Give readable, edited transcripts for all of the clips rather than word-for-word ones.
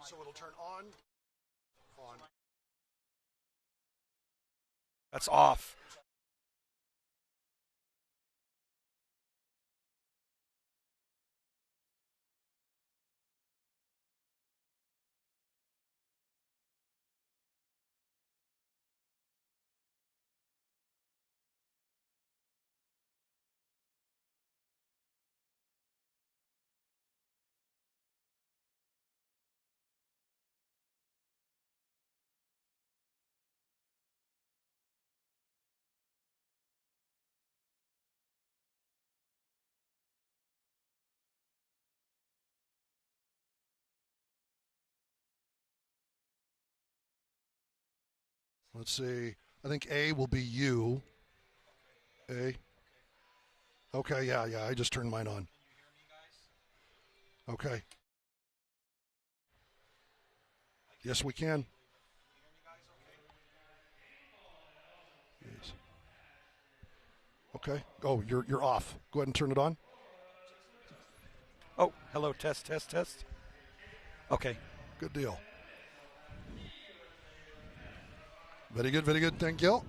So it'll turn on. On. That's off. Let's see. I think A will be you. A. Okay, yeah. I just turned mine on. Okay. Yes, we can. Yes. Okay. Oh, you're off. Go ahead and turn it on. Oh, hello, test. Okay. Good deal. Very good, very good. Thank you.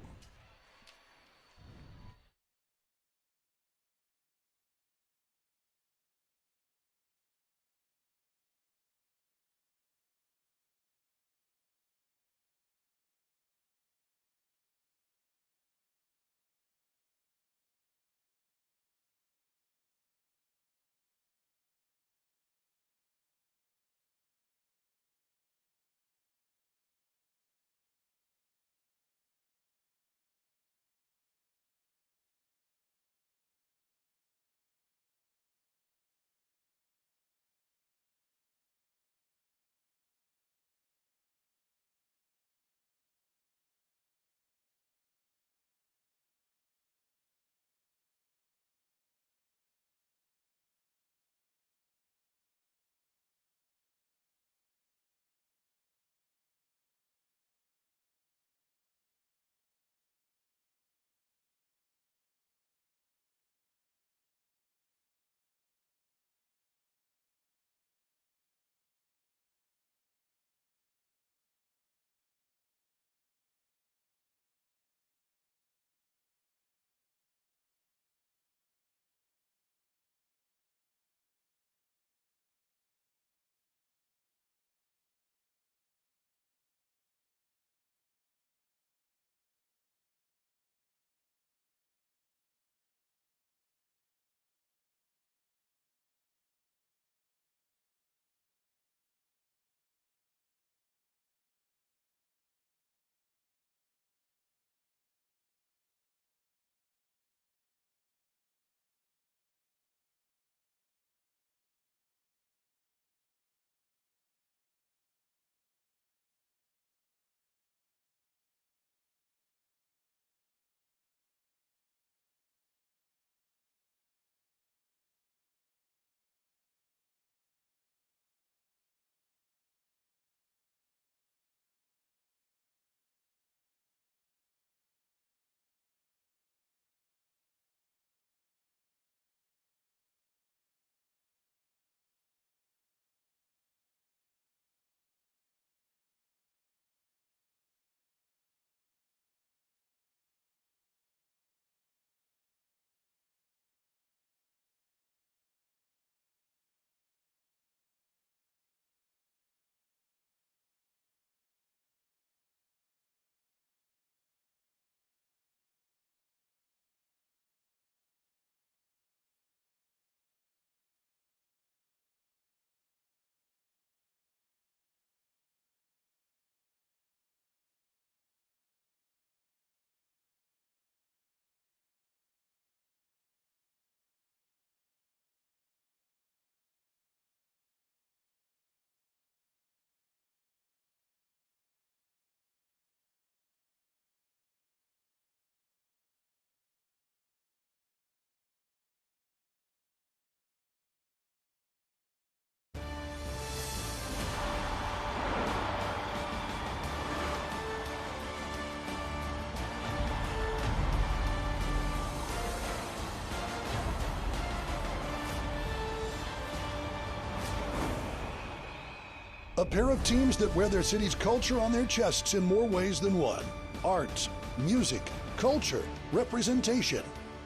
A pair of teams that wear their city's culture on their chests in more ways than one. Arts, music, culture, representation.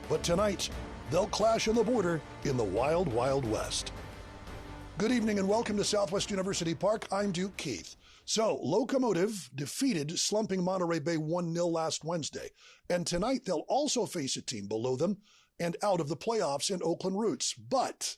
But tonight, they'll clash on the border in the Wild Wild West. Good evening and welcome to Southwest University Park. I'm Duke Keith. So, Locomotive defeated slumping Monterey Bay 1-0 last Wednesday. And tonight they'll also face a team below them and out of the playoffs in Oakland Roots. But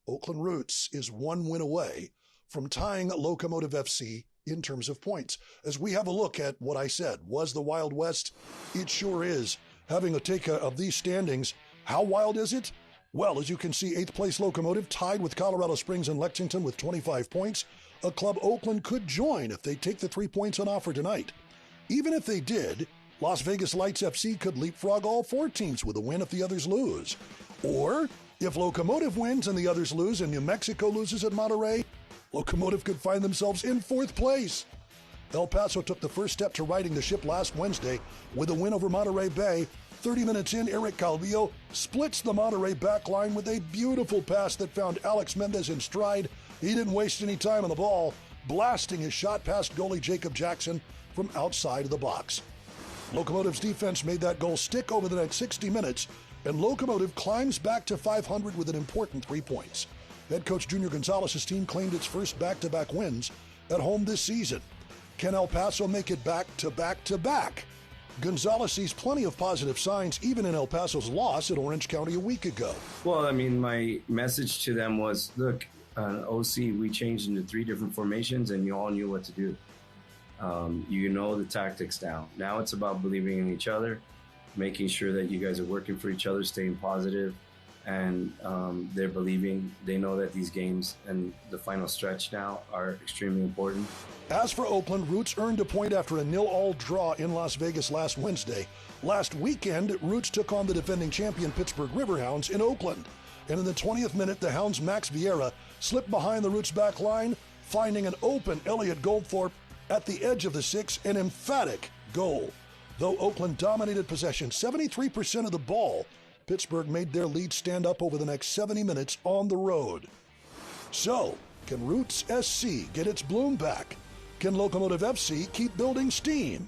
Oakland Roots is one win away from tying Locomotive FC in terms of points. As we have a look at what I said was the Wild West, it sure is. Having a take of these standings, how wild is it? Well, as you can see, 8th place Locomotive tied with Colorado Springs and Lexington with 25 points. A club Oakland could join if they take the 3 points on offer tonight. Even if they did, Las Vegas Lights FC could leapfrog all 4 teams with a win if the others lose. Or, if Locomotive wins and the others lose and New Mexico loses at Monterey, Locomotive could find themselves in 4th place. El Paso took the first step to righting the ship last Wednesday with a win over Monterey Bay. 30 minutes in, Eric Calvillo splits the Monterey backline with a beautiful pass that found Alex Mendez in stride. He didn't waste any time on the ball, blasting his shot past goalie Jacob Jackson from outside of the box. Locomotive's defense made that goal stick over the next 60 minutes, and Locomotive climbs back to 500 with an important 3 points. Head coach Junior Gonzalez's team claimed its first back-to-back wins at home this season. Can El Paso make it back-to-back-to-back? Gonzalez sees plenty of positive signs, even in El Paso's loss at Orange County a week ago. Well, I mean, my message to them was, look, OC, we changed into 3 different formations, and you all knew what to do. You know the tactics now. Now it's about believing in each other, making sure that you guys are working for each other, staying positive, and they're believing. They know that these games and the final stretch now are extremely important. As for Oakland, Roots earned a point after a 0-0 draw in Las Vegas last Wednesday. Last weekend, Roots took on the defending champion Pittsburgh Riverhounds in Oakland. And in the 20th minute, the Hounds' Max Vieira slipped behind the Roots back line, finding an open Elliot Goldthorpe at the edge of the 6, an emphatic goal. Though Oakland dominated possession 73% of the ball, Pittsburgh made their lead stand up over the next 70 minutes on the road. So, can Roots SC get its bloom back? Can Locomotive FC keep building steam?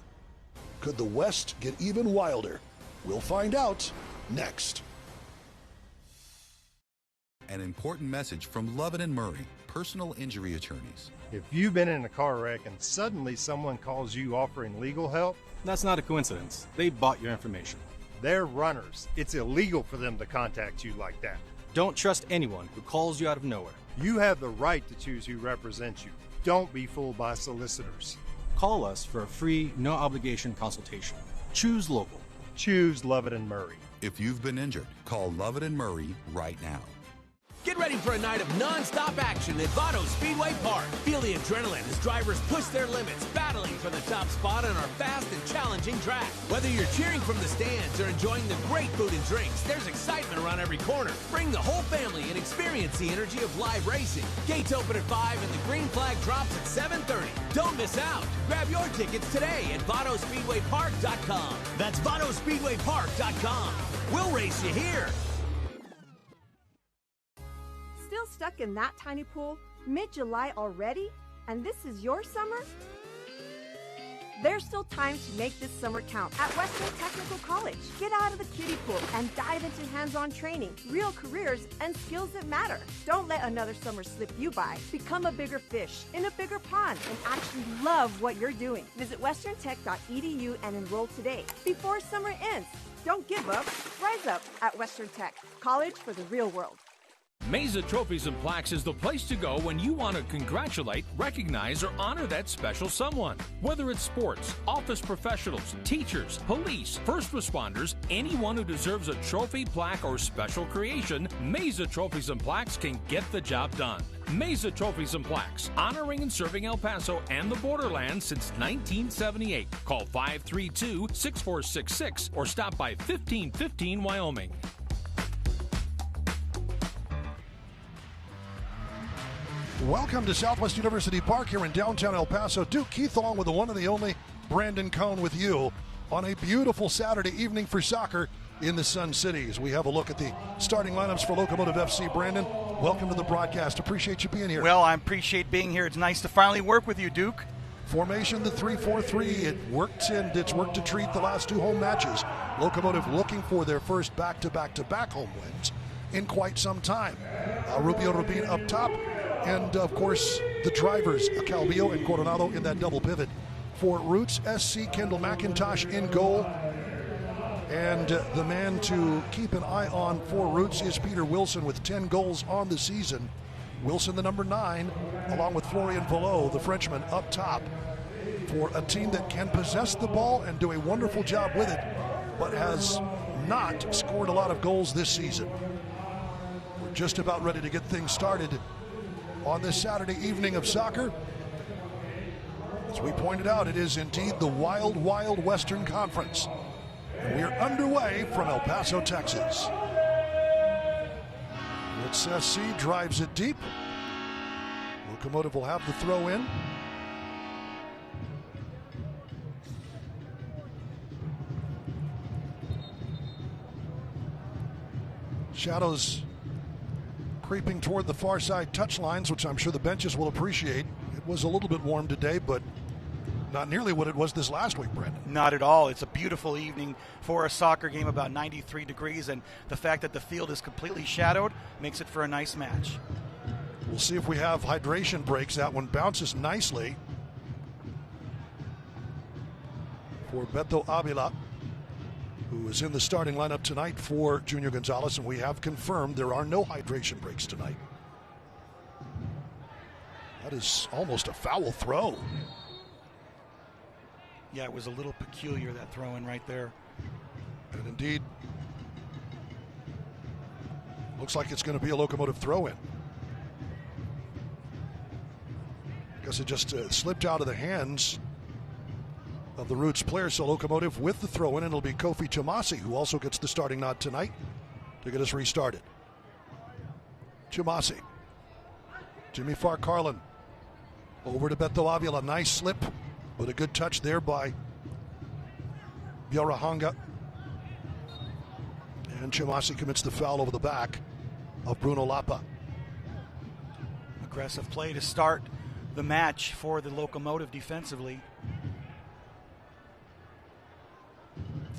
Could the West get even wilder? We'll find out next. An important message from Lovin & Murray, personal injury attorneys. If you've been in a car wreck and suddenly someone calls you offering legal help, that's not a coincidence. They bought your information. They're runners. It's illegal for them to contact you like that. Don't trust anyone who calls you out of nowhere. You have the right to choose who represents you. Don't be fooled by solicitors. Call us for a free, no-obligation consultation. Choose local. Choose Lovin & Murray. If you've been injured, call Lovin & Murray right now. Get ready for a night of non-stop action at Vado Speedway Park. Feel the adrenaline as drivers push their limits, battling for the top spot on our fast and challenging track. Whether you're cheering from the stands or enjoying the great food and drinks, there's excitement around every corner. Bring the whole family and experience the energy of live racing. Gates open at 5 and the green flag drops at 7:30. Don't miss out. Grab your tickets today at VadoSpeedwayPark.com. That's VadoSpeedwayPark.com. We'll race you here. Still stuck in that tiny pool mid-July already? And this is your summer? There's still time to make this summer count at Western Technical College. Get out of the kiddie pool and dive into hands-on training, real careers, and skills that matter. Don't let another summer slip you by. Become a bigger fish in a bigger pond and actually love what you're doing. Visit westerntech.edu and enroll today before summer ends. Don't give up. Rise up at Western Tech. College for the real world. Mesa Trophies and Plaques is the place to go when you want to congratulate, recognize, or honor that special someone. Whether it's sports, office professionals, teachers, police, first responders, anyone who deserves a trophy, plaque, or special creation, Mesa Trophies and Plaques can get the job done. Mesa Trophies and Plaques, honoring and serving El Paso and the borderlands since 1978. Call 532-6466 or stop by 1515 Wyoming. Welcome to Southwest University Park here in downtown El Paso. Duke Keith along with the one and the only Brandon Cohn with you on a beautiful Saturday evening for soccer in the Sun Cities. We have a look at the starting lineups for Locomotive FC. Brandon, welcome to the broadcast. Appreciate you being here. Well, I appreciate being here. It's nice to finally work with you, Duke. Formation, the 3-4-3. It worked, and it's worked a treat the last 2 home matches. Locomotive looking for their first back-to-back-to-back home wins in quite some time. Rubio Rubin up top, and of course the drivers, Calvillo and Coronado in that double pivot. For Roots SC, Kendall McIntosh in goal. And the man to keep an eye on for Roots is Peter Wilson with 10 goals on the season. Wilson, the number 9, along with Florian Vallot, the Frenchman, up top for a team that can possess the ball and do a wonderful job with it, but has not scored a lot of goals this season. We're just about ready to get things started on this Saturday evening of soccer. As we pointed out, it is indeed the Wild, Wild Western Conference. And we are underway from El Paso, Texas. Roots SC drives it deep. Locomotive will have the throw in. Shadows creeping toward the far side touchlines, which I'm sure the benches will appreciate. It was a little bit warm today, but not nearly what it was this last week, Brandon. Not at all. It's a beautiful evening for a soccer game, about 93 degrees, and the fact that the field is completely shadowed makes it for a nice match. We'll see if we have hydration breaks. That one bounces nicely for Beto Avila, who is in the starting lineup tonight for Junior Gonzalez, and we have confirmed there are no hydration breaks tonight. That is almost a foul throw. Yeah, it was a little peculiar, that throw in right there. And indeed, looks like it's going to be a Locomotive throw-in. I guess it just slipped out of the hands of the Roots player. So Locomotive with the throw-in, and it'll be Kofi Chamasi, who also gets the starting nod tonight to get us restarted. Chamasi. Jimmy Farcarlin over to Beto Avila. Nice slip, but a good touch there by Biorahanga. And Chamasi commits the foul over the back of Bruno Lapa. Aggressive play to start the match for the Locomotive defensively.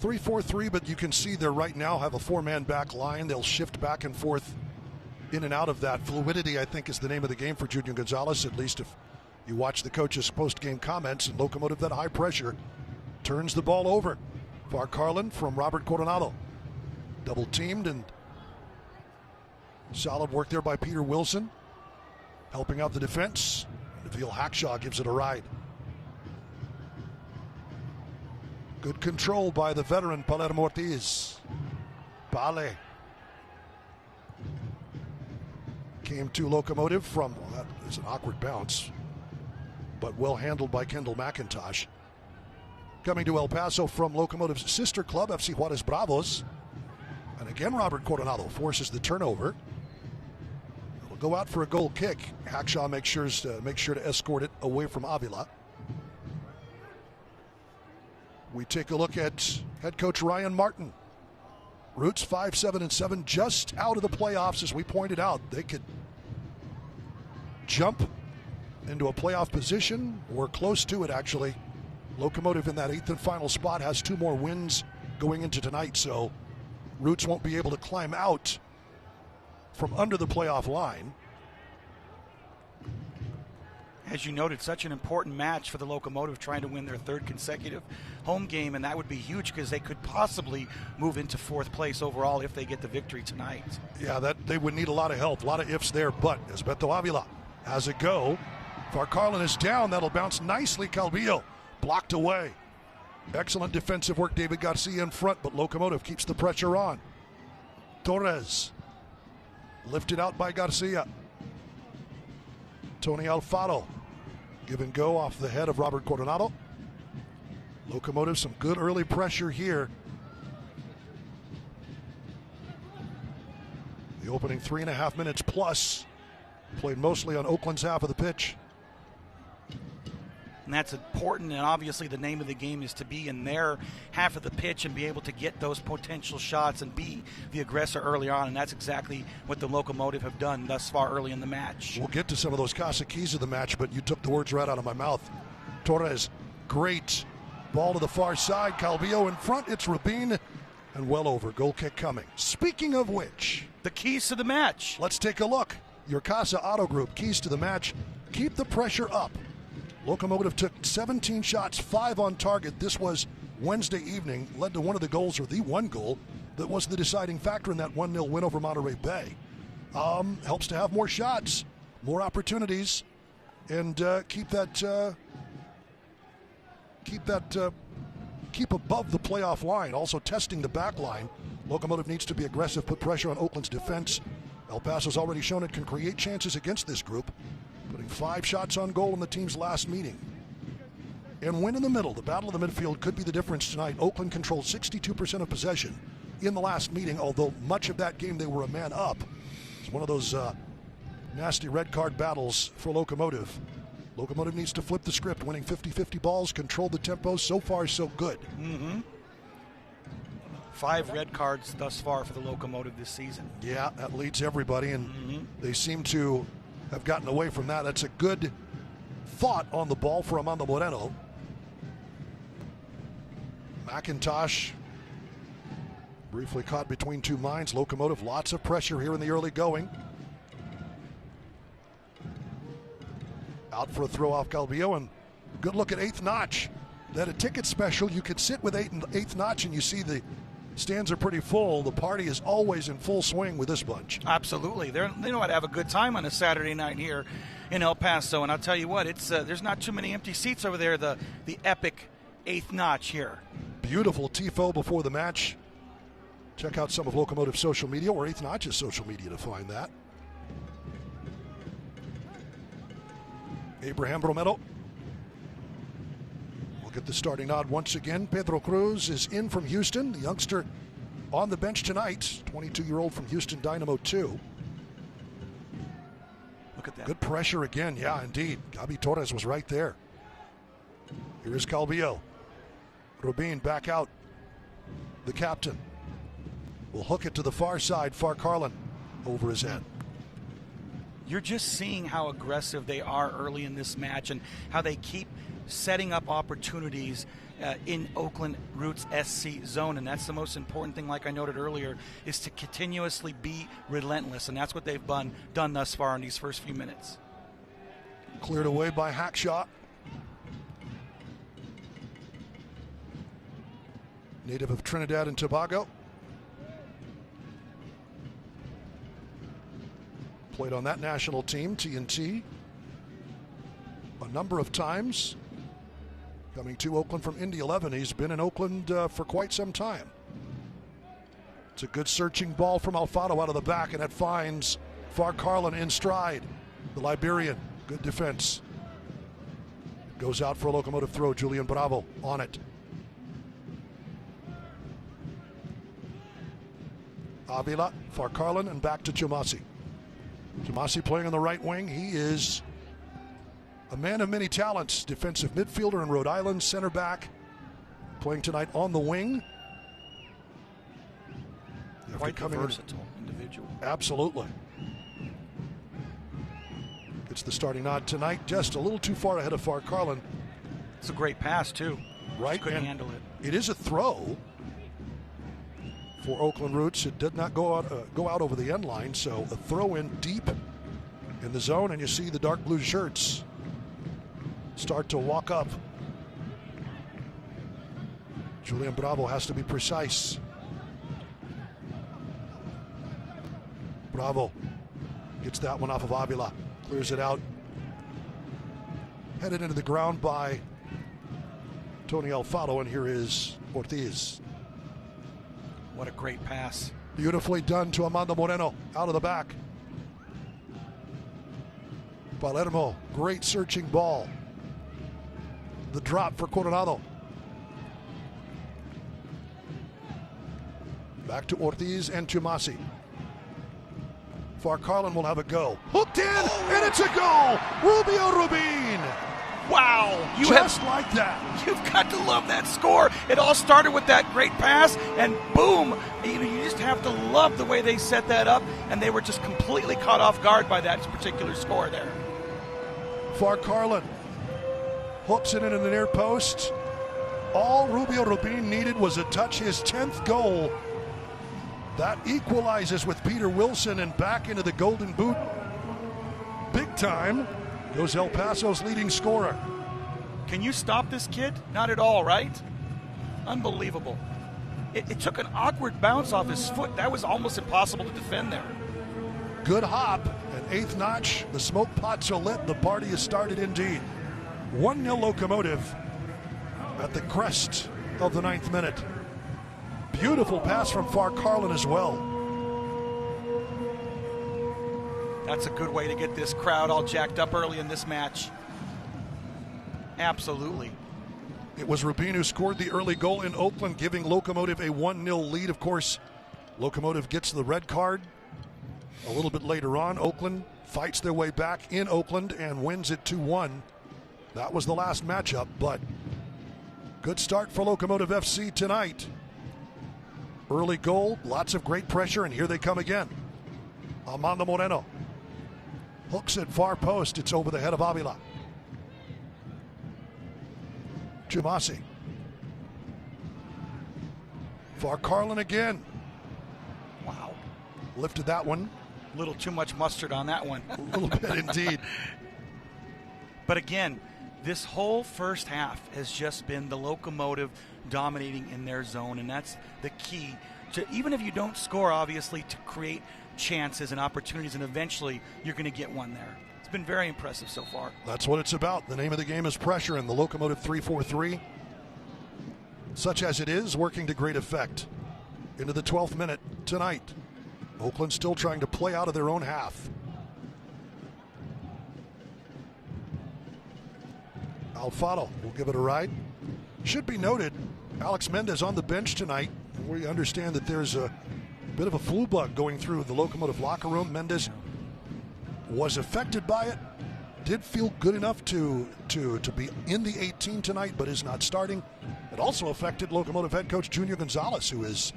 3-4-3, but you can see they right now have a 4-man back line. They'll shift back and forth in and out of that. Fluidity, I think, is the name of the game for Junior Gonzalez, at least if you watch the coach's post-game comments. And Locomotive, that high pressure, turns the ball over. Farcarlin from Robert Coronado. Double teamed, and solid work there by Peter Wilson, helping out the defense. Nabil Hackshaw gives it a ride. Good control by the veteran Palermo Ortiz. Pale came to Locomotive from, well, that is an awkward bounce, but well handled by Kendall McIntosh. Coming to El Paso from Locomotive's sister club, FC Juarez Bravos. And again, Robert Coronado forces the turnover. It'll go out for a goal kick. Hackshaw makes sure to escort it away from Avila. We take a look at head coach Ryan Martin. Roots 5-7-7, just out of the playoffs, as we pointed out. They could jump into a playoff position, or close to it, actually. Locomotive in that 8th and final spot has 2 more wins going into tonight, so Roots won't be able to climb out from under the playoff line. As you noted, such an important match for the Locomotive, trying to win their 3rd consecutive home game, and that would be huge because they could possibly move into 4th place overall if they get the victory tonight. Yeah, that they would need a lot of help, a lot of ifs there, but as Beto Avila has a go, Farcarlin is down. That'll bounce nicely. Calvillo blocked away. Excellent defensive work, David Garcia in front, but Locomotive keeps the pressure on. Torres lifted out by Garcia. Tony Alfaro, give and go off the head of Robert Coronado. Locomotive, some good early pressure here. The opening 3.5 minutes plus, played mostly on Oakland's half of the pitch. And that's important, and obviously the name of the game is to be in their half of the pitch and be able to get those potential shots and be the aggressor early on, and that's exactly what the Locomotive have done thus far early in the match. We'll get to some of those Casa keys of the match, but you took the words right out of my mouth. Torres, great ball to the far side. Calvillo in front. It's Rubin, and well over. Goal kick coming. Speaking of which, the keys to the match. Let's take a look. Your Casa Auto Group keys to the match. Keep the pressure up. Locomotive took 17 shots, 5 on target. This was Wednesday evening, led to one of the goals, or the one goal, that was the deciding factor in that 1-0 win over Monterey Bay. Helps to have more shots, more opportunities, and keep above the playoff line. Also testing the back line. Locomotive needs to be aggressive, put pressure on Oakland's defense. El Paso's already shown it can create chances against this group, putting 5 shots on goal in the team's last meeting. And win in the middle. The battle of the midfield could be the difference tonight. Oakland controlled 62% of possession in the last meeting, although much of that game they were a man up. It's one of those nasty red card battles for Locomotive. Locomotive needs to flip the script, winning 50-50 balls, control the tempo. So far, so good. 5 red cards thus far for the Locomotive this season. Yeah, that leads everybody, and they seem to have gotten away from that. That's a good thought on the ball for Armando Moreno. McIntosh briefly caught between two minds. Locomotive, lots of pressure here in the early going. Out for a throw off Calvillo, and good look at Eighth Notch. That a ticket special, you could sit with Eighth Notch and you see the stands are pretty full. The party is always in full swing with this bunch. Absolutely. They know how to have a good time on a Saturday night here in El Paso, and I'll tell you what, it's there's not too many empty seats over there, the epic Eighth Notch here. Beautiful tifo before the match. Check out some of Locomotive's social media, or Eighth Notch's social media, to find that. Abraham Bromero will get the starting nod once again. Pedro Cruz is in from Houston, the youngster on the bench tonight, 22-year-old from Houston Dynamo 2. Look at that. Good pressure again, yeah, indeed. Gabi Torres was right there. Here is Calvillo. Rubin back out. The captain will hook it to the far side. Farcarlin over his head. You're just seeing how aggressive they are early in this match and how they keep setting up opportunities in Oakland Roots SC zone, and that's the most important thing, like I noted earlier, is to continuously be relentless, and that's what they've done thus far in these first few minutes. Cleared away by Hackshaw. Native of Trinidad and Tobago. Played on that national team, TNT, a number of times. Coming to Oakland from Indy 11. He's been in Oakland for quite some time. It's a good searching ball from Alfaro out of the back, and it finds Farcarlin in stride. The Liberian, good defense. Goes out for a Locomotive throw. Julian Bravo on it. Avila, Farcarlin, and back to Chumasi. Chumasi playing on the right wing. He is a man of many talents. Defensive midfielder in Rhode Island, center back. Playing tonight on the wing. Quite a versatile individual. Absolutely. Gets the starting nod tonight. Just a little too far ahead of Farcarlin. It's a great pass, too. Right. Just couldn't handle it. It is a throw for Oakland Roots. It did not go out over the end line, so a throw in deep in the zone, and you see the dark blue shirts start to walk up. Julian Bravo has to be precise. Bravo gets that one off of Avila, clears it out. Headed into the ground by Tony Alfaro, and here is Ortiz. What a great pass. Beautifully done to Armando Moreno out of the back. Palermo, great searching ball. The drop for Coronado. Back to Ortiz and Chumasi. Farcarlin will have a go. Hooked in, and it's a goal! Rubio Rubin! Wow. Like that. You've got to love that score. It all started with that great pass, and boom. You just have to love the way they set that up, and they were just completely caught off guard by that particular score there. Farcarlin hooks it into the near post. All Rubio Rubin needed was a touch, his 10th goal. That equalizes with Peter Wilson, and back into the Golden Boot. Big time goes El Paso's leading scorer. Can you stop this kid? Not at all, right? Unbelievable. It took an awkward bounce off his foot. That was almost impossible to defend there. Good hop, an 8th notch. The smoke pots are lit. The party has started indeed. 1-0 Locomotive at the crest of the 9th minute. Beautiful pass from Farcarlin as well. That's a good way to get this crowd all jacked up early in this match. Absolutely. It was Rubin who scored the early goal in Oakland, giving Locomotive a 1-0 lead. Of course, Locomotive gets the red card a little bit later on. Oakland fights their way back in Oakland and wins it 2-1. That was the last matchup, but good start for Locomotive FC tonight. Early goal, lots of great pressure, and here they come again. Armando Moreno hooks it far post. It's over the head of Avila. Jumasi. Farcarlin again. Wow. Lifted that one. A little too much mustard on that one. A little bit indeed. But again, this whole first half has just been the Locomotive dominating in their zone, and that's the key to, even if you don't score, obviously, to create chances and opportunities, and eventually you're going to get one there. It's been very impressive so far. That's what it's about. The name of the game is pressure, and the Locomotive 3-4-3, such as it is, working to great effect. Into the 12th minute tonight. Oakland still trying to play out of their own half. Alfaro will give it a ride. Should be noted, Alex Mendez on the bench tonight. We understand that there's a bit of a flu bug going through the Locomotive locker room. Mendez was affected by it. Did feel good enough to be in the 18 tonight, but is not starting. It also affected Locomotive head coach Junior Gonzalez, who is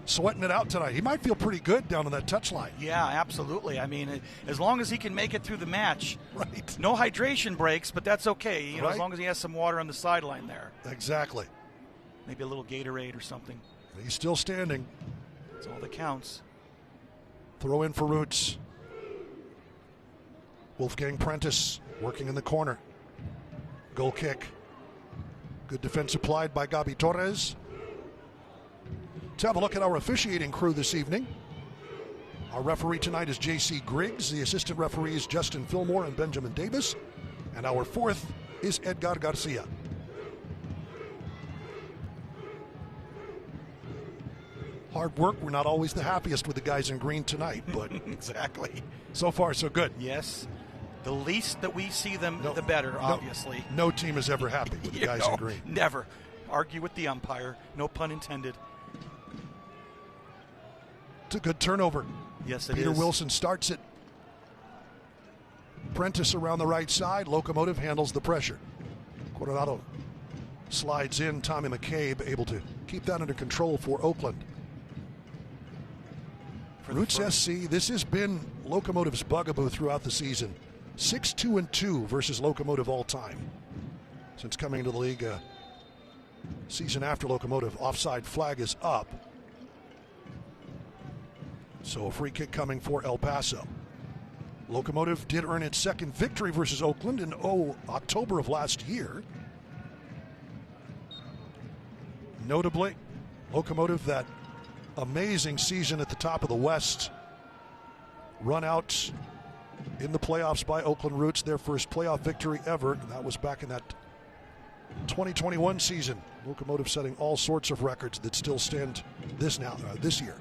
sweating it out tonight. He might feel pretty good down on that touchline. Yeah, absolutely. I mean, as long as he can make it through the match. Right. No hydration breaks, but that's okay. You know, right. As long as he has some water on the sideline there. Exactly. Maybe a little Gatorade or something. He's still standing. That's all that counts. Throw in for Roots. Wolfgang Prentice working in the corner. Goal kick. Good defense applied by Gabi Torres. Let's have a look at our officiating crew this evening. Our referee tonight is J.C. Griggs. The assistant referee is Justin Fillmore and Benjamin Davis. And our fourth is Edgar Garcia. Hard work. We're not always the happiest with the guys in green tonight, but exactly. So far, so good. Yes. The least that we see them, the better, obviously. No team is ever happy with the guys in green. Never. Argue with the umpire. No pun intended. It's a good turnover. Yes, it is. Peter Wilson starts it. Prentice around the right side. Locomotive handles the pressure. Coronado slides in. Tommy McCabe able to keep that under control for Oakland. Roots SC, this has been Locomotive's bugaboo throughout the season. 6-2-2 versus Locomotive all time. Since coming into the league season after Locomotive, offside flag is up. So a free kick coming for El Paso. Locomotive did earn its second victory versus Oakland in October of last year. Notably, Locomotive, that amazing season at the top of the West, run out in the playoffs by Oakland Roots, their first playoff victory ever. And that was back in that 2021 season. Locomotive setting all sorts of records that still stand this year.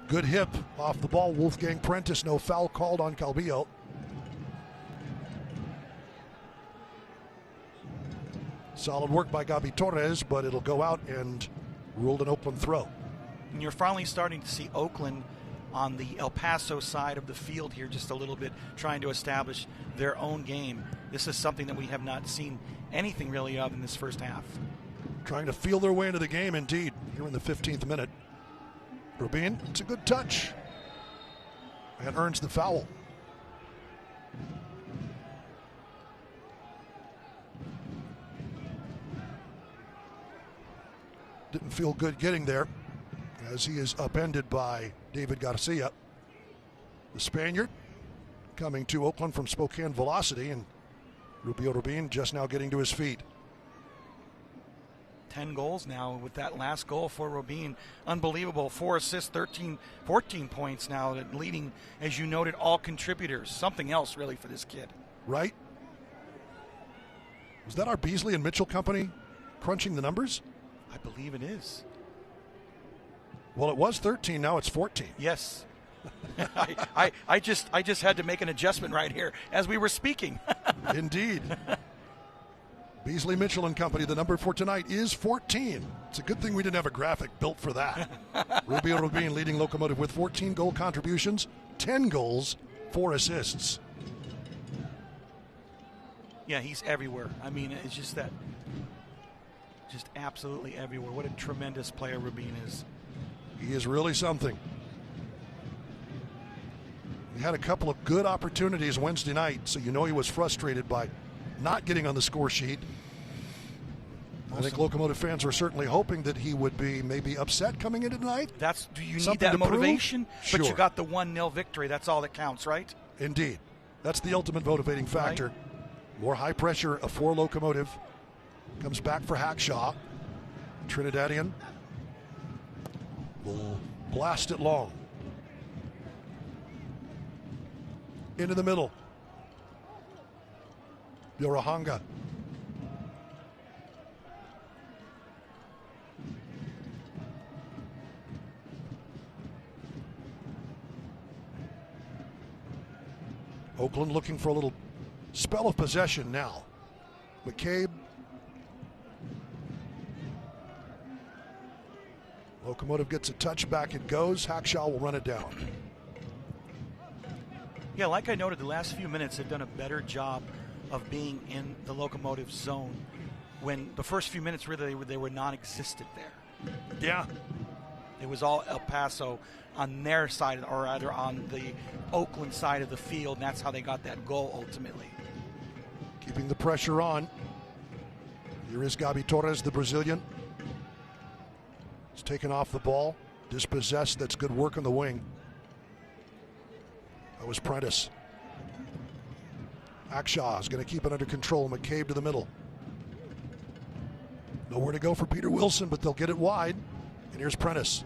Good hip off the ball. Wolfgang Prentice, no foul called on Calvillo. Solid work by Gabi Torres, but it'll go out and ruled an Oakland throw. And you're finally starting to see Oakland on the El Paso side of the field here just a little bit, trying to establish their own game. This is something that we have not seen anything really of in this first half. Trying to feel their way into the game, indeed, here in the 15th minute. Rubin, it's a good touch, and earns the foul. Didn't feel good getting there, as he is upended by David Garcia. The Spaniard coming to Oakland from Spokane Velocity, and Rubio Rubin just now getting to his feet. 10 goals now with that last goal for Rubin. Unbelievable. 4 assists, 14 points now, leading, as you noted, all contributors. Something else really for this kid. Right? Was that our Beasley and Mitchell company crunching the numbers? I believe it is. Well, it was 13, now it's 14. Yes. I just had to make an adjustment right here as we were speaking. Indeed. Beasley, Mitchell and Company, the number for tonight is 14. It's a good thing we didn't have a graphic built for that. Rubio Rubin leading Locomotive with 14 goal contributions, 10 goals, 4 assists. Yeah, he's everywhere. I mean, it's just that, just absolutely everywhere. What a tremendous player Rubin is. He is really something. He had a couple of good opportunities Wednesday night, so you know he was frustrated by not getting on the score sheet. I think Locomotive fans were certainly hoping that he would be maybe upset coming into tonight. Do you need that motivation? Sure. But you got the 1-0 victory. That's all that counts, right? Indeed. That's the ultimate motivating factor. Right. More high pressure for Locomotive. Comes back for Hackshaw. Trinidadian will blast it long. Into the middle. Yorahanga. Oakland looking for a little spell of possession now. McCabe. Locomotive gets a touch, back it goes. Hackshaw will run it down. Yeah, like I noted, the last few minutes they've done a better job of being in the Locomotive zone, when the first few minutes really they were non-existent there. Yeah. It was all El Paso on their side, or rather on the Oakland side of the field, and that's how they got that goal ultimately. Keeping the pressure on. Here is Gabi Torres, the Brazilian. He's taken off the ball, dispossessed. That's good work on the wing. That was Prentice. Hackshaw is going to keep it under control. McCabe to the middle. Nowhere to go for Peter Wilson, but they'll get it wide. And here's Prentice.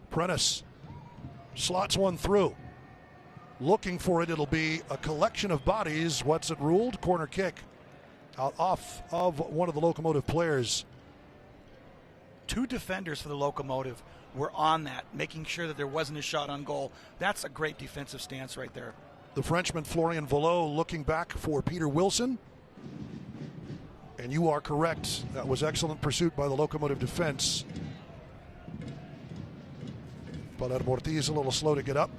Prentice slots one through. Looking for it. It'll be a collection of bodies. What's it ruled? Corner kick. Out off of one of the Locomotive players. 2 defenders for the Locomotive were on that, making sure that there wasn't a shot on goal. That's a great defensive stance right there. The Frenchman Florian Vallot looking back for Peter Wilson. And you are correct. That was excellent pursuit by the Locomotive defense. Palermo Ortiz a little slow to get up.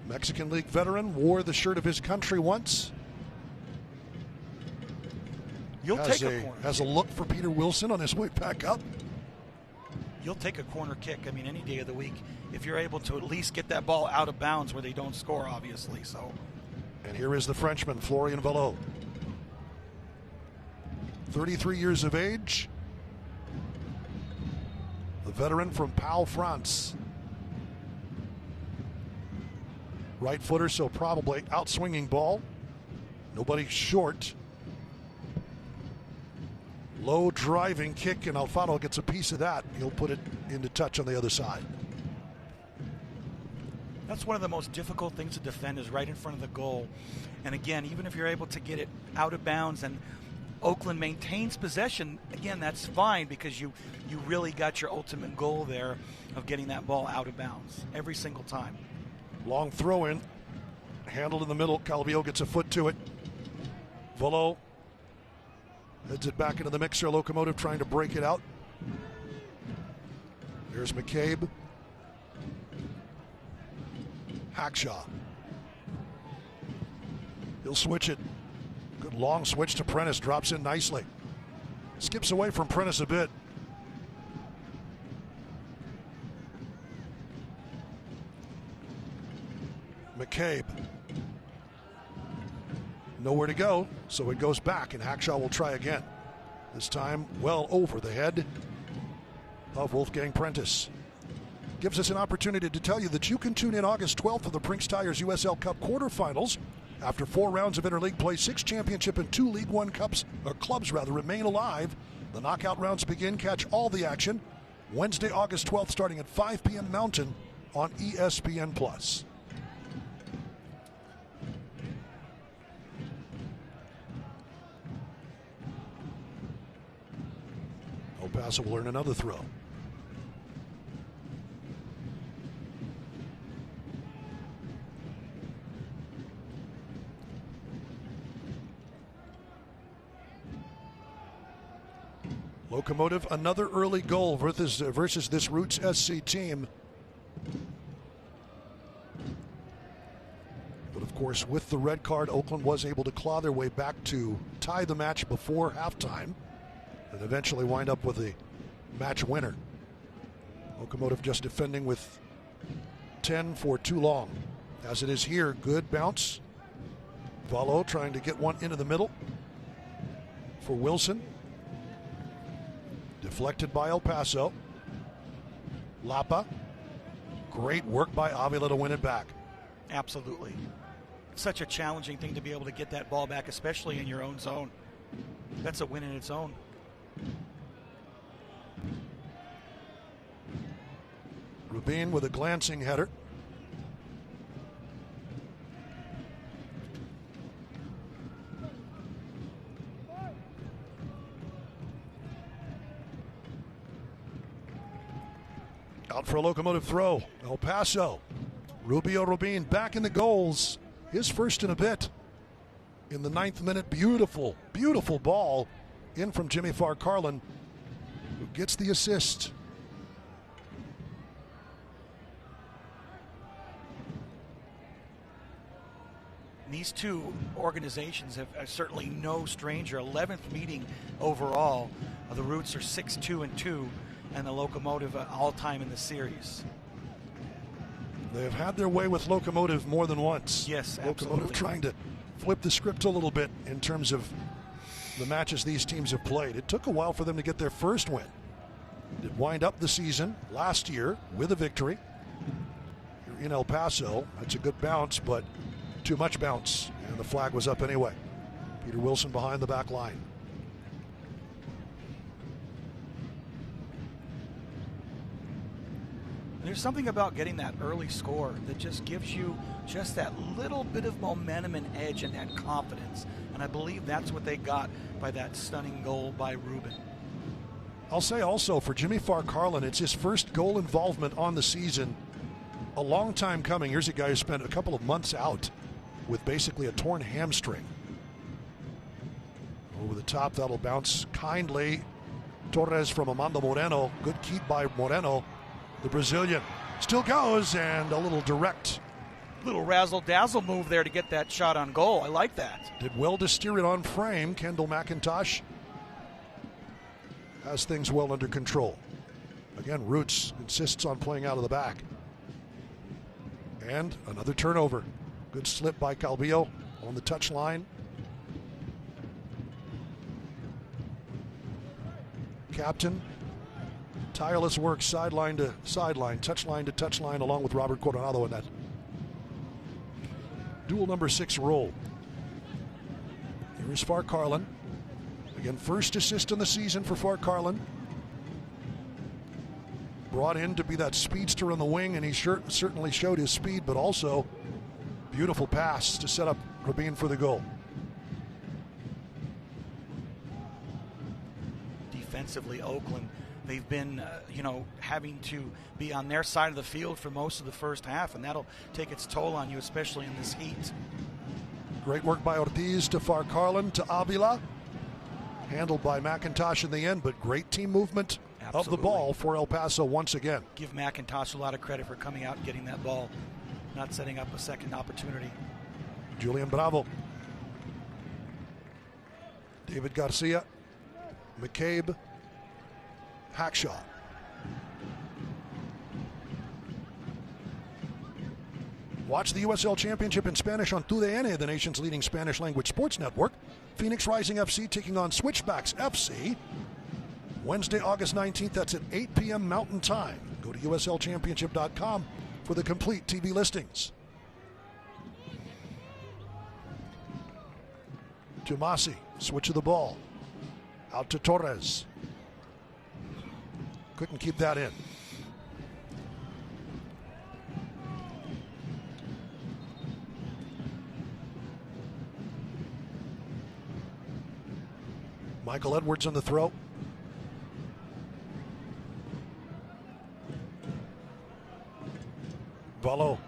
Mexican League veteran, wore the shirt of his country once. Has a look for Peter Wilson on his way back up. You'll take a corner kick, I mean, any day of the week, if you're able to at least get that ball out of bounds where they don't score, obviously. So. And here is the Frenchman, Florian Vallot. 33 years of age. The veteran from Pau, France. Right footer, so probably outswinging ball. Nobody short. Low driving kick, and Alfaro gets a piece of that. He'll put it into touch on the other side. That's one of the most difficult things to defend, is right in front of the goal. And again, even if you're able to get it out of bounds and Oakland maintains possession, again, that's fine, because you really got your ultimate goal there of getting that ball out of bounds every single time. Long throw in, handled in the middle. Calvillo gets a foot to it. Vallot heads it back into the mixer. Locomotive trying to break it out. There's McCabe. Hackshaw. He'll switch it. Good long switch to Prentice. Drops in nicely. Skips away from Prentice a bit. McCabe. Nowhere to go, so it goes back, and Hackshaw will try again. This time well over the head of Wolfgang Prentice. Gives us an opportunity to tell you that you can tune in August 12th for the Brinks Tires USL Cup quarterfinals. After 4 rounds of interleague play, 6 championship and 2 League One clubs remain alive. The knockout rounds begin. Catch all the action Wednesday, August 12th, starting at 5 p.m. Mountain on ESPN+. El Paso will earn another throw. Locomotive, another early goal versus this Roots SC team. But of course, with the red card, Oakland was able to claw their way back to tie the match before halftime and eventually wind up with a match winner. Locomotive just defending with 10 for too long. As it is here, good bounce. Valo trying to get one into the middle for Wilson. Deflected by El Paso. Lapa. Great work by Avila to win it back. Absolutely. Such a challenging thing to be able to get that ball back, especially in your own zone. That's a win in its own. Rubin with a glancing header. Out for a Locomotive throw. El Paso. Rubio Rubin back in the goals. His first in a bit. In the 9th minute, beautiful, beautiful ball in from Jimmy Farcarlin, who gets the assist. These two organizations are certainly no stranger. 11th meeting overall. The Roots are 6-2-2, and the Locomotive all-time in the series. They have had their way with Locomotive more than once. Yes, Locomotive absolutely. trying to flip the script a little bit in terms of the matches these teams have played. It took a while for them to get their first win. Did wind up the season last year with a victory. Here in El Paso, that's a good bounce, but too much bounce, and the flag was up anyway. Peter Wilson behind the back line. There's something about getting that early score that just gives you just that little bit of momentum and edge and that confidence. And I believe that's what they got by that stunning goal by Rubin. I'll say also for Jimmy Farcarlin, it's his first goal involvement on the season. A long time coming. Here's a guy who spent a couple of months out with basically a torn hamstring. Over the top, that'll bounce kindly. Torres from Amando Moreno. Good keep by Moreno. The Brazilian still goes, and a little direct. Little razzle-dazzle move there to get that shot on goal. I like that. Did well to steer it on frame. Kendall McIntosh has things well under control. Again, Roots insists on playing out of the back. And another turnover. Good slip by Calvillo on the touch line. Captain. Tireless work, sideline to sideline, touchline to touchline, along with Robert Coronado in that dual number 6 role. Here's Farcarlin. Again, first assist in the season for Farcarlin. Brought in to be that speedster on the wing, and he certainly showed his speed, but also beautiful pass to set up Rubin for the goal. Defensively, Oakland, they've been, having to be on their side of the field for most of the first half, and that'll take its toll on you, especially in this heat. Great work by Ortiz to Farcarlin to Avila. Handled by McIntosh in the end, but great team movement of the ball for El Paso once again. Give McIntosh a lot of credit for coming out and getting that ball. not setting up a second opportunity. Julian Bravo. David Garcia. McCabe. Hackshaw. Watch the USL Championship in Spanish on TUDN, the nation's leading Spanish-language sports network. Phoenix Rising FC taking on Switchbacks FC. Wednesday, August 19th, that's at 8 p.m. Mountain Time. Go to uslchampionship.com for the complete TV listings. Tomasi, switch of the ball. Out to Torres. Couldn't keep that in. Michael Edwards on the throw. Valo.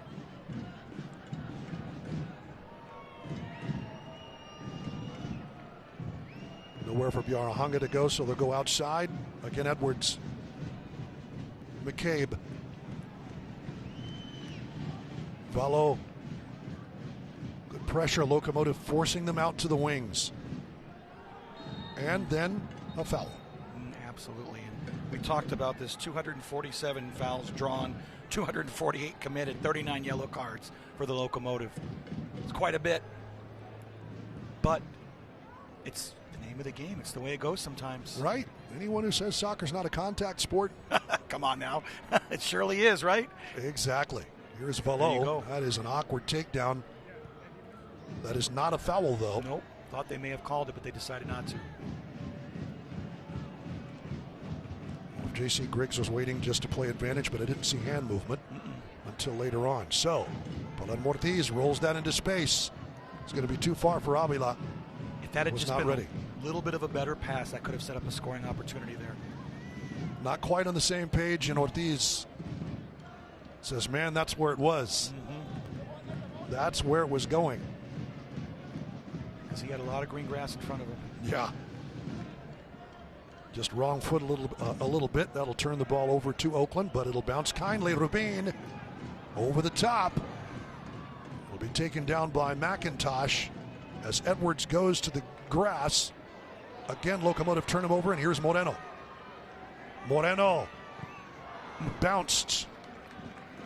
Nowhere for Biarahanga to go, so they'll go outside. Again, Edwards. McCabe. Valo. Good pressure. Locomotive forcing them out to the wings. And then a foul. Absolutely. And we talked about this, 247 fouls drawn, 248 committed, 39 yellow cards for the Locomotive. It's quite a bit. But it's the name of the game. It's the way it goes sometimes. Right. Anyone who says soccer's not a contact sport. Come on now. It surely is, right? Exactly. Here's Valo. That is an awkward takedown. That is not a foul, though. Nope. Thought they may have called it, but they decided not to. J.C. Griggs was waiting just to play advantage, but I didn't see hand movement until later on. So, Palan Ortiz rolls that into space. It's going to be too far for Avila. If that had just been ready. A little bit of a better pass, that could have set up a scoring opportunity there. Not quite on the same page, and Ortiz says, man, that's where it was. That's where it was going. Because he had a lot of green grass in front of him. Yeah. Just wrong foot a little bit. That'll turn the ball over to Oakland, but it'll bounce kindly. Rubin over the top. Will be taken down by McIntosh as Edwards goes to the grass. Again, Locomotive turn him over, and here's Moreno. Moreno bounced.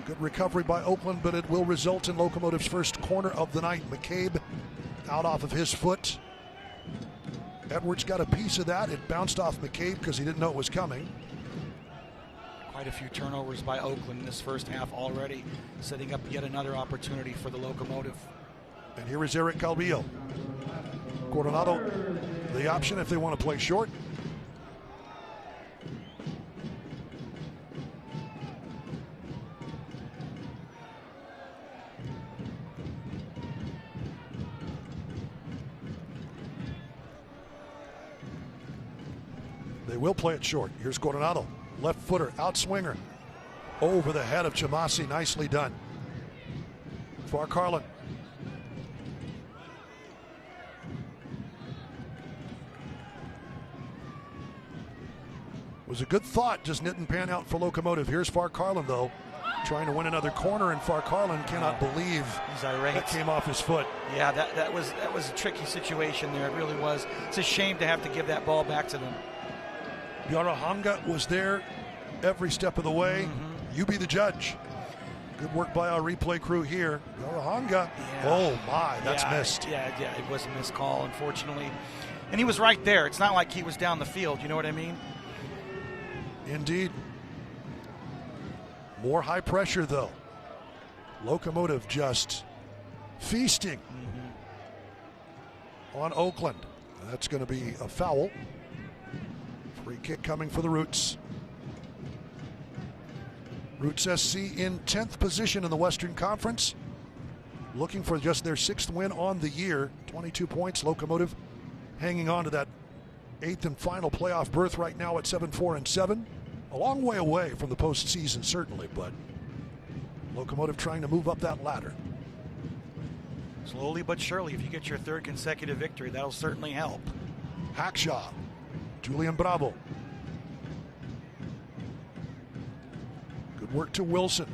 Good recovery by Oakland, but it will result in Locomotive's first corner of the night. McCabe out off of his foot. Edwards got a piece of that. It bounced off McCabe because he didn't know it was coming. Quite a few turnovers by Oakland in this first half already, setting up yet another opportunity for the Locomotive. And here is Eric Calvillo. Coronado, the option if they want to play short. They will play it short. Here's Coronado. Left footer, out swinger. Over the head of Chamasi. Nicely done. For Carlin. Was a good thought, just didn't pan out for Locomotive. Here's Farcarlin, though, trying to win another corner, and Farcarlin cannot believe he's irate. That came off his foot. Yeah, that was a tricky situation there. It really was. It's a shame to have to give that ball back to them. Biarahanga was there every step of the way. You be the judge. Good work by our replay crew here. Biarahanga. Yeah. Oh, my, that's missed. Yeah, it was a missed call, unfortunately. And he was right there. It's not like he was down the field. You know what I mean? Indeed. More high pressure, though. Locomotive just feasting on Oakland. That's going to be a foul. Free kick coming for the Roots. Roots SC in 10th position in the Western Conference. Looking for just their 6th win on the year. 22 points. Locomotive hanging on to that 8th and final playoff berth right now at 7-4-7. A long way away from the postseason, certainly, but Locomotive trying to move up that ladder. Slowly but surely, if you get your 3rd consecutive victory, that'll certainly help. Hackshaw. Julian Bravo. Good work to Wilson.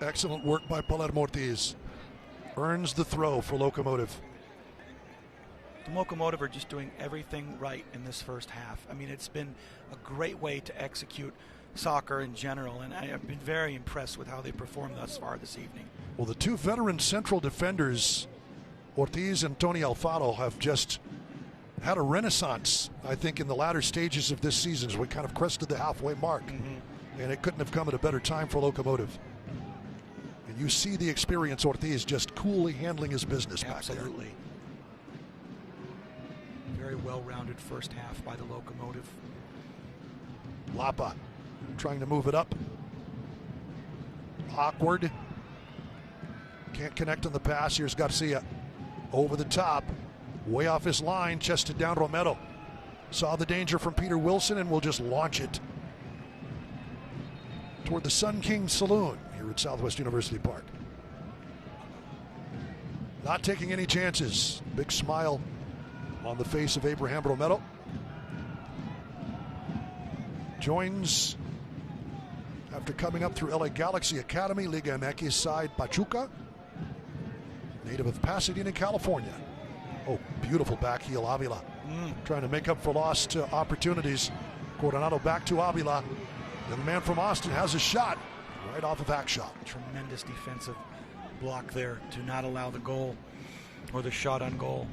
Excellent work by Palermo Ortiz. Earns the throw for Locomotive. The Locomotive are just doing everything right in this first half. I mean, it's been a great way to execute soccer in general, and I have been very impressed with how they performed thus far this evening. Well, the two veteran central defenders, Ortiz and Tony Alfaro, have just had a renaissance, I think, in the latter stages of this season as we kind of crested the halfway mark. And it couldn't have come at a better time for Locomotive. And you see the experience, Ortiz just coolly handling his business back there. Absolutely. Very well-rounded first half by the Locomotive. Lapa trying to move it up. Awkward. Can't connect on the pass. Here's Garcia. Over the top. Way off his line. Chested down Romero. Saw the danger from Peter Wilson and will just launch it toward the Sun King Saloon here at Southwest University Park. Not taking any chances. Big smile on the face of Abraham Romero. Joins, after coming up through LA Galaxy Academy, Liga MX side Pachuca. Native of Pasadena, California. Oh, beautiful back heel, Avila. Trying to make up for lost opportunities. Coronado back to Avila. And the man from Austin has a shot right off of Hackshaw. Tremendous defensive block there to not allow the goal or the shot on goal.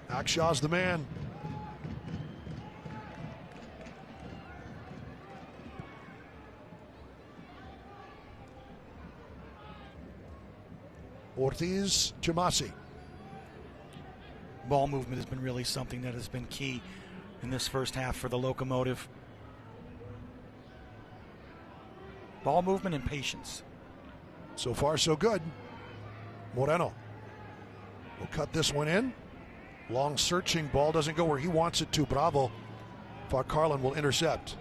Hackshaw's the man. Ortiz, Chamasi. Ball movement has been really something that has been key in this first half for the Locomotive. Ball movement and patience. So far, so good. Moreno will cut this one in. Long searching ball doesn't go where he wants it to. Bravo. Farcarlin will intercept.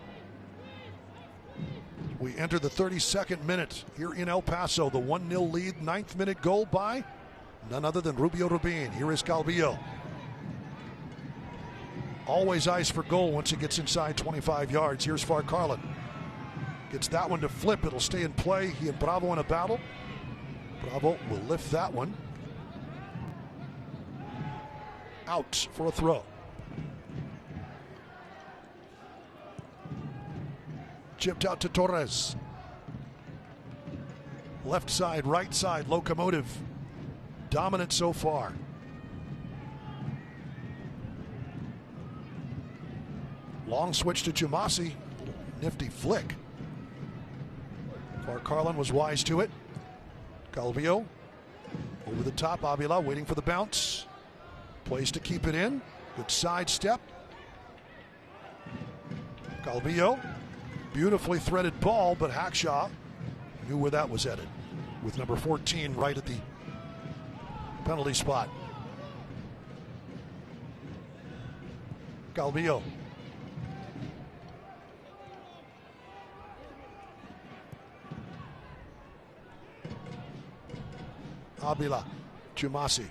We enter the 32nd minute here in El Paso. The 1-0 lead, 9th minute goal by none other than Rubio Rubin. Here is Calvillo. Always eyes for goal once it gets inside 25 yards. Here's Farcarlin. Gets that one to flip. It'll stay in play. He and Bravo in a battle. Bravo will lift that one. Out for a throw. Chipped out to Torres. Left side, right side, Locomotive. Dominant so far. Long switch to Chumasi. Nifty flick. Farcarlin was wise to it. Calvillo over the top. Avila waiting for the bounce. Plays to keep it in. Good sidestep. Calvillo. Beautifully threaded ball, but Hackshaw knew where that was headed with number 14 right at the penalty spot. Calvillo. Avila. Chumasi.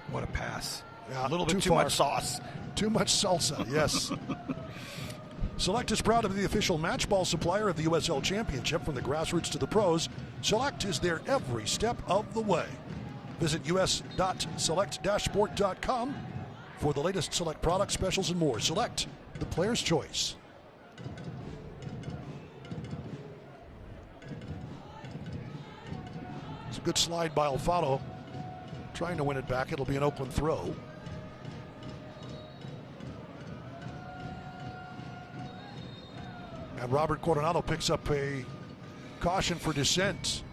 What a pass. Yeah, a little bit too much sauce. Too much salsa, yes. Select is proud to be the official match ball supplier of the USL Championship. From the grassroots to the pros, Select is there every step of the way. Visit us.select-sport.com for the latest Select product specials and more. Select, the player's choice. It's a good slide by Alfaro. Trying to win it back. It'll be an Oakland throw. And Robert Coronado picks up a caution for dissent.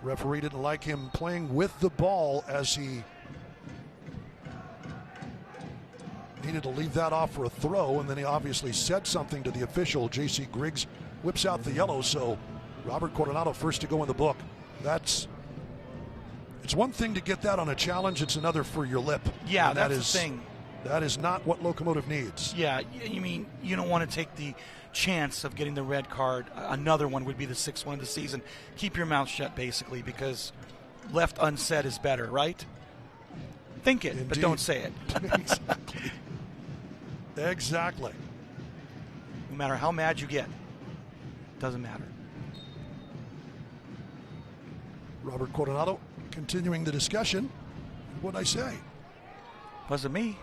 Referee didn't like him playing with the ball as he needed to leave that off for a throw, and then he obviously said something to the official. J.C. Griggs whips out the yellow, so Robert Coronado first to go in the book. It's one thing to get that on a challenge, it's another for your lip. Yeah, that's the thing. That is not what Locomotive needs. Yeah, you mean you don't want to take the chance of getting the red card. Another one would be the 6th one of the season. Keep your mouth shut, basically, because left unsaid is better, right? Think it, Indeed. but don't say it. Exactly. Exactly. matter how mad you get. Doesn't matter. Robert Coronado continuing the discussion. What'd I say? Wasn't me.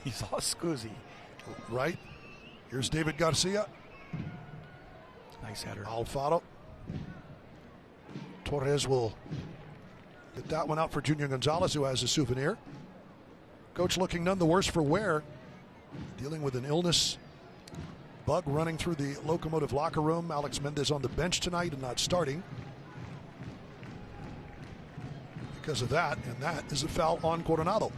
He's all scoozy. Right. Here's David Garcia. Nice header. Alfaro. Torres will get that one out for Junior Gonzalez, who has a souvenir. Coach looking none the worse for wear. Dealing with an illness bug running through the Locomotive locker room. Alex Mendez on the bench tonight and not starting because of that, and that is a foul on Coronado.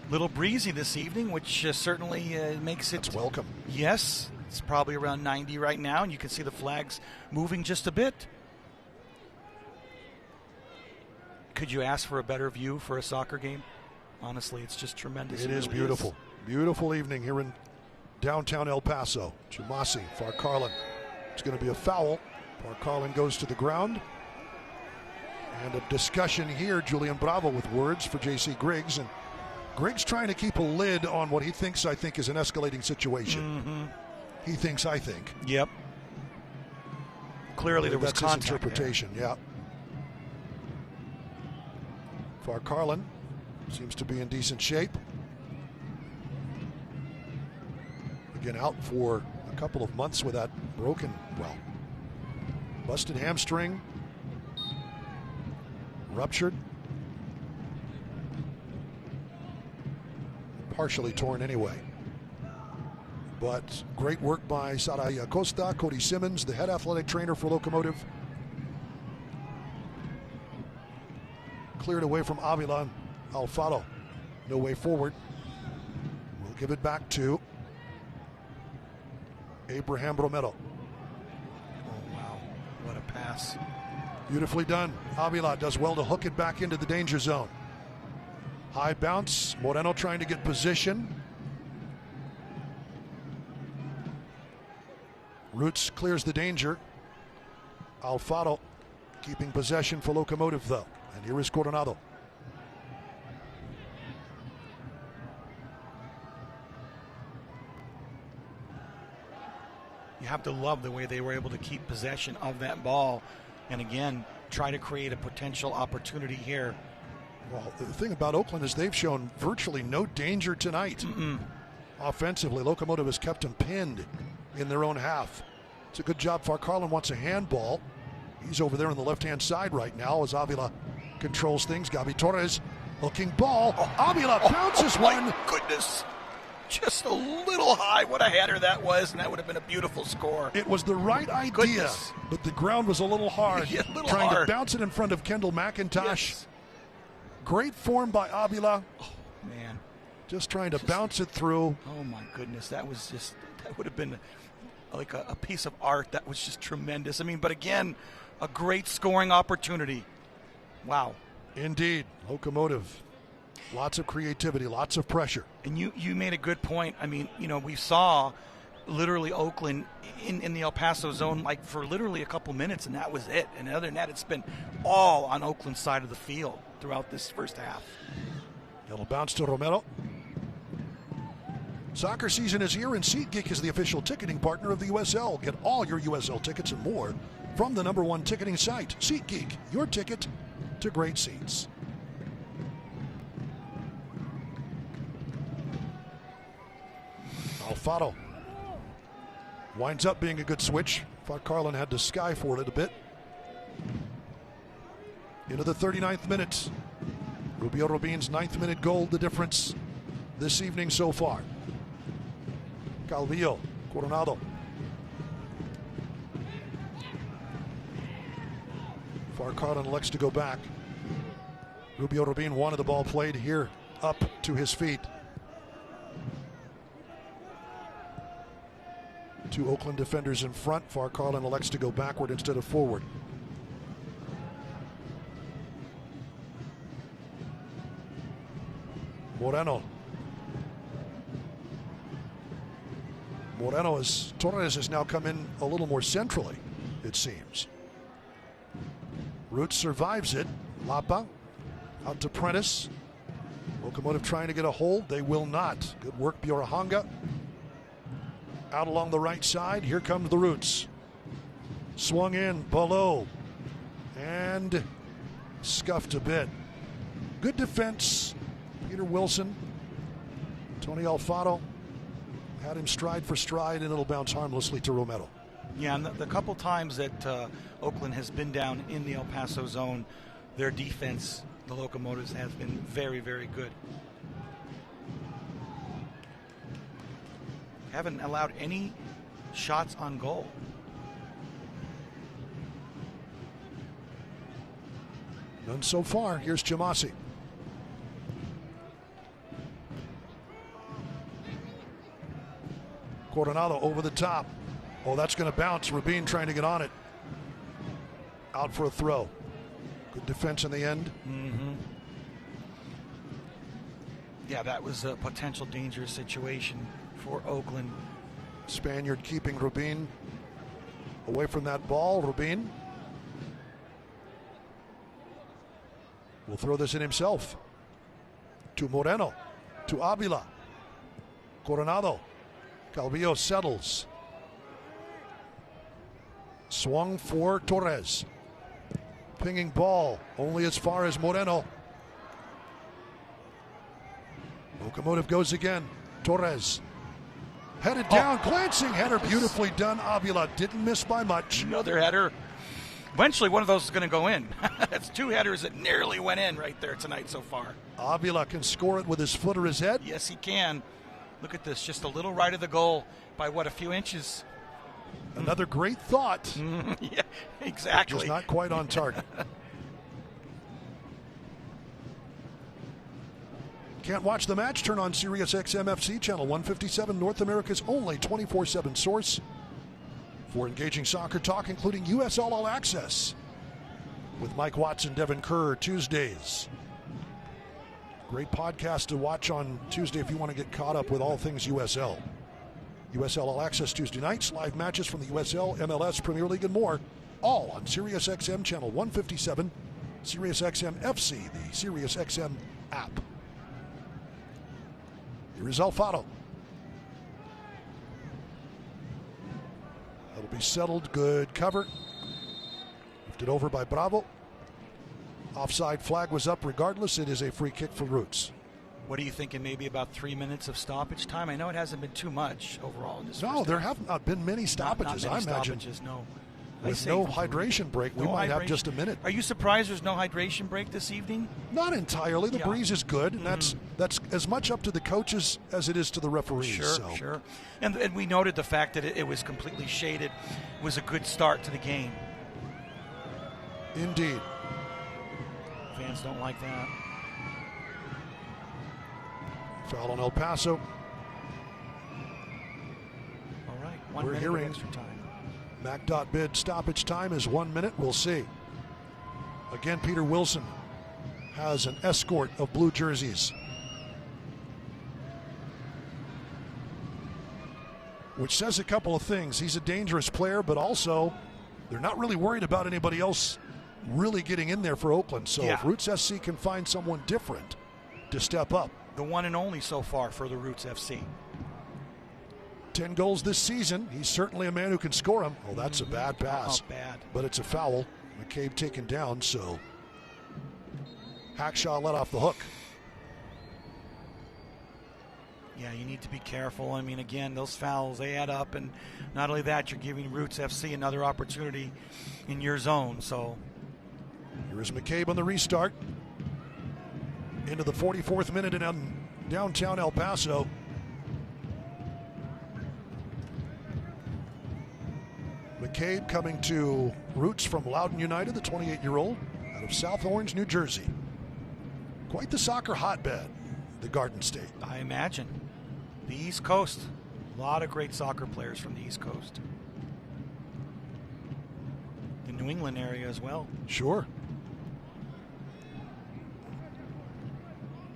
Little breezy this evening, which certainly makes it welcome. Yes, it's probably around 90 right now, and you can see the flags moving just a bit. Could you ask for a better view for a soccer game? Honestly, it's just tremendous. It is really beautiful. Beautiful evening here in downtown El Paso. Chumasi, Farcarlin. It's going to be a foul. Farcarlin goes to the ground. And a discussion here, Julian Bravo with words for J.C. Griggs. And Griggs trying to keep a lid on what he thinks, I think, is an escalating situation. Mm-hmm. He thinks, I think. Yep. Clearly there was that's contact his interpretation, there. Yeah. Farcarlin seems to be in decent shape. Again, out for a couple of months with that busted hamstring, ruptured, partially torn anyway. But great work by Sarai Acosta, Cody Simmons, the head athletic trainer for Locomotive. Cleared away from Avila. Alfaro, no way forward. We'll give it back to Abraham Romero. Oh, wow. What a pass. Beautifully done. Avila does well to hook it back into the danger zone. High bounce. Moreno trying to get position. Roots clears the danger. Alfaro keeping possession for Locomotive, though. And here is Coronado. You have to love the way they were able to keep possession of that ball and, again, try to create a potential opportunity here. Well, the thing about Oakland is they've shown virtually no danger tonight. Offensively, Locomotive has kept them pinned in their own half. It's a good job. Farcarlin wants a handball. He's over there on the left-hand side right now as Avila controls things. Gabi Torres hooking ball. Avila bounces one. My goodness. Just a little high. What a header that was, and that would have been a beautiful score. It was the right idea, but the ground was a little hard. Yeah, a little trying hard. to bounce it in front of Kendall McIntosh. Yes. Great form by Avila. Oh, man. Just trying to bounce it through. Oh, my goodness. That would have been like a piece of art. That was just tremendous. I mean, but again, a great scoring opportunity. Wow. Indeed. Locomotive. Lots of creativity, lots of pressure. And you made a good point. I mean, we saw literally Oakland in the El Paso zone like for literally a couple minutes, and that was it. And other than that, it's been all on Oakland's side of the field throughout this first half. It'll bounce to Romero. Soccer season is here, and SeatGeek is the official ticketing partner of the USL. Get all your USL tickets and more from the #1 ticketing site, SeatGeek, your ticket to great seats. Alfaro winds up being a good switch. Farcarlin had to sky for it a bit. Into the 39th minute. Rubio Robin's 9th minute goal, the difference this evening so far. Calvillo, Coronado. Farcarlin elects to go back. Rubio Robin wanted the ball played here up to his feet. Two Oakland defenders in front. Farcarlin elects to go backward instead of forward. Moreno. Torres has now come in a little more centrally, it seems. Roots survives it. Lapa out to Prentice. Locomotive trying to get a hold. They will not. Good work, Bjorahanga. Out along the right side. Here comes the Roots. Swung in below. And scuffed a bit. Good defense. Peter Wilson. Tony Alfaro had him stride for stride, and it'll bounce harmlessly to Romero. Yeah, and the couple times that Oakland has been down in the El Paso zone, their defense, the Locomotives, has been very, very good. Haven't allowed any shots on goal. None so far. Here's Chamasi. Coronado over the top. Oh, that's going to bounce. Rubin trying to get on it. Out for a throw. Good defense in the end. Mm-hmm. Yeah, that was a potential dangerous situation for Oakland. Spaniard keeping Rubin away from that ball. Rubin will throw this in himself. To Moreno. To Avila. Coronado. Calvillo settles. Swung for Torres. Pinging ball only as far as Moreno. Locomotive goes again. Torres. Headed down, glancing header, beautifully done. Avila didn't miss by much. Another header. Eventually one of those is going to go in. That's two headers that nearly went in right there tonight so far. Avila can score it with his foot or his head. Yes, he can. Look at this, just a little right of the goal by what, a few inches? Another great thought. Yeah, exactly. Just not quite on target. Can't watch the match? Turn on Sirius XM FC channel 157, North America's only 24/7 source for engaging soccer talk, including USL All Access with Mike Watson, Devin Kerr, Tuesdays. Great podcast to watch on Tuesday if you want to get caught up with all things USL. USL All Access Tuesday nights, live matches from the USL, MLS, Premier League, and more, all on Sirius XM channel 157, Sirius XM FC, the Sirius XM app. Here is Alfaro. That'll be settled. Good cover. Lifted over by Bravo. Offside flag was up regardless. It is a free kick for Roots. What are you thinking? Maybe about 3 minutes of stoppage time? I know it hasn't been too much overall in this. No, there have not been many stoppages. Not many I imagine. Stoppages, no. With no hydration break, we might have just a minute. Are you surprised there's no hydration break this evening? Not entirely. The breeze is good, and that's as much up to the coaches as it is to the referees. Sure. And we noted the fact that it was completely shaded was a good start to the game. Indeed. Fans don't like that. Foul on El Paso. All right, one minute of extra time. MAC bid stoppage time is 1 minute. We'll see. Again, Peter Wilson has an escort of blue jerseys, which says a couple of things. He's a dangerous player, but also they're not really worried about anybody else really getting in there for Oakland. So if Roots SC can find someone different to step up. The one and only so far for the Roots FC. 10 goals this season. He's certainly a man who can score them. Oh, that's a bad pass. Oh, bad. But it's a foul. McCabe taken down, so Hackshaw let off the hook. Yeah, you need to be careful. I mean, again, those fouls, they add up. And not only that, you're giving Roots FC another opportunity in your zone. So here is McCabe on the restart. Into the 44th minute in downtown El Paso. McCabe coming to Roots from Loudoun United, the 28-year-old, out of South Orange, New Jersey. Quite the soccer hotbed, the Garden State. I imagine. The East Coast, a lot of great soccer players from the East Coast. The New England area as well. Sure.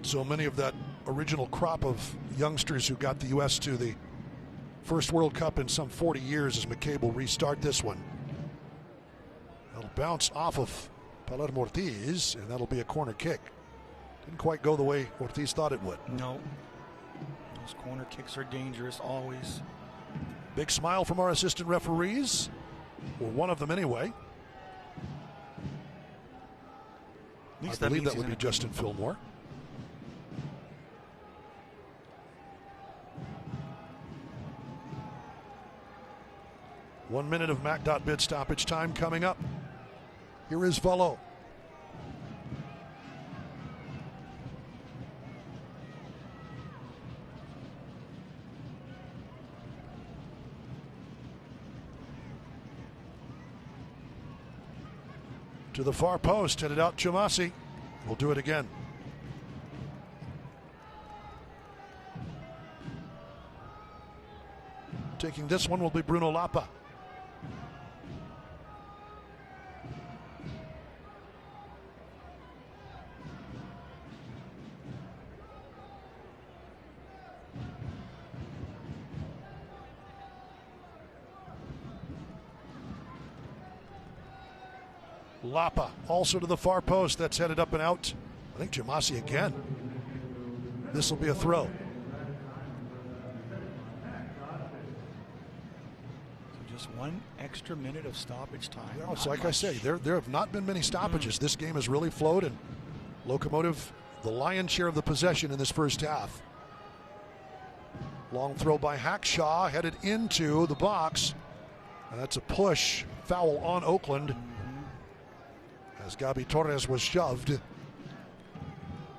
So many of that original crop of youngsters who got the U.S. to the first World Cup in some 40 years as McCabe will restart this one. That'll bounce off of Palermo Ortiz, and that'll be a corner kick. Didn't quite go the way Ortiz thought it would. No. Those corner kicks are dangerous always. Big smile from our assistant referees, or one of them anyway. At least I believe that would be Justin Fillmore. One minute of Mac.bid stoppage time coming up. Here is Valo. To the far post, headed out Chamasi. We'll do it again. Taking this one will be Bruno Lapa. Lapa also to the far post. That's headed up and out. I think Chamasi again. This will be a throw. So just one extra minute of stoppage time. You know, it's like I say, there have not been many stoppages. This game has really flowed, and Locomotive, the lion's share of the possession in this first half. Long throw by Hackshaw, headed into the box. And that's a push. Foul on Oakland. As Gabi Torres was shoved.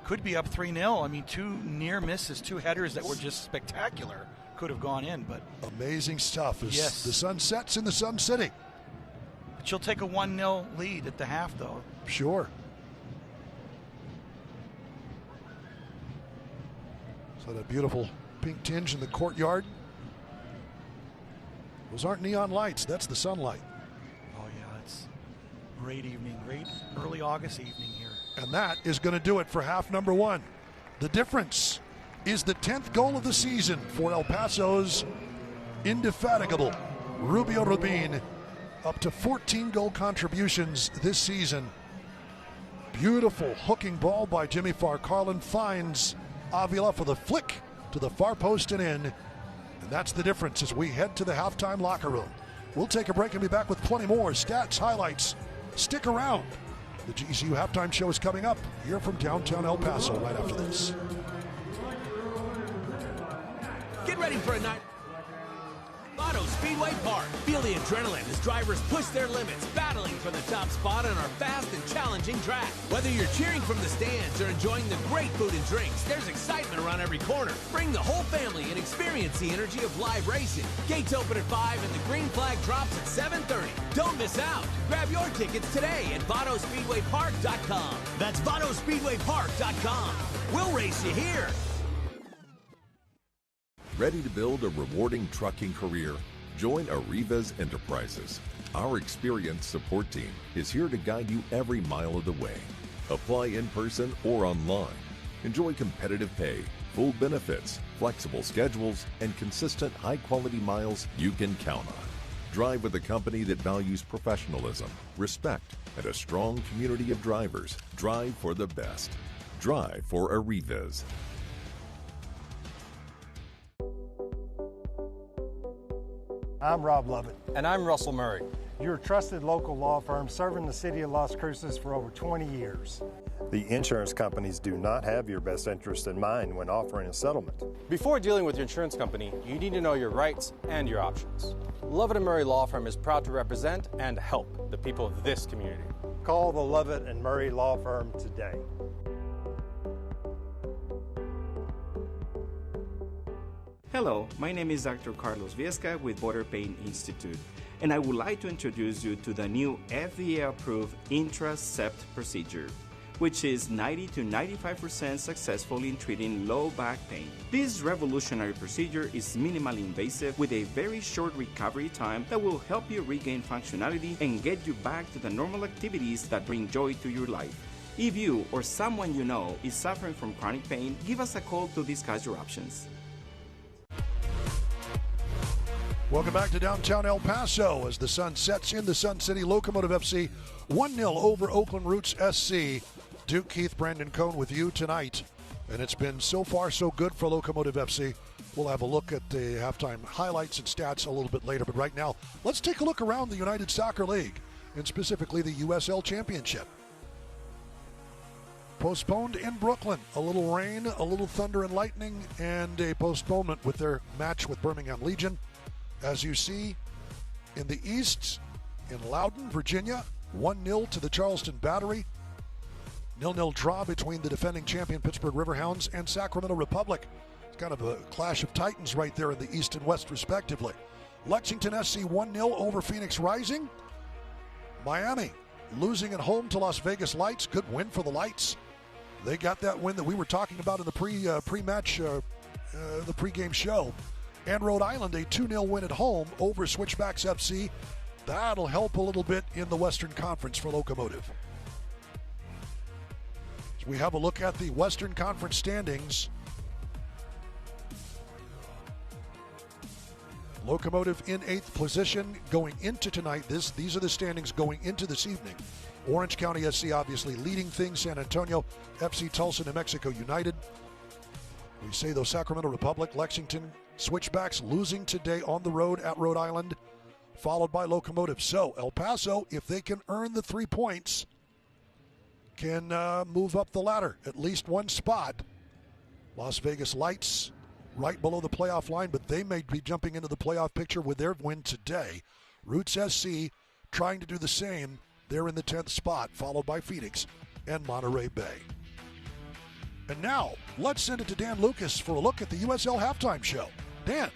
Could be up 3-0. I mean, two near misses, two headers that were just spectacular. Could have gone in, but... Amazing stuff as yes. The sun sets in the Sun City. But she'll take a 1-0 lead at the half, though. Sure. So that beautiful pink tinge in the courtyard. Those aren't neon lights, that's the sunlight. Oh yeah, it's great evening, great early August evening here. And that is going to do it for half number one. The difference is the 10th goal of the season for El Paso's indefatigable Rubio Rubin, up to 14 goal contributions this season. Beautiful hooking ball by Jimmy Farr-Carlin, finds Avila for the flick to the far post and in. And that's the difference as we head to the halftime locker room. We'll take a break and be back with plenty more stats, highlights. Stick around. The GCU halftime show is coming up here from downtown El Paso right after this. Get ready for a night. Paso Speedway Park. Feel the adrenaline as drivers push their limits, battling for the top spot on our fast and challenging track. Whether you're cheering from the stands or enjoying the great food and drinks, there's excitement around every corner. Bring the whole family and experience the energy of live racing. Gates open at 5 and the green flag drops at 7:30. Don't miss out. Grab your tickets today at VottoSpeedwayPark.com. That's VottoSpeedwayPark.com. We'll race you here. Ready to build a rewarding trucking career? Join Arrivas Enterprises. Our experienced support team is here to guide you every mile of the way. Apply in person or online. Enjoy competitive pay, full benefits, flexible schedules, and consistent high-quality miles you can count on. Drive with a company that values professionalism, respect, and a strong community of drivers. Drive for the best. Drive for Arrivas. I'm Rob Lovett. And I'm Russell Murray. You're a trusted local law firm serving the city of Las Cruces for over 20 years. The insurance companies do not have your best interest in mind when offering a settlement. Before dealing with your insurance company, you need to know your rights and your options. Lovett and Murray Law Firm is proud to represent and help the people of this community. Call the Lovett and Murray Law Firm today. Hello, my name is Dr. Carlos Viesca with Border Pain Institute, and I would like to introduce you to the new FDA-approved Intracept procedure, which is 90 to 95% successful in treating low back pain. This revolutionary procedure is minimally invasive with a very short recovery time that will help you regain functionality and get you back to the normal activities that bring joy to your life. If you or someone you know is suffering from chronic pain, give us a call to discuss your options. Welcome back to downtown El Paso as the sun sets in the Sun City. Locomotive FC 1-0 over Oakland Roots SC. Duke Keith, Brandon Cohn with you tonight. And it's been so far so good for Locomotive FC. We'll have a look at the halftime highlights and stats a little bit later. But right now, let's take a look around the United Soccer League, and specifically the USL Championship. Postponed in Brooklyn. A little rain, a little thunder and lightning, and a postponement with their match with Birmingham Legion. As you see, in the East, in Loudoun, Virginia, 1-0 to the Charleston Battery. 0-0 draw between the defending champion Pittsburgh Riverhounds and Sacramento Republic. It's kind of a clash of titans right there in the East and West, respectively. Lexington SC 1-0 over Phoenix Rising. Miami losing at home to Las Vegas Lights. Good win for the Lights. They got that win that we were talking about in the pre-match, the pregame show. And Rhode Island, a 2-0 win at home over Switchbacks FC. That'll help a little bit in the Western Conference for Locomotive. So we have a look at the Western Conference standings. Locomotive in 8th position going into tonight. These are the standings going into this evening. Orange County SC obviously leading things. San Antonio, FC Tulsa, New Mexico United. We say though Sacramento Republic, Lexington, Switchbacks losing today on the road at Rhode Island, followed by Locomotive. So El Paso, if they can earn the 3 points, can move up the ladder at least one spot. Las Vegas Lights right below the playoff line, but they may be jumping into the playoff picture with their win today. Roots SC trying to do the same. They're in the 10th spot, followed by Phoenix and Monterey Bay. And now, let's send it to Dan Lucas for a look at the USL halftime show. Dan.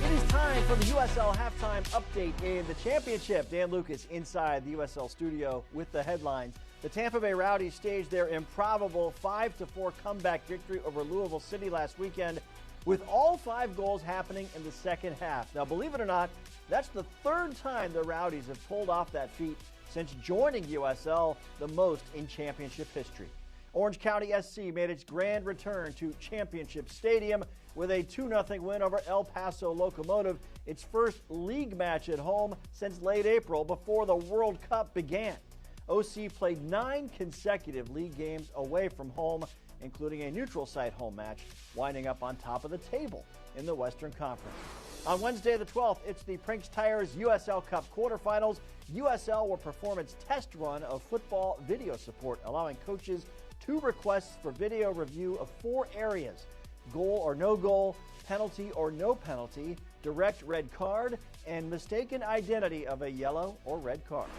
It is time for the USL halftime update in the championship. Dan Lucas inside the USL studio with the headlines. The Tampa Bay Rowdies staged their improbable 5-4 comeback victory over Louisville City last weekend, with all 5 goals happening in the second half. Now, believe it or not, that's the 3rd time the Rowdies have pulled off that feat since joining USL, the most in championship history. Orange County SC made its grand return to Championship Stadium with a 2-0 win over El Paso Locomotive, its first league match at home since late April before the World Cup began. OC played 9 consecutive league games away from home, including a neutral site home match, winding up on top of the table in the Western Conference. On Wednesday the 12th, it's the Prinks Tires USL Cup quarterfinals. USL will perform its test run of football video support, allowing coaches 2 requests for video review of 4 areas: goal or no goal, penalty or no penalty, direct red card, and mistaken identity of a yellow or red card.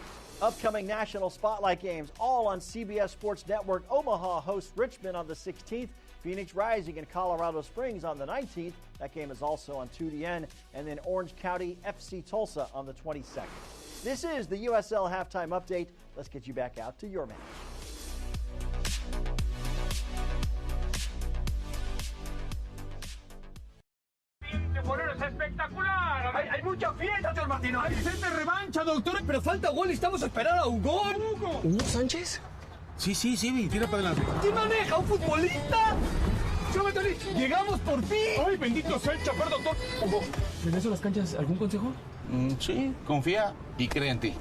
Upcoming national spotlight games, all on CBS Sports Network. Omaha hosts Richmond on the 16th. Phoenix Rising in Colorado Springs on the 19th. That game is also on 2DN. And then Orange County FC Tulsa on the 22nd. This is the USL halftime update. Let's get you back out to your match. Espectacular. Hay mucha fiesta, señor Martino. Hay gente revancha, doctor. Pero falta gol y estamos esperando a Hugo. ¿Hugo Sánchez? Sí, tira para adelante. ¿Quién maneja? ¿Un futbolista? ¡Llegamos por fin! ¡Ay, bendito sea el chapar, doctor! Hugo, ¿regreso a las canchas? ¿Algún consejo? Sí, confía y cree en ti.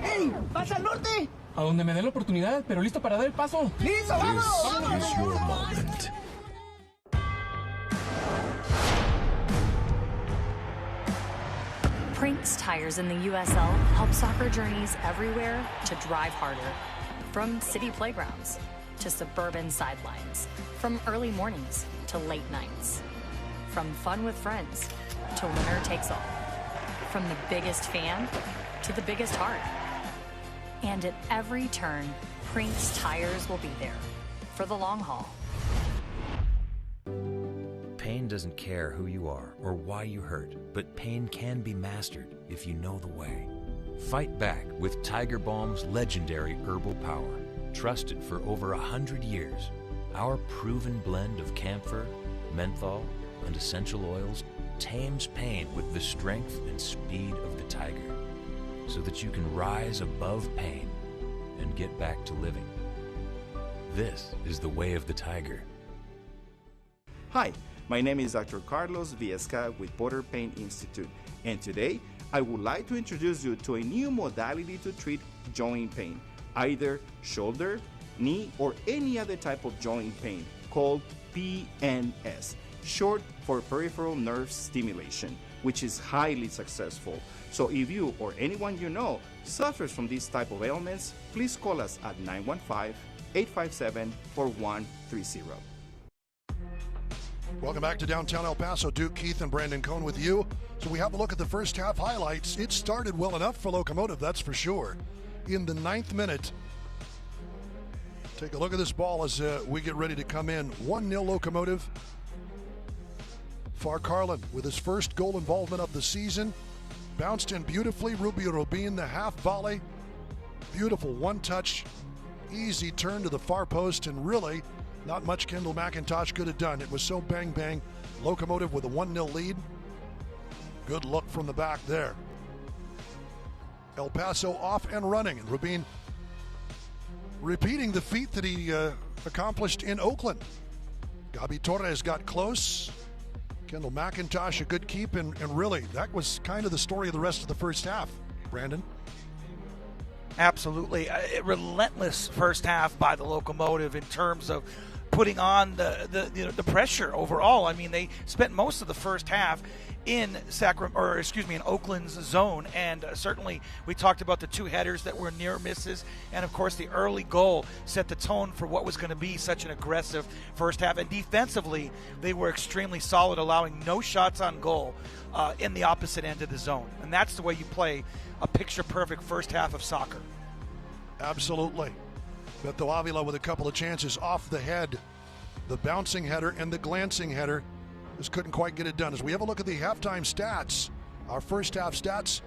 ¡Ey! ¡Vas al norte! A donde me dé la oportunidad, pero listo para dar el paso. ¡Listo, vamos! This is your moment. Prinks Tires in the USL help soccer journeys everywhere to drive harder. From city playgrounds to suburban sidelines. From early mornings to late nights. From fun with friends to winner takes all. From the biggest fan to the biggest heart. And at every turn, Prinks Tires will be there for the long haul. Pain doesn't care who you are or why you hurt, but pain can be mastered if you know the way. Fight back with Tiger Balm's legendary herbal power. Trusted for over 100 years, our proven blend of camphor, menthol, and essential oils tames pain with the strength and speed of the tiger, so that you can rise above pain and get back to living. This is the way of the tiger. Hi, my name is Dr. Carlos Viesca with Border Pain Institute, and today I would like to introduce you to a new modality to treat joint pain, either shoulder, knee, or any other type of joint pain, called PNS, short for peripheral nerve stimulation, which is highly successful. So if you or anyone you know suffers from these type of ailments, please call us at 915-857-4130. Welcome back to downtown El Paso. Duke, Keith, and Brandon Cohn with you. So we have a look at the first half highlights. It started well enough for Locomotive, that's for sure. In the 9th minute, take a look at this ball as we get ready to come in. 1-0 Locomotive. Farcarlin with his first goal involvement of the season. Bounced in beautifully. Rubio Rubin, the half volley. Beautiful one-touch, easy turn to the far post, and really not much Kendall McIntosh could have done. It was so bang-bang. Locomotive with a 1-0 lead. Good look from the back there. El Paso off and running, and Rubin repeating the feat that he accomplished in Oakland. Gabi Torres got close. Kendall McIntosh a good keep, and really that was kind of the story of the rest of the first half. Brandon? Absolutely. A relentless first half by the Locomotive in terms of putting on the pressure overall. I mean, they spent most of the first half in Oakland's zone, and certainly we talked about the 2 headers that were near misses, and of course the early goal set the tone for what was going to be such an aggressive first half. And defensively, they were extremely solid, allowing no shots on goal in the opposite end of the zone, and that's the way you play a picture-perfect first half of soccer. Absolutely. Beto Avila with a couple of chances off the head, the bouncing header and the glancing header. Just couldn't quite get it done. As we have a look at the halftime stats, our first half stats,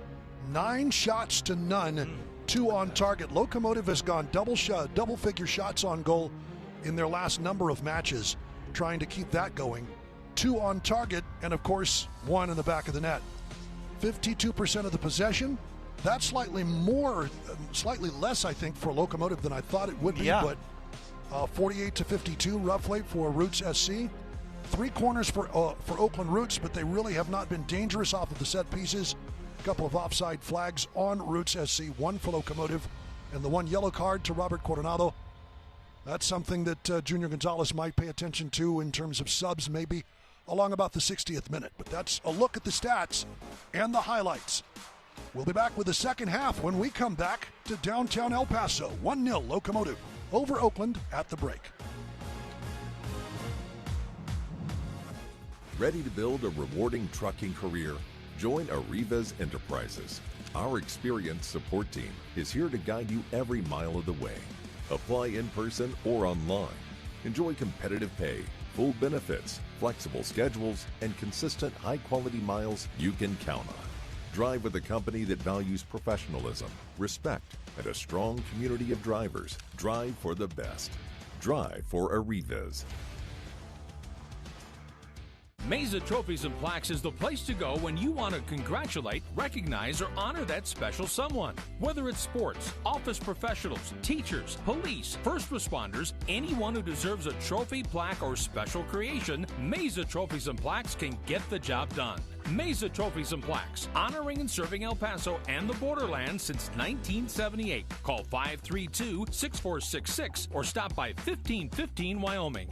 9 shots to none, 2 on target. Locomotive has gone double-figure shots on goal in their last number of matches, trying to keep that going. 2 on target, and of course, 1 in the back of the net. 52% of the possession. That's slightly less, I think, for Locomotive than I thought it would be, but 48 to 52 roughly for Roots SC. 3 corners for Oakland Roots, but they really have not been dangerous off of the set pieces. A couple of offside flags on Roots SC, 1 for Locomotive, and the 1 yellow card to Robert Coronado. That's something that Junior Gonzalez might pay attention to in terms of subs, maybe along about the 60th minute. But that's a look at the stats and the highlights. We'll be back with the second half when we come back to downtown El Paso. 1-0 Locomotive over Oakland at the break. Ready to build a rewarding trucking career? Join Arrivas Enterprises. Our experienced support team is here to guide you every mile of the way. Apply in person or online. Enjoy competitive pay, full benefits, flexible schedules, and consistent high-quality miles you can count on. Drive with a company that values professionalism, respect, and a strong community of drivers. Drive for the best. Drive for Arrivas. Mesa Trophies and Plaques is the place to go when you want to congratulate, recognize, or honor that special someone. Whether it's sports, office professionals, teachers, police, first responders, anyone who deserves a trophy, plaque, or special creation, Mesa Trophies and Plaques can get the job done. Mesa Trophies and Plaques, honoring and serving El Paso and the borderlands since 1978. Call 532-6466 or stop by 1515 Wyoming.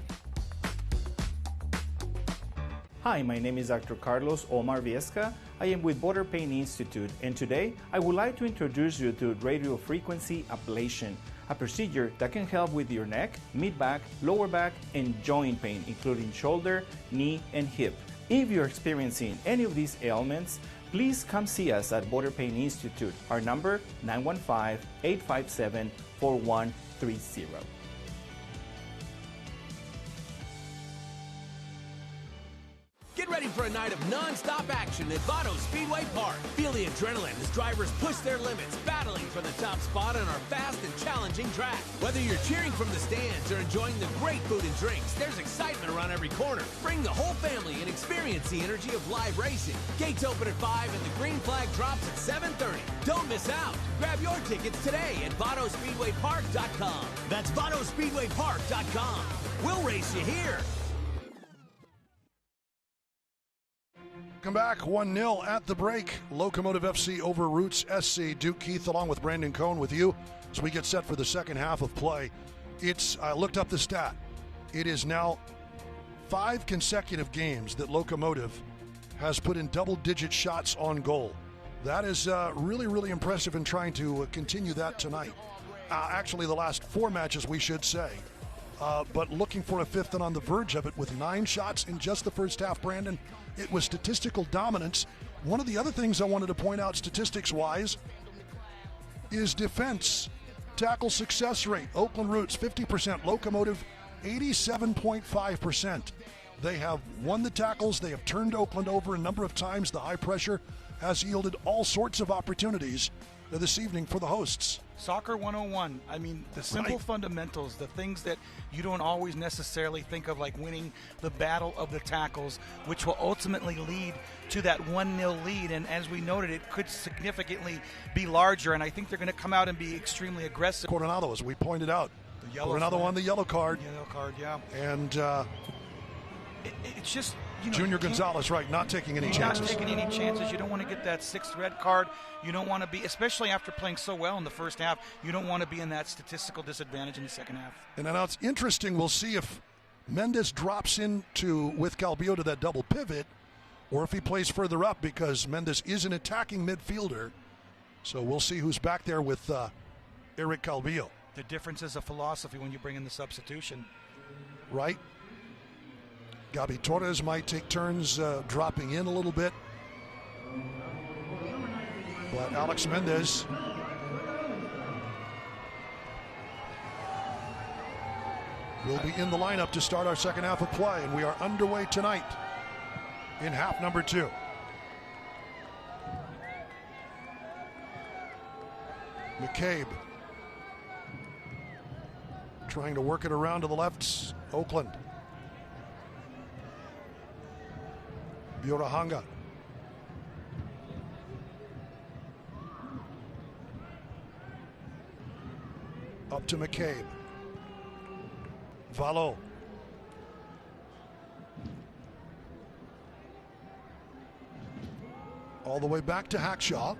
Hi, my name is Dr. Carlos Omar Viesca. I am with Border Pain Institute, and today I would like to introduce you to radiofrequency ablation, a procedure that can help with your neck, mid-back, lower back, and joint pain, including shoulder, knee, and hip. If you're experiencing any of these ailments, please come see us at Border Pain Institute. Our number, 915-857-4130. Get ready for a night of non-stop action at Paso Speedway Park. Feel the adrenaline as drivers push their limits, battling for the top spot on our fast and challenging track. Whether you're cheering from the stands or enjoying the great food and drinks, there's excitement around every corner. Bring the whole family and experience the energy of live racing. Gates open at 5 and the green flag drops at 7:30. Don't miss out. Grab your tickets today at VotosSpeedwayPark.com. That's VotosSpeedwayPark.com. We'll race you here. Come back, 1-0 at the break. Locomotive FC over Roots SC. Duke Keith along with Brandon Cohn with you as we get set for the second half of play. I looked up the stat. It is now 5 consecutive games that Locomotive has put in double-digit shots on goal. That is really, really impressive in trying to continue that tonight. Actually, the last 4 matches, we should say. But looking for a fifth and on the verge of it with 9 shots in just the first half, Brandon. It was statistical dominance. One of the other things I wanted to point out statistics-wise is defense. Tackle success rate. Oakland Roots, 50%. Locomotive, 87.5%. They have won the tackles. They have turned Oakland over a number of times. The high pressure has yielded all sorts of opportunities this evening for the hosts. Soccer 101. I mean, the simple fundamentals, the things that you don't always necessarily think of, like winning the battle of the tackles, which will ultimately lead to that 1-0 lead. And as we noted, it could significantly be larger. And I think they're going to come out and be extremely aggressive. Coronado, as we pointed out. Coronado on the yellow card. Yellow card, yeah. And it's just, Junior Gonzalez, right, not taking any chances. Not taking any chances. You don't want to get that 6th red card. You don't want to be, especially after playing so well in the first half, you don't want to be in that statistical disadvantage in the second half. And now it's interesting. We'll see if Mendes drops into with Calvillo to that double pivot or if he plays further up, because Mendes is an attacking midfielder. So we'll see who's back there with Eric Calvillo. The difference is a philosophy when you bring in the substitution. Right. Gabi Torres might take turns dropping in a little bit. But Alex Mendes will be in the lineup to start our second half of play, and we are underway tonight in half number 2. McCabe trying to work it around to the left. Oakland. Biorahanga. Up to McCabe. Valo. All the way back to Hackshaw.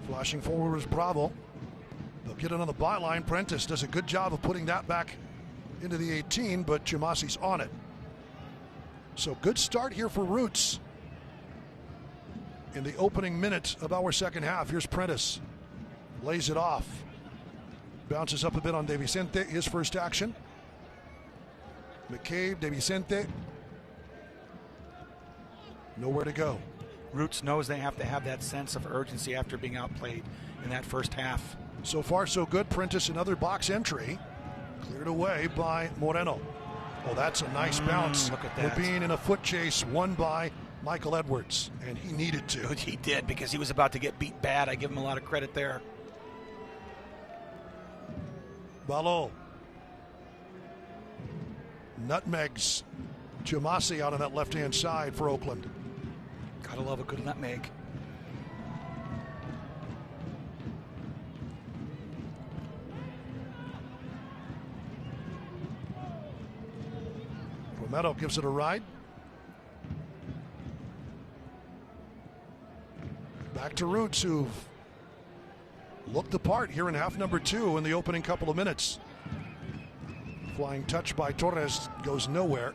Flashing forward is Bravo. They'll get it on the byline. Prentice does a good job of putting that back into the 18, but Chamasi's on it. So good start here for Roots in the opening minute of our second half. Here's Prentice. Lays it off. Bounces up a bit on De Vicente, his first action. McCabe, De Vicente. Nowhere to go. Roots knows they have to have that sense of urgency after being outplayed in that first half. So far, so good. Prentice, another box entry. Cleared away by Moreno. Oh, that's a nice bounce. Look at that. Being in a foot chase, won by Michael Edwards, and he needed to. He did, because he was about to get beat bad. I give him a lot of credit there. Balo. Nutmegs Chamasi out on that left-hand side for Oakland. Gotta love a good nutmeg. Romero gives it a ride. Back to Roots, who've looked the part here in half number 2 in the opening couple of minutes. Flying touch by Torres goes nowhere.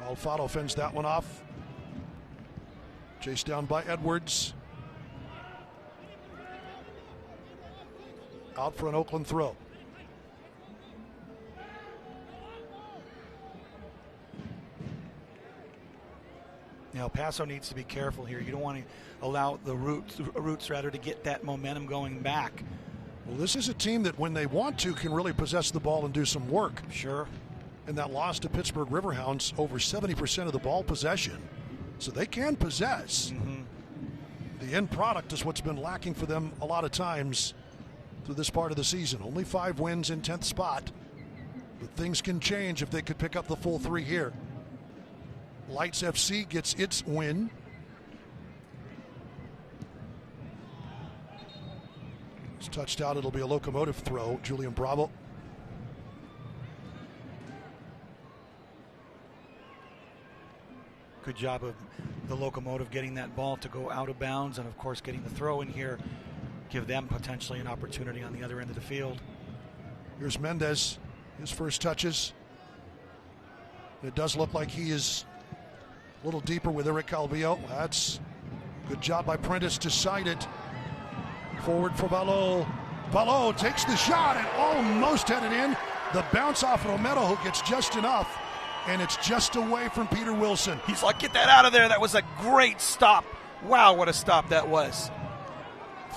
Alfaro fends that one off. Chased down by Edwards. Out for an Oakland throw. Now, Paso needs to be careful here. You don't want to allow the Roots rather to get that momentum going back. Well, this is a team that when they want to can really possess the ball and do some work. Sure. And that loss to Pittsburgh Riverhounds, over 70% of the ball possession. So they can possess. The end product is what's been lacking for them a lot of times through this part of the season. Only 5 wins in 10th spot. But things can change if they could pick up the full 3 here. Lights FC gets its win. Touched out, it'll be a Locomotive throw. Julian Bravo. Good job of the Locomotive getting that ball to go out of bounds, and of course getting the throw in here, give them potentially an opportunity on the other end of the field. Here's Mendez, his first touches. It does look like he is a little deeper with Eric Calvillo. That's good job by Prentice to side it. Forward for Valo. Valo takes the shot and almost headed in. The bounce off Romero, who gets just enough, and it's just away from Peter Wilson. He's like, get that out of there. That was a great stop. Wow, what a stop that was.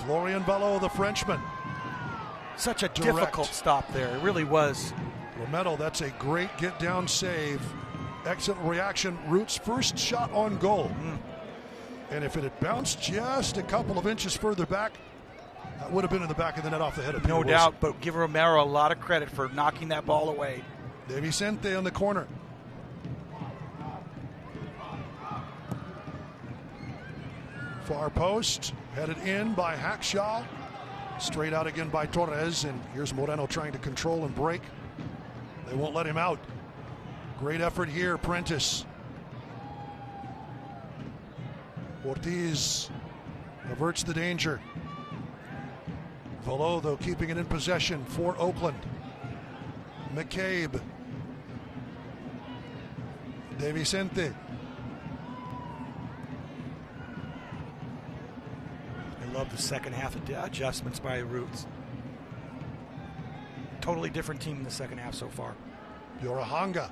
Florian Valo, the Frenchman. Such a difficult stop there. It really was. Romero, that's a great get-down save. Excellent reaction. Roots' first shot on goal. And if it had bounced just a couple of inches further back, that would have been in the back of the net off the head of Peter Wilson. No doubt, but give Romero a lot of credit for knocking that ball away. De Vicente on the corner. Far post, headed in by Hackshaw. Straight out again by Torres, and here's Moreno trying to control and break. They won't let him out. Great effort here, Prentice. Ortiz averts the danger. Valo, though, keeping it in possession for Oakland. McCabe. De Vicente. I love the second half adjustments by Roots. Totally different team in the second half so far. Yorahanga.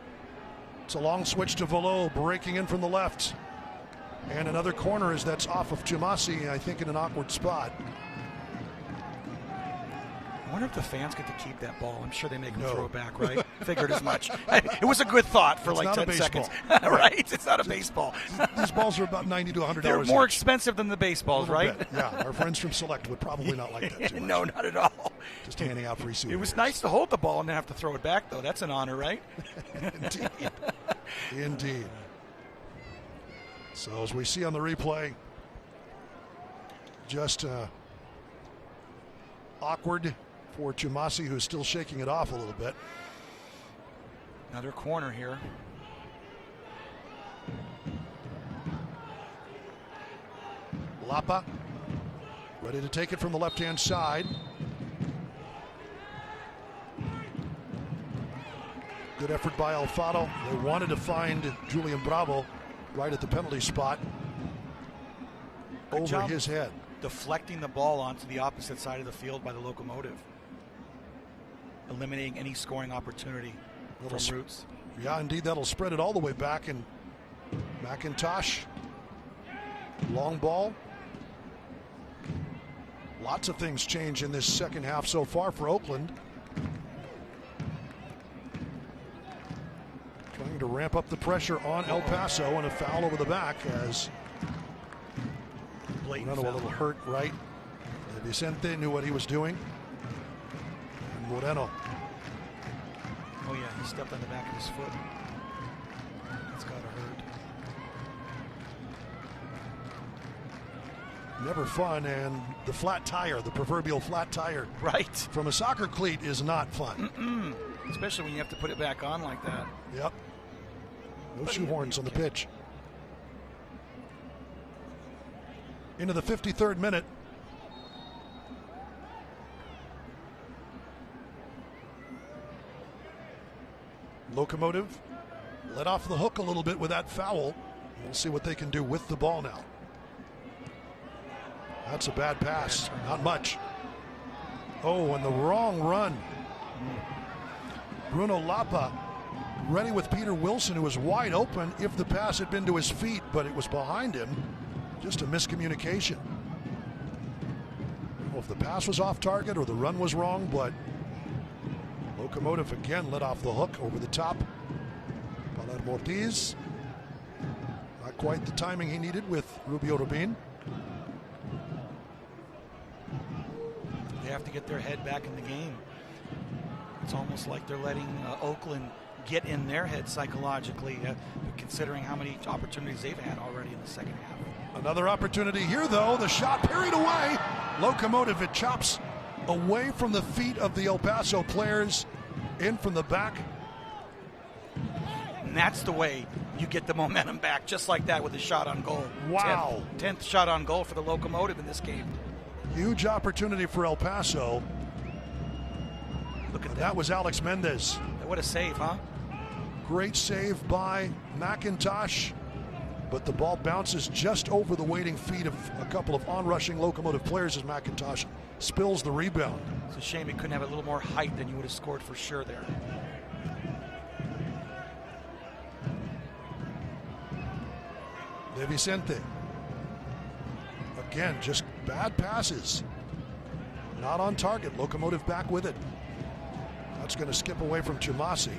It's a long switch to Valo, breaking in from the left. And another corner as that's off of Tumasi, I think in an awkward spot. I wonder if the fans get to keep that ball. I'm sure they make them throw it back, right? Figured as much. It was a good thought for like 10 seconds. Right? It's not a baseball. These balls are about $90 to $100. They're more expensive than the baseballs, right? Yeah, our friends from Select would probably not like that too much. No, not at all. Just handing out free souvenirs. It was nice to hold the ball and then have to throw it back, though. That's an honor, right? Indeed. Indeed. So as we see on the replay, just awkward for Tumasi, who's still shaking it off a little bit. Another corner here. Lapa ready to take it from the left-hand side. Good effort by Alfaro. They wanted to find Julian Bravo right at the penalty spot. Good over job his head. Deflecting the ball onto the opposite side of the field by the Locomotive. Eliminating any scoring opportunity from Roots. Yeah, indeed, that'll spread it all the way back. And McIntosh, long ball. Lots of things change in this second half so far for Oakland. Trying to ramp up the pressure on El Paso, and a foul over the back as Moreno a little hurt, right? Vicente knew what he was doing. And Moreno. Oh yeah, he stepped on the back of his foot. That's gotta hurt. Never fun, and the flat tire, the proverbial flat tire, right, from a soccer cleat is not fun. Especially when you have to put it back on like that. Yep. No shoehorns on the pitch. Into the 53rd minute. Locomotive let off the hook a little bit with that foul. We'll see what they can do with the ball now. That's a bad pass. Not much. Oh, and the wrong run. Bruno Lapa ready with Peter Wilson, who was wide open if the pass had been to his feet, but it was behind him. Just a miscommunication. I don't know if the pass was off target or the run was wrong, but Locomotive again let off the hook over the top. Palermo Ortiz. Not quite the timing he needed with Rubio Rubin. They have to get their head back in the game. It's almost like they're letting Oakland get in their head psychologically, considering how many opportunities they've had already in the second half. Another opportunity here, though. The shot parried away. Locomotive, it chops away from the feet of the El Paso players, in from the back. And that's the way you get the momentum back, just like that with a shot on goal. Wow. 10th shot on goal for the Locomotive in this game. Huge opportunity for El Paso. Look at that. That was Alex Mendez. What a save, huh? Great save by McIntosh, but the ball bounces just over the waiting feet of a couple of onrushing Locomotive players as McIntosh spills the rebound. It's a shame he couldn't have a little more height, than you would have scored for sure there. De Vicente. Again, just bad passes. Not on target. Locomotive back with it. That's going to skip away from Chumasi.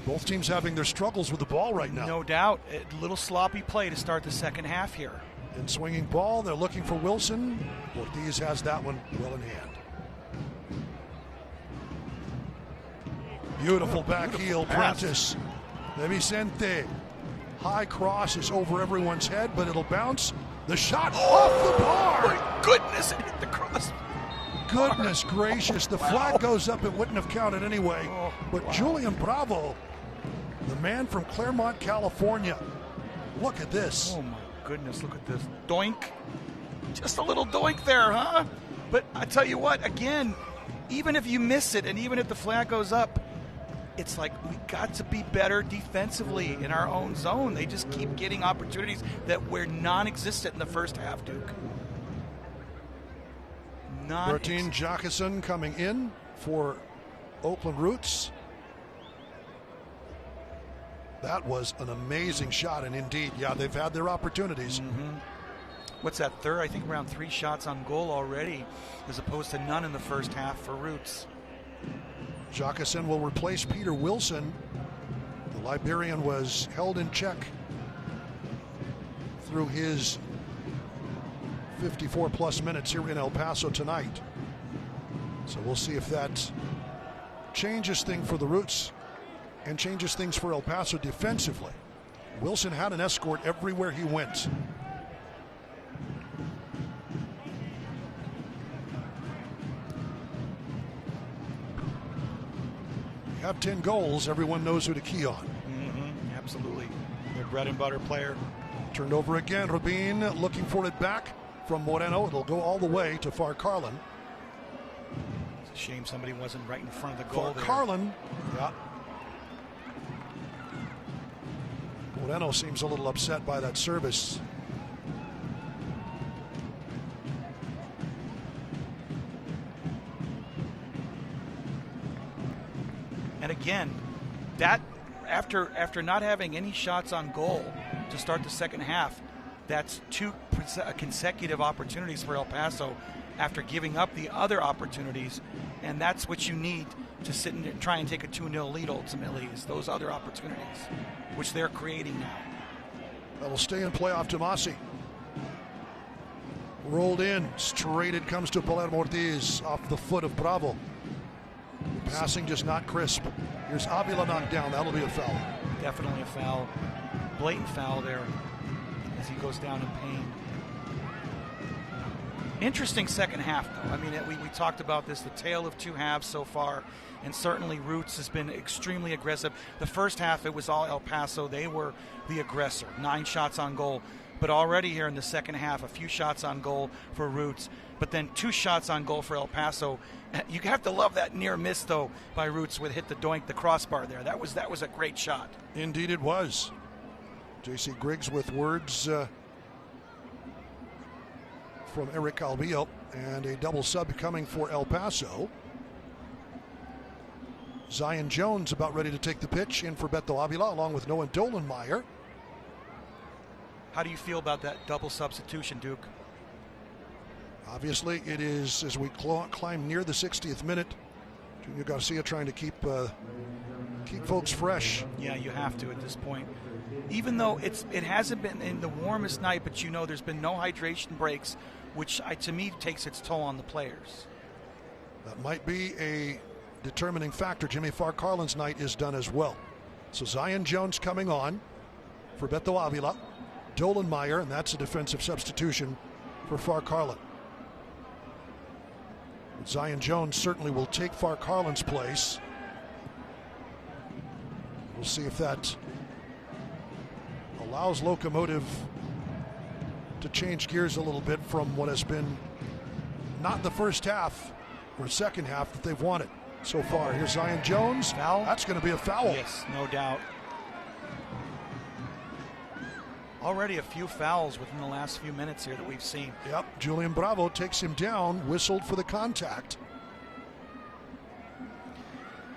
Both teams having their struggles with the ball right now. No doubt. A little sloppy play to start the second half here. And swinging ball, they're looking for Wilson. Ortiz has that one well in hand. Beautiful back heel, Prentice. De Vicente. High cross is over everyone's head, but it'll bounce. The shot off the bar. My goodness, it hit the cross. Goodness gracious, the flag goes up. It wouldn't have counted anyway. But Julian Bravo, the man from Claremont, California. Look at this. Oh my goodness, look at this. Doink. Just a little doink there, huh? But I tell you what, again, even if you miss it and even if the flag goes up, it's like we got to be better defensively in our own zone. They just keep getting opportunities that were non-existent in the first half, Duke. Bertine Jacqueson coming in for Oakland Roots. That was an amazing shot, and indeed, yeah, they've had their opportunities. What's that, third? I think around 3 shots on goal already, as opposed to none in the first half for Roots. Jacqueson will replace Peter Wilson. The Liberian was held in check through his 54-plus minutes here in El Paso tonight. So we'll see if that changes things for the Roots and changes things for El Paso defensively. Wilson had an escort everywhere he went. You have 10 goals, everyone knows who to key on. Absolutely. Their bread and butter player. Turned over again. Rubin looking for it back from Moreno. It'll go all the way to Farcarlin. It's a shame somebody wasn't right in front of the goal. Farcarlin, yeah. Moreno seems a little upset by that service. And again, that after not having any shots on goal to start the second half, that's 2 consecutive opportunities for El Paso after giving up the other opportunities, and that's what you need to sit and try and take a 2-0 lead ultimately, is those other opportunities, which they're creating now. That'll stay in play off Tomasi. Rolled in, straight it comes to Palermo Ortiz off the foot of Bravo. Passing just not crisp. Here's Avila knocked down. That'll be a foul. Definitely a foul. Blatant foul there as he goes down in pain. Interesting second half, though. I mean, we talked about this, the tale of 2 halves so far, and certainly Roots has been extremely aggressive. The first half, it was all El Paso. They were the aggressor, 9 shots on goal. But already here in the second half, a few shots on goal for Roots, but then 2 shots on goal for El Paso. You have to love that near miss, though, by Roots with hit the doink, the crossbar there. That was a great shot. Indeed it was. J.C. Griggs with words from Eric Calvillo, and a double sub coming for El Paso. Zion Jones about ready to take the pitch in for Beto Avila along with Noah Dolenmeyer. How do you feel about that double substitution, Duke? Obviously, it is, as we climb near the 60th minute, Junior Garcia trying to keep folks fresh. Yeah, you have to at this point. Even though it hasn't been in the warmest night, but you know there's been no hydration breaks, which to me takes its toll on the players. That might be a determining factor. Jimmy Farcarlin's night is done as well. So Zion Jones coming on for Beto Avila. Dolenmeyer, and that's a defensive substitution for Farcarlin. Zion Jones certainly will take Farcarlin's place. We'll see if that allows Locomotive to change gears a little bit from what has been not the first half or second half that they've wanted so far. Here's Zion Jones. Foul? That's going to be a foul. Yes, no doubt. Already a few fouls within the last few minutes here that we've seen. Yep, Julian Bravo takes him down, whistled for the contact.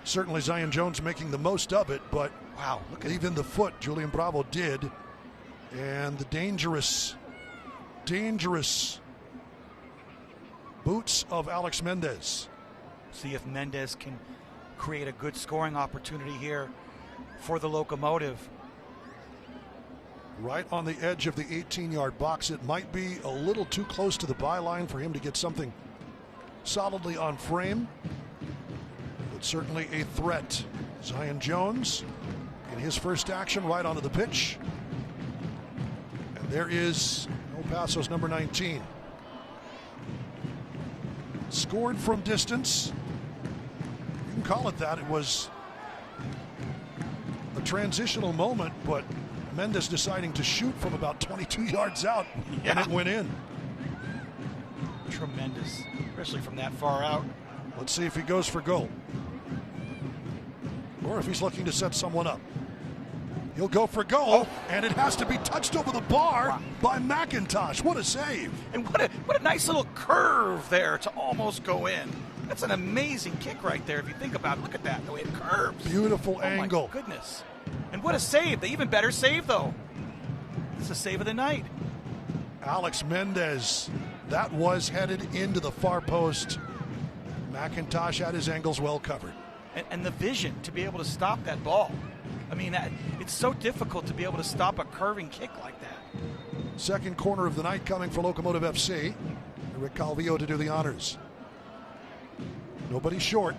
Certainly Zion Jones making the most of it, but wow, look at even the foot Julian Bravo did. And the dangerous boots of Alex Mendez. See if Mendez can create a good scoring opportunity here for the Locomotive. Right on the edge of the 18-yard box. It might be a little too close to the byline for him to get something solidly on frame, but certainly a threat. Zion Jones in his first action right onto the pitch. And there is El Paso's number 19. Scored from distance. You can call it that. It was a transitional moment, but Mendez deciding to shoot from about 22 yards out, and it went in. Tremendous, especially from that far out. Let's see if he goes for goal, or if he's looking to set someone up. He'll go for goal, and it has to be touched over the bar by McIntosh. What a save. And what a nice little curve there to almost go in. That's an amazing kick right there if you think about it. Look at that, the way it curves. Beautiful angle. My goodness. And what a save. The even better save, though. It's the save of the night. Alex Mendez, that was headed into the far post. McIntosh had his angles well covered. And the vision to be able to stop that ball. I mean, it's so difficult to be able to stop a curving kick like that. Second corner of the night coming for Locomotive FC. Rick Calvillo to do the honors. Nobody short.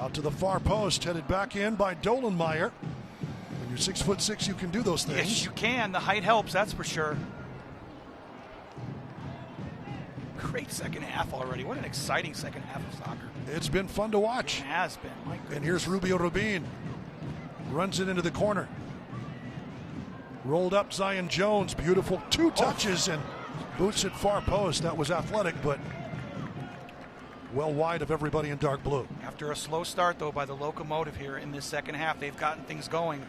Out to the far post, headed back in by Dolenmeyer. When you're 6'6", you can do those things. Yes, you can. The height helps, that's for sure. Great second half already. What an exciting second half of soccer. It's been fun to watch. It has been. My goodness. And here's Rubio Rubin. Runs it into the corner. Rolled up Zion Jones. Beautiful. Two touches and boots it far post. That was athletic, but well wide of everybody in dark blue. After a slow start, though, by the Locomotive here in this second half, they've gotten things going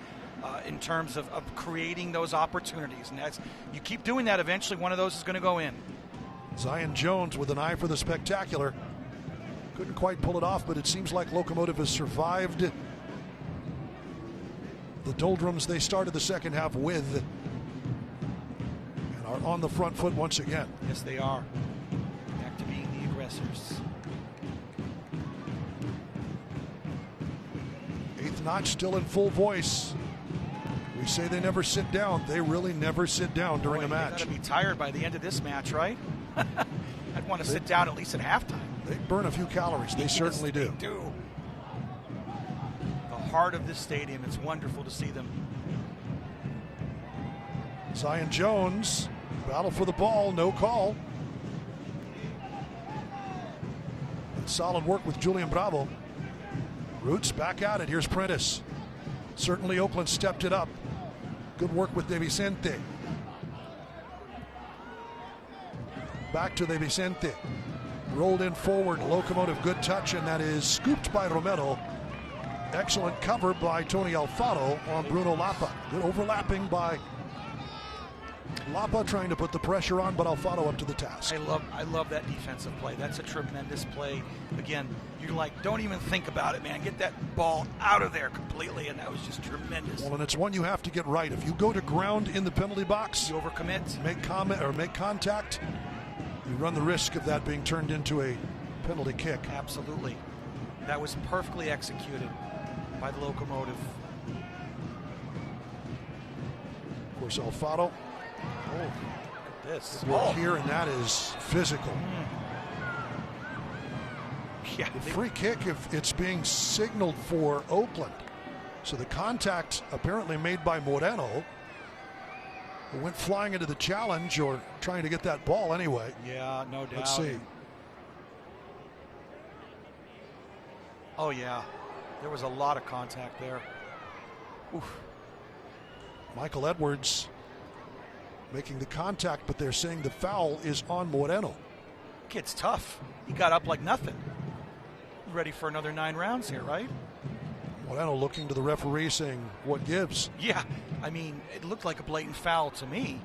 in terms of creating those opportunities. And that's, you keep doing that, eventually one of those is going to go in. Zion Jones with an eye for the spectacular. Couldn't quite pull it off, but it seems like Locomotive has survived the doldrums they started the second half with and are on the front foot once again. Yes, they are. Back to being the aggressors. Eighth notch still in full voice. We say they never sit down. They really never sit down during a match. They gotta be tired by the end of this match, right? I'd want to sit down at least at halftime. They burn a few calories. They certainly do. They do. The heart of this stadium. It's wonderful to see them. Zion Jones, battle for the ball, no call. And solid work with Julian Bravo. Roots back at it. Here's Prentice. Certainly Oakland stepped it up. Good work with De Vicente. Back to De Vicente. Rolled in forward. Locomotive, good touch, and that is scooped by Romero. Excellent cover by Tony Alfaro on Bruno Lapa. Good overlapping by Lapa, trying to put the pressure on, but Alfaro up to the task. I love that defensive play. That's a tremendous play. Again, you're like, don't even think about it, man. Get that ball out of there completely, and that was just tremendous. Well, and it's one you have to get right. If you go to ground in the penalty box, you overcommit, make contact, you run the risk of that being turned into a penalty kick. Absolutely. That was perfectly executed by the Locomotive. Of course, Alfaro. Oh, look at this. Work here, and that is physical. Yeah, the free kick, if it's being signaled for Oakland. So the contact apparently made by Moreno. who went flying into the challenge or trying to get that ball anyway. Yeah, no doubt. Let's see. Oh, yeah. There was a lot of contact there. Oof. Michael Edwards making the contact, but they're saying the foul is on Moreno. Kid's tough. He got up like nothing. Ready for another 9 rounds here, right? Moreno looking to the referee saying, what gives? Yeah, I mean, it looked like a blatant foul to me.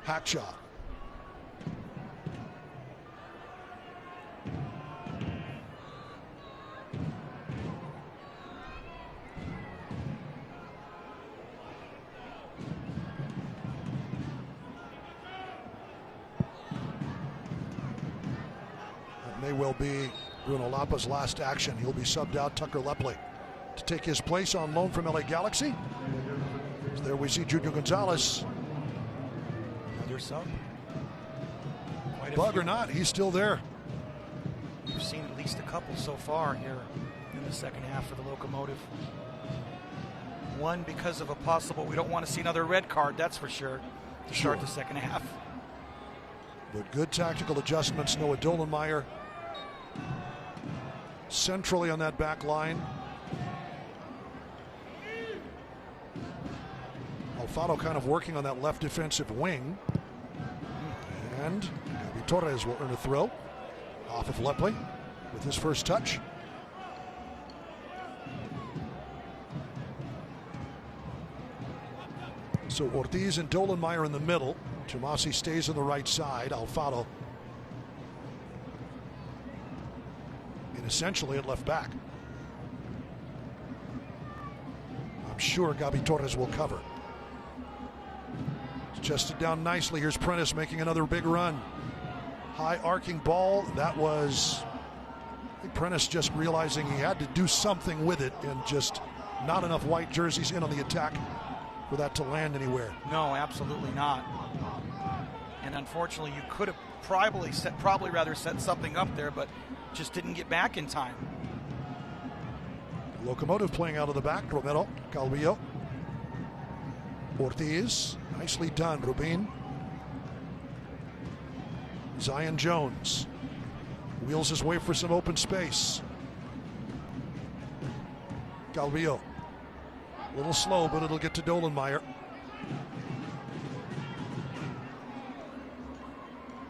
Hackshaw. May well be Bruno Lapa's last action. He'll be subbed out. Tucker Lepley to take his place on loan from LA Galaxy. So there we see Junior Gonzalez. Another sub. Bug or not, he's still there. We've seen at least a couple so far here in the second half for the Locomotive. One because of a possible, we don't want to see another red card, that's for sure, to start the second half. But good tactical adjustments. Noah Dolenmeyer centrally on that back line. Alfaro kind of working on that left defensive wing. And Gabi Torres will earn a throw off of Lepley with his first touch. So Ortiz and Dolenmeyer in the middle. Tomasi stays on the right side. Alfaro and essentially at left back. I'm sure Gabi Torres will cover. It's chested down nicely. Here's Prentice making another big run. High arcing ball. That was, I think Prentice just realizing he had to do something with it, and just not enough white jerseys in on the attack for that to land anywhere. No, absolutely not. And unfortunately, you could have probably set something up there, but just didn't get back in time. Locomotive playing out of the back. Romero, Calvillo, Ortiz, nicely done. Rubin, Zion Jones wheels his way for some open space. Calvillo, a little slow, but it'll get to Dolenmeyer.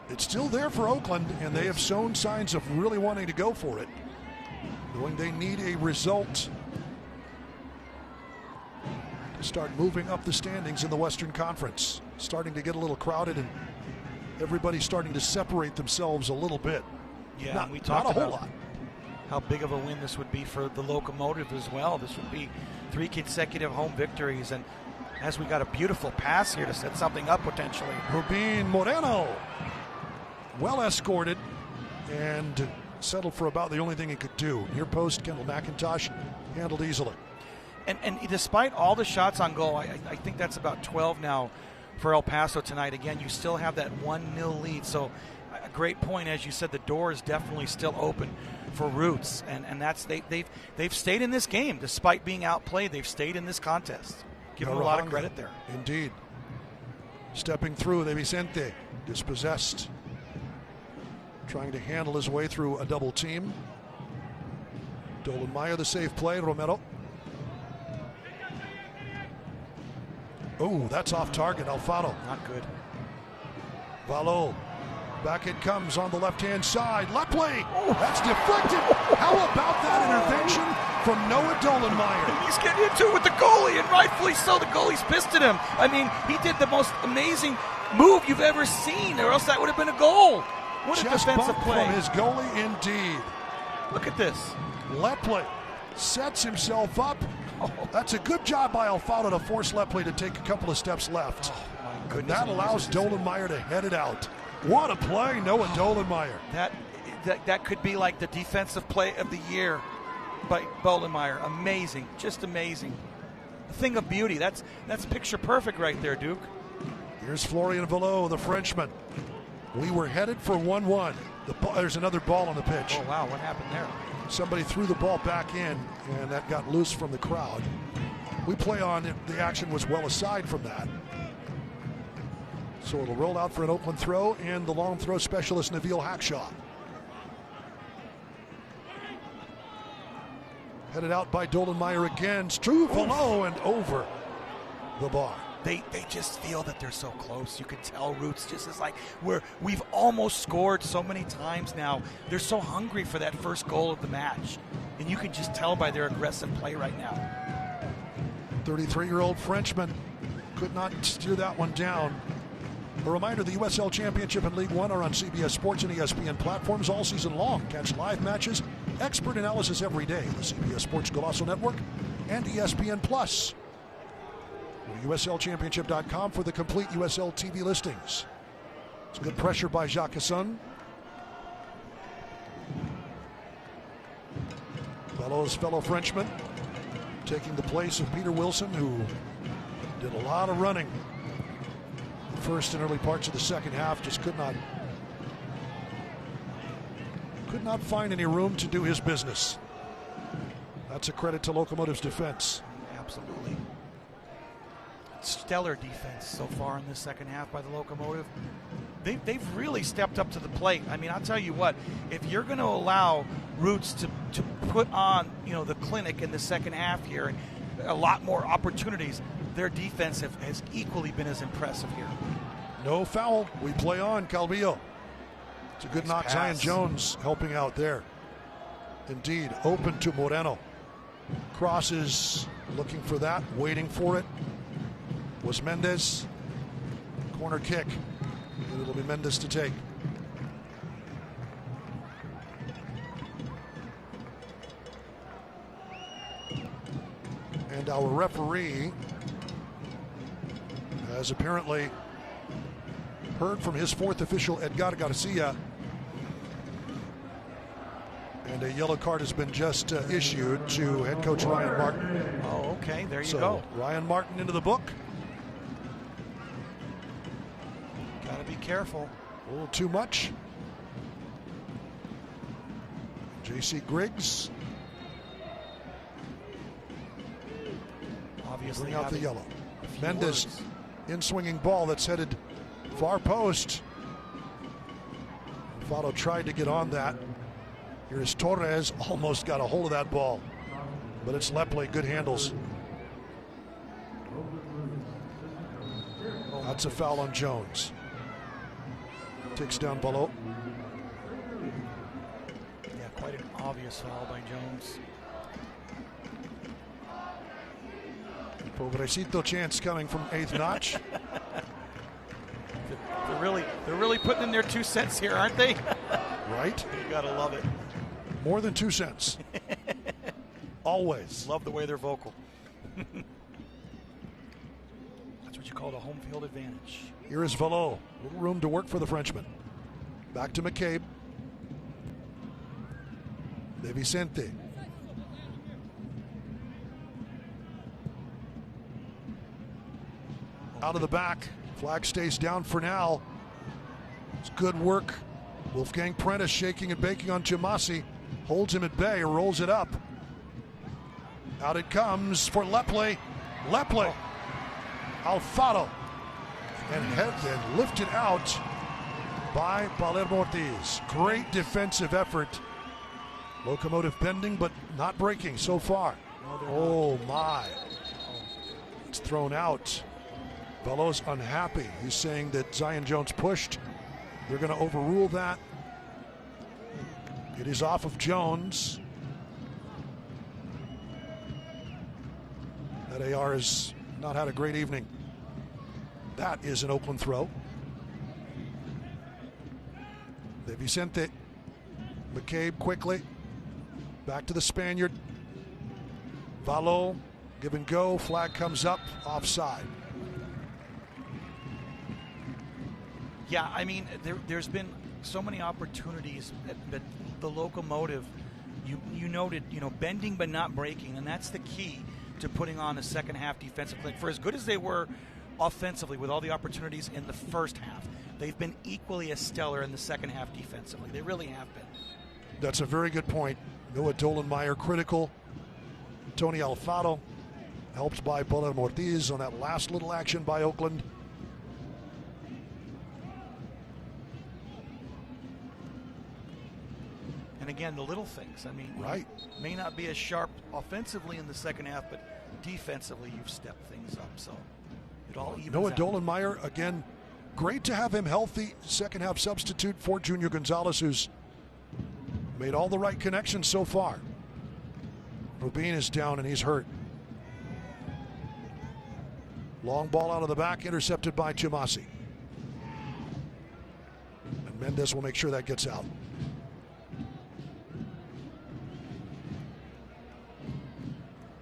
It's still there for Oakland, and they have shown signs of really wanting to go for it, knowing they need a result to start moving up the standings in the Western Conference. Starting to get a little crowded, and everybody's starting to separate themselves a little bit. Yeah, we talked about how big of a win this would be for the Locomotive as well. This would be 3 consecutive home victories, and as we got a beautiful pass here to set something up potentially. Rubin Moreno, well escorted and settled for about the only thing he could do. Near post, Kendall McIntosh handled easily. And despite all the shots on goal, I think that's about 12 now for El Paso tonight. Again, you still have that 1-0 lead. So a great point, as you said, the door is definitely still open for Roots, and that's they've stayed in this game despite being outplayed. They've stayed in this contest. Give them a lot of credit there. Indeed. Stepping through, De Vicente dispossessed, trying to handle his way through a double team. Dolenmeyer, the safe play. Romero. Oh, that's off target. Alfaro. Not good. Valo. Back it comes on the left-hand side. Lepley. Oh, that's deflected. How about that intervention from Noah Dolenmeyer? He's getting into it with the goalie, and rightfully so. The goalie's pissed at him. I mean, he did the most amazing move you've ever seen, or else that would have been a goal. What a defensive play from his goalie, indeed. Look at this. Lepley sets himself up. Oh, that's a good job by Alfaro to force Lepley to take a couple of steps left. Oh, my goodness. And that allows Dolenmeyer to head it out. What a play, Noah Dolenmeyer. That could be like the defensive play of the year by Dolenmeyer. Amazing, just amazing. A thing of beauty. That's picture perfect right there, Duke. Here's Florian Valo, the Frenchman. We were headed for 1-1. There's another ball on the pitch. Oh, wow, what happened there? Somebody threw the ball back in, and that got loose from the crowd. We play on, the action was well aside from that. So it'll roll out for an Oakland throw, and the long throw specialist, Nabil Hackshaw. Headed out by Dolenmeyer again. True below and over the bar. They just feel that they're so close. You could tell Roots just is like, we've almost scored so many times now. They're so hungry for that first goal of the match. And you can just tell by their aggressive play right now. 33-year-old Frenchman could not steer that one down. A reminder, the USL Championship and League One are on CBS Sports and ESPN platforms all season long. Catch live matches, expert analysis every day. The CBS Sports Golazo Network and ESPN Plus. USLChampionship.com for the complete USL TV listings. It's good pressure by Jacques Hassan. Ballot's fellow Frenchman taking the place of Peter Wilson, who did a lot of running the first and early parts of the second half. Just could not find any room to do his business. That's a credit to Locomotive's defense. Absolutely. Stellar defense so far in this second half by the Locomotive. They've really stepped up to the plate. I mean, I'll tell you what, if you're going to allow Roots to put on, the clinic in the second half here and a lot more opportunities, their defense has equally been as impressive here. No foul. We play on, Calvillo. It's a good knock. Pass. Zion Jones helping out there. Indeed, open to Moreno. Crosses, looking for that, waiting for it. Was Mendes. Corner kick. And it'll be Mendes to take. And our referee has apparently heard from his fourth official, Edgar Garcia. And a yellow card has been just issued to head coach Ryan Martin. Oh, okay. There you go. Ryan Martin into the book. Got to be careful. A little too much. J.C. Griggs. Obviously bring out the yellow. Mendes in swinging ball that's headed far post. Fado tried to get on that. Here's Torres, almost got a hold of that ball. But it's Lepley, good handles. That's a foul on Jones. Takes down Ballot. Yeah, quite an obvious foul by Jones. Pobrecito chance coming from eighth notch. They're really putting in their 2 cents here, aren't they? Right? You gotta love it. More than 2 cents. Always. Love the way they're vocal. That's what you call a home field advantage. Here is Valo. Little room to work for the Frenchman. Back to McCabe. De Vicente. Out of the back. Flag stays down for now. It's good work. Wolfgang Prentice shaking and baking on Jamasi. Holds him at bay, rolls it up. Out it comes for Lepley. Lepley. Alfaro. And lifted out by Palermo Ortiz. Great defensive effort. Locomotive bending but not breaking so far. Oh my. It's thrown out. Velo's unhappy. He's saying that Zion Jones pushed. They're going to overrule that. It is off of Jones. That AR has not had a great evening. That is an Oakland throw. De Vicente. McCabe quickly. Back to the Spaniard. Valo. Give and go. Flag comes up. Offside. Yeah, I mean, there's been so many opportunities that the Locomotive, you noted, bending but not breaking, and that's the key to putting on a second half defensive clinic. For as good as they were offensively with all the opportunities in the first half, they've been equally as stellar in the second half defensively. They really have been. That's a very good point. Noah Dolenmeyer critical. Tony Alfaro helped by Bola Ortiz on that last little action by Oakland. And again, the little things. I mean, right. May not be as sharp offensively in the second half, but defensively you've stepped things up. So it all evens Noah out. Dolenmeyer, again, great to have him healthy. Second half substitute for Junior Gonzalez, who's made all the right connections so far. Rubin is down and he's hurt. Long ball out of the back, intercepted by Chimasi. And Mendez will make sure that gets out.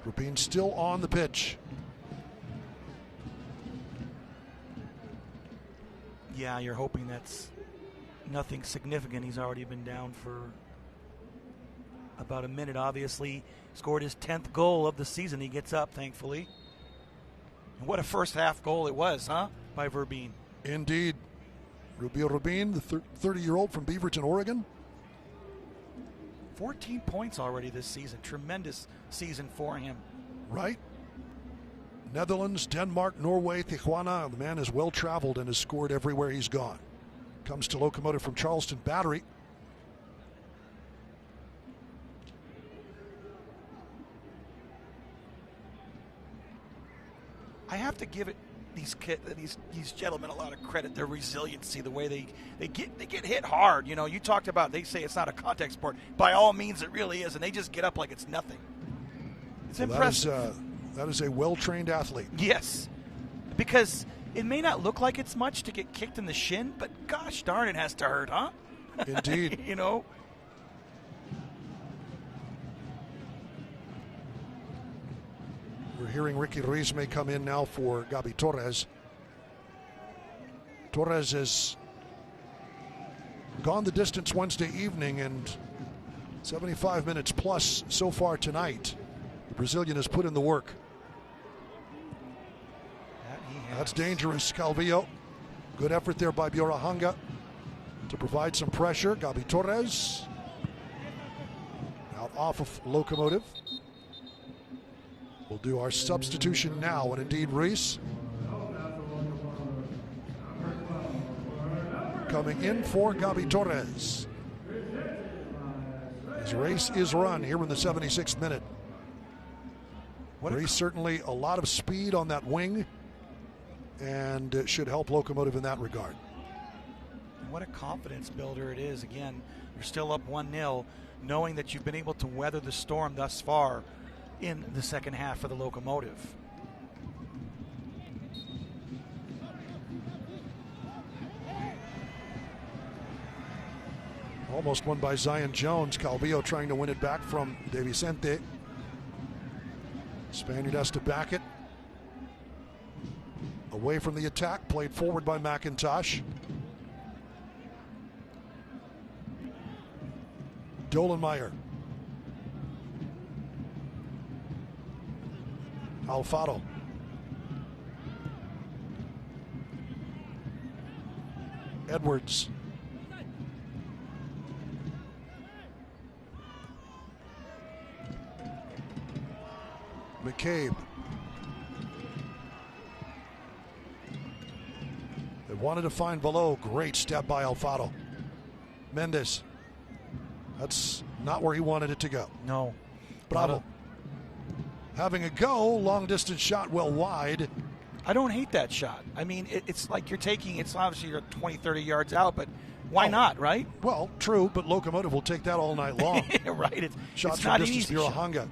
Rubin still on the pitch. Yeah, you're hoping that's nothing significant. He's already been down for about a minute, obviously. Scored his 10th goal of the season. He gets up, thankfully. And what a first half goal it was, huh? By Verbeen. Indeed. Rubio Rubin, the 30-year-old from Beaverton, Oregon. 14 points already this season. Tremendous season for him. Right. Netherlands, Denmark, Norway, Tijuana. The man is well traveled and has scored everywhere he's gone. Comes to Locomotive from Charleston Battery. I have to give it these gentlemen a lot of credit. Their resiliency, the way they get hit hard. You know, you talked about, they say it's not a contact sport. By all means, it really is, and they just get up like it's nothing. It's impressive. That is a well-trained athlete. Yes, because it may not look like it's much to get kicked in the shin, but gosh darn, it has to hurt, huh? Indeed. You know. We're hearing Ricky Ruiz may come in now for Gabi Torres. Torres has gone the distance Wednesday evening and 75 minutes plus so far tonight. The Brazilian has put in the work. That's dangerous, Calvillo. Good effort there by Biorahanga to provide some pressure. Gabi Torres out off of Locomotive. We'll do our substitution now, and indeed Reese coming in for Gabi Torres. His race is run here in the 76th minute. Reese certainly a lot of speed on that wing, and it should help Locomotive in that regard. What a confidence builder it is. Again, you're still up 1-0, knowing that you've been able to weather the storm thus far in the second half for the Locomotive. Almost won by Zion Jones. Calvillo trying to win it back from De Vicente. Spaniard has to back it. Away from the attack, played forward by McIntosh. Dolenmeyer. Alfaro. Edwards. McCabe. They wanted to find below. Great step by Alfaro. Mendes. That's not where he wanted it to go. No. Bravo. Having a go, long distance shot well wide. I don't hate that shot. I mean, it's like you're taking, it's obviously you're 20, 30 yards out, but why not, right? Well, true, but Locomotive will take that all night long. Right. Shots it's from not distance, easy. Biorahanga.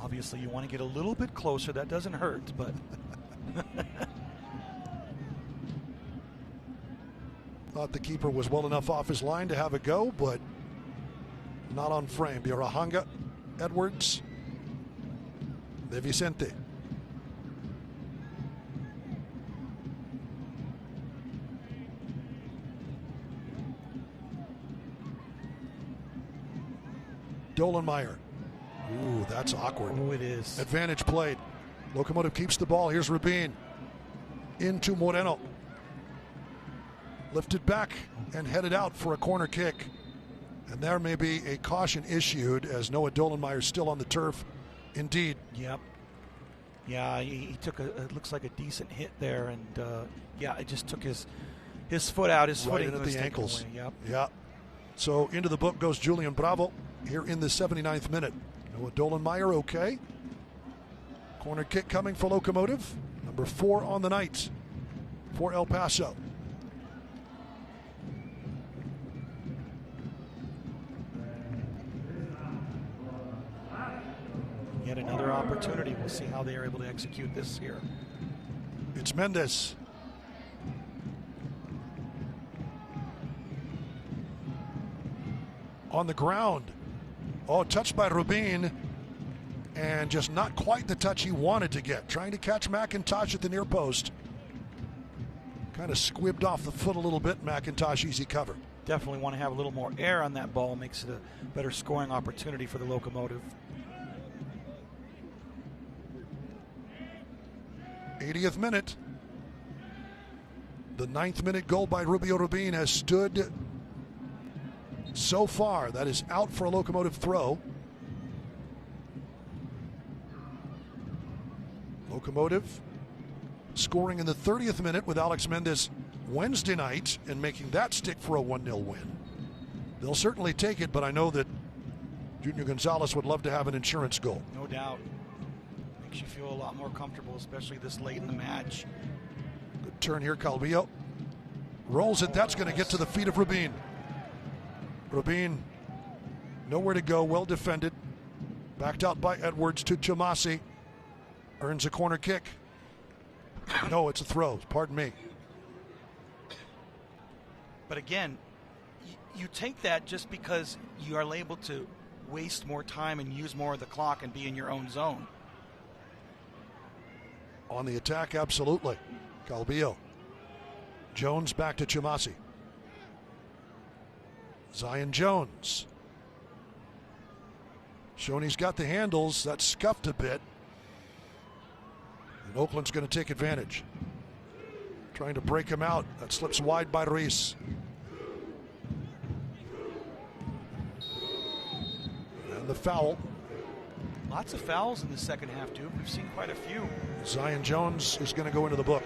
Obviously, you want to get a little bit closer. That doesn't hurt, but... Thought the keeper was well enough off his line to have a go, but not on frame. Biorahanga, Edwards, De Vicente. Dolenmeyer Ooh, that's awkward. Oh, it is. Advantage played. Locomotive keeps the ball. Here's Rubin. Into Moreno. Lifted back and headed out for a corner kick. And there may be a caution issued as Noah Dolenmeyer still on the turf. Indeed. Yep. Yeah, he took it looks like a decent hit there, and yeah, it just took his foot out, his right footing at the ankles. Away. Yep. Yeah. So into the book goes Julian Bravo here in the 79th minute. Noah Dolenmeyer okay. Corner kick coming for Locomotive. Number 4 on the night for El Paso. Yet another opportunity. We'll see how they are able to execute this here. It's Mendez. On the ground. Oh, touched by Rubin. And just not quite the touch he wanted to get. Trying to catch McIntosh at the near post. Kind of squibbed off the foot a little bit. McIntosh easy cover. Definitely want to have a little more air on that ball. Makes it a better scoring opportunity for the Locomotive. 80th minute. The 9th minute goal by Rubio Rubin has stood so far. That is out for a Locomotive throw. Locomotive scoring in the 30th minute with Alex Mendez Wednesday night and making that stick for a 1-0 win. They'll certainly take it, but I know that Junior Gonzalez would love to have an insurance goal. No doubt. Makes you feel a lot more comfortable, especially this late in the match. Good turn here, Calvillo. Rolls it, that's going to get to the feet of Rubin. Rubin, nowhere to go, well defended. Backed out by Edwards to Chamasi. Earns a corner kick. No, it's a throw, pardon me. But again, you take that just because you are able to waste more time and use more of the clock and be in your own zone. On the attack, absolutely. Calvillo. Jones back to Chamasi. Zion Jones. Showing he's got the handles. That's scuffed a bit. And Oakland's going to take advantage. Trying to break him out. That slips wide by Ruiz. And the foul. Lots of fouls in the second half, too. We've seen quite a few. Zion Jones is going to go into the book.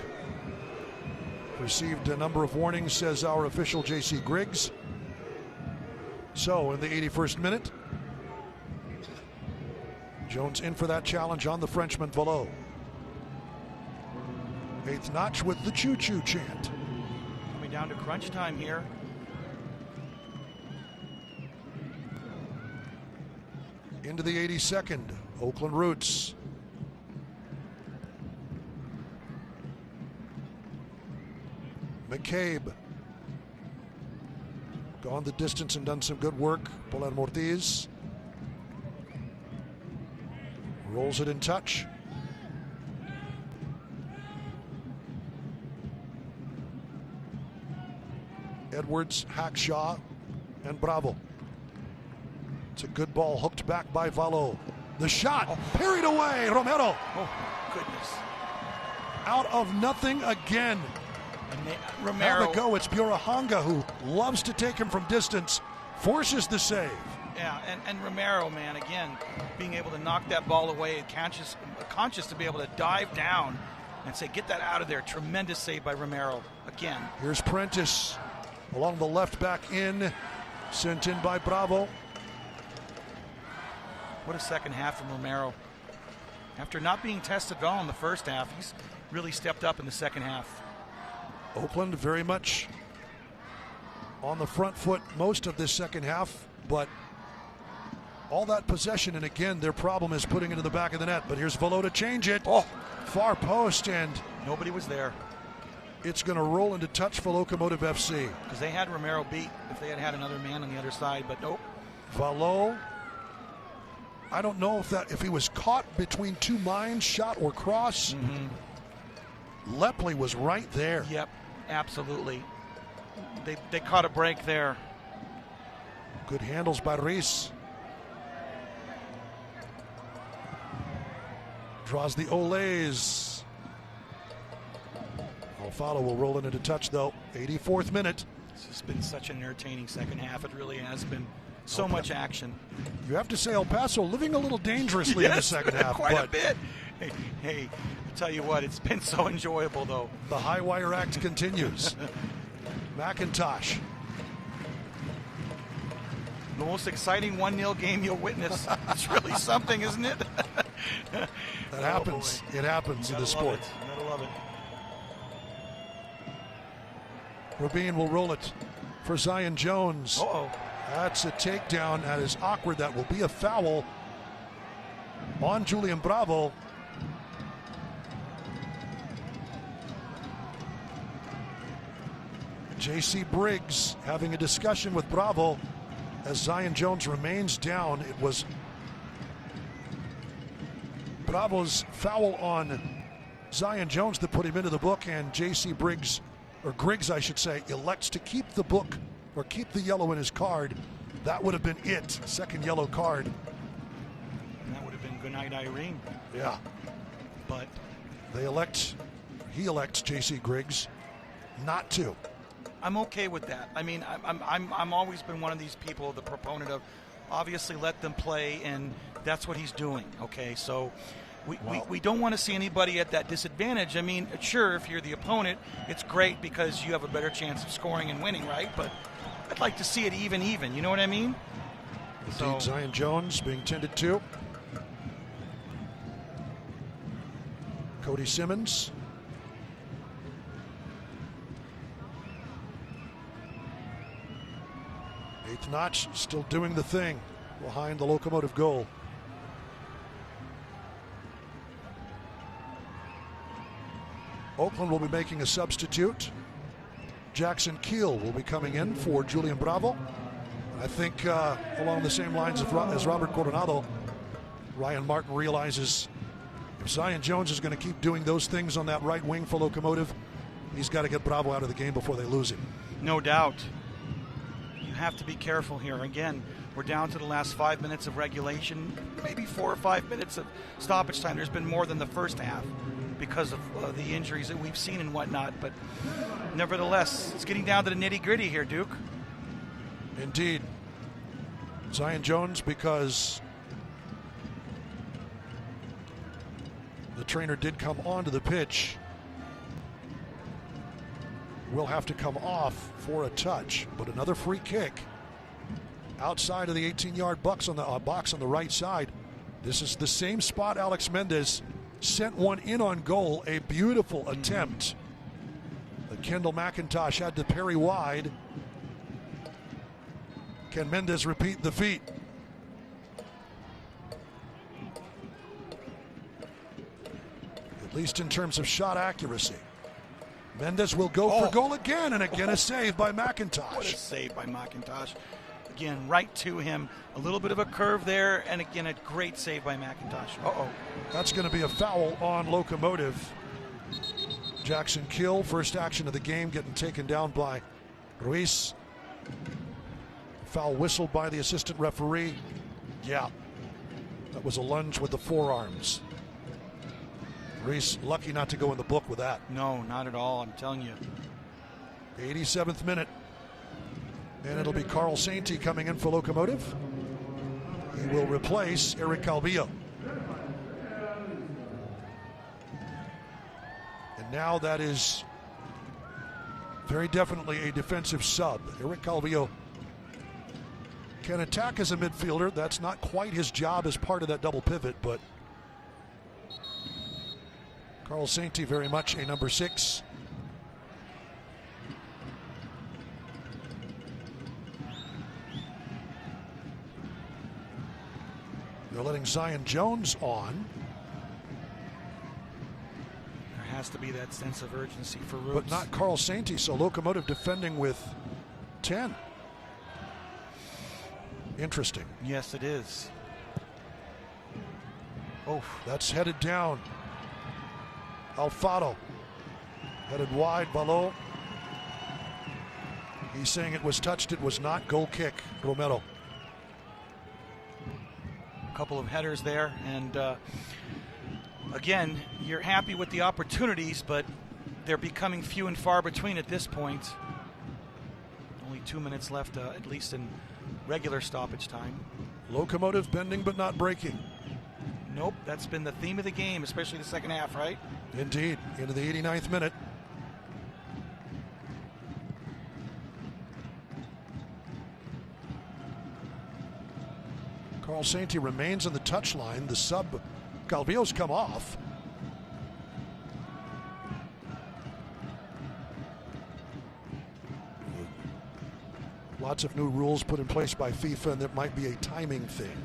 Received a number of warnings, says our official J.C. Griggs. So in the 81st minute, Jones in for that challenge on the Frenchman Valo. 8th notch with the choo-choo chant. Coming down to crunch time here. Into the 82nd, Oakland Roots. McCabe. Gone the distance and done some good work. Palermo Ortiz. Rolls it in touch. Edwards, Hackshaw, and Bravo. It's a good ball hooked back by Valo. The shot parried away. Romero. Oh, goodness. Out of nothing again. Romero. Have a go. It's Burahanga who loves to take him from distance. Forces the save. Yeah, and Romero, man, again, being able to knock that ball away, conscious to be able to dive down and say, get that out of there. Tremendous save by Romero again. Here's Prentice along the left back in. Sent in by Bravo. What a second half from Romero. After not being tested at all in the first half, he's really stepped up in the second half. Oakland very much on the front foot most of this second half, but all that possession, and again, their problem is putting it in the back of the net. But here's Valo to change it. Oh, far post, and nobody was there. It's going to roll into touch for Locomotive FC. Because they had Romero beat if they had had another man on the other side, but nope. Valo, I don't know if he was caught between two minds, shot or cross. Mm-hmm. Lepley was right there. Yep, absolutely. They caught a break there. Good handles by Reese. Draws the Olays. Alfaro will roll into touch, though. 84th minute. This has been such an entertaining second half. It really has been. So much action. You have to say El Paso living a little dangerously in the second half. Quite a bit. Hey, I tell you what, it's been so enjoyable, though. The high wire act continues. McIntosh. The most exciting 1-0 game you'll witness. It's really something, isn't it? That happens. It happens in the sport. You gotta love it. Rabin will roll it for Zion Jones. Uh-oh. That's a takedown. That is awkward. That will be a foul on Julian Bravo. J.C. Briggs having a discussion with Bravo as Zion Jones remains down. It was Bravo's foul on Zion Jones that put him into the book, and J.C. Briggs, or Griggs I should say, elects to keep the book or keep the yellow in his card. That would have been it. Second yellow card. And that would have been goodnight, Irene. Yeah. But he elects J.C. Griggs not to. I'm okay with that. I mean, I'm always been one of these people, the proponent of obviously let them play, and that's what he's doing. Okay, so we don't want to see anybody at that disadvantage. I mean, sure, if you're the opponent, it's great because you have a better chance of scoring and winning, right? But I'd like to see it even. You know what I mean? Indeed, Zion Jones being tended to. Cody Simmons. Eighth notch still doing the thing behind the Locomotive goal. Oakland will be making a substitute. Jackson Keel will be coming in for Julian Bravo. I think along the same lines as Robert Coronado, Ryan Martin realizes if Zion Jones is going to keep doing those things on that right wing for Locomotive, he's got to get Bravo out of the game before they lose him. No doubt. You have to be careful here. Again, we're down to the last 5 minutes of regulation, maybe 4 or 5 minutes of stoppage time. There's been more than the first half because of the injuries that we've seen and whatnot. But nevertheless, it's getting down to the nitty-gritty here, Duke. Indeed. Zion Jones, because the trainer did come onto the pitch, will have to come off for a touch. But another free kick outside of the 18-yard box on the right side. This is the same spot Alex Mendez sent one in on goal. A beautiful attempt that Kendall McIntosh had to parry wide. Can Mendez repeat the feat? At least in terms of shot accuracy. Mendez will go for goal again, and again a save by McIntosh. What a save by McIntosh. Again, right to him. A little bit of a curve there, and again, a great save by McIntosh. Uh-oh. That's going to be a foul on Locomotive. Jackson Keel, first action of the game, getting taken down by Ruiz. Foul whistled by the assistant referee. Yeah, that was a lunge with the forearms. Ruiz lucky not to go in the book with that. No, not at all, I'm telling you. 87th minute. And it'll be Carl Sainty coming in for Locomotive. He will replace Eric Calvillo. And now that is very definitely a defensive sub. Eric Calvillo can attack as a midfielder. That's not quite his job as part of that double pivot, but Carl Sainty very much a number 6. They're letting Zion Jones on. There has to be that sense of urgency for Roots. But not Carl Sainty, so Locomotive defending with 10. Interesting. Yes, it is. Oh, that's headed down. Alfaro headed wide. Balo. He's saying it was touched. It was not. Goal kick. Romero. A couple of headers there, and again, you're happy with the opportunities, but they're becoming few and far between at this point. Only 2 minutes left, at least in regular stoppage time. Locomotive bending but not breaking. Nope, that's been the theme of the game, especially the second half, right? Indeed, into the 89th minute. Carl Sainty remains on the touchline. The sub, Calvillo's come off. Lots of new rules put in place by FIFA, and there might be a timing thing.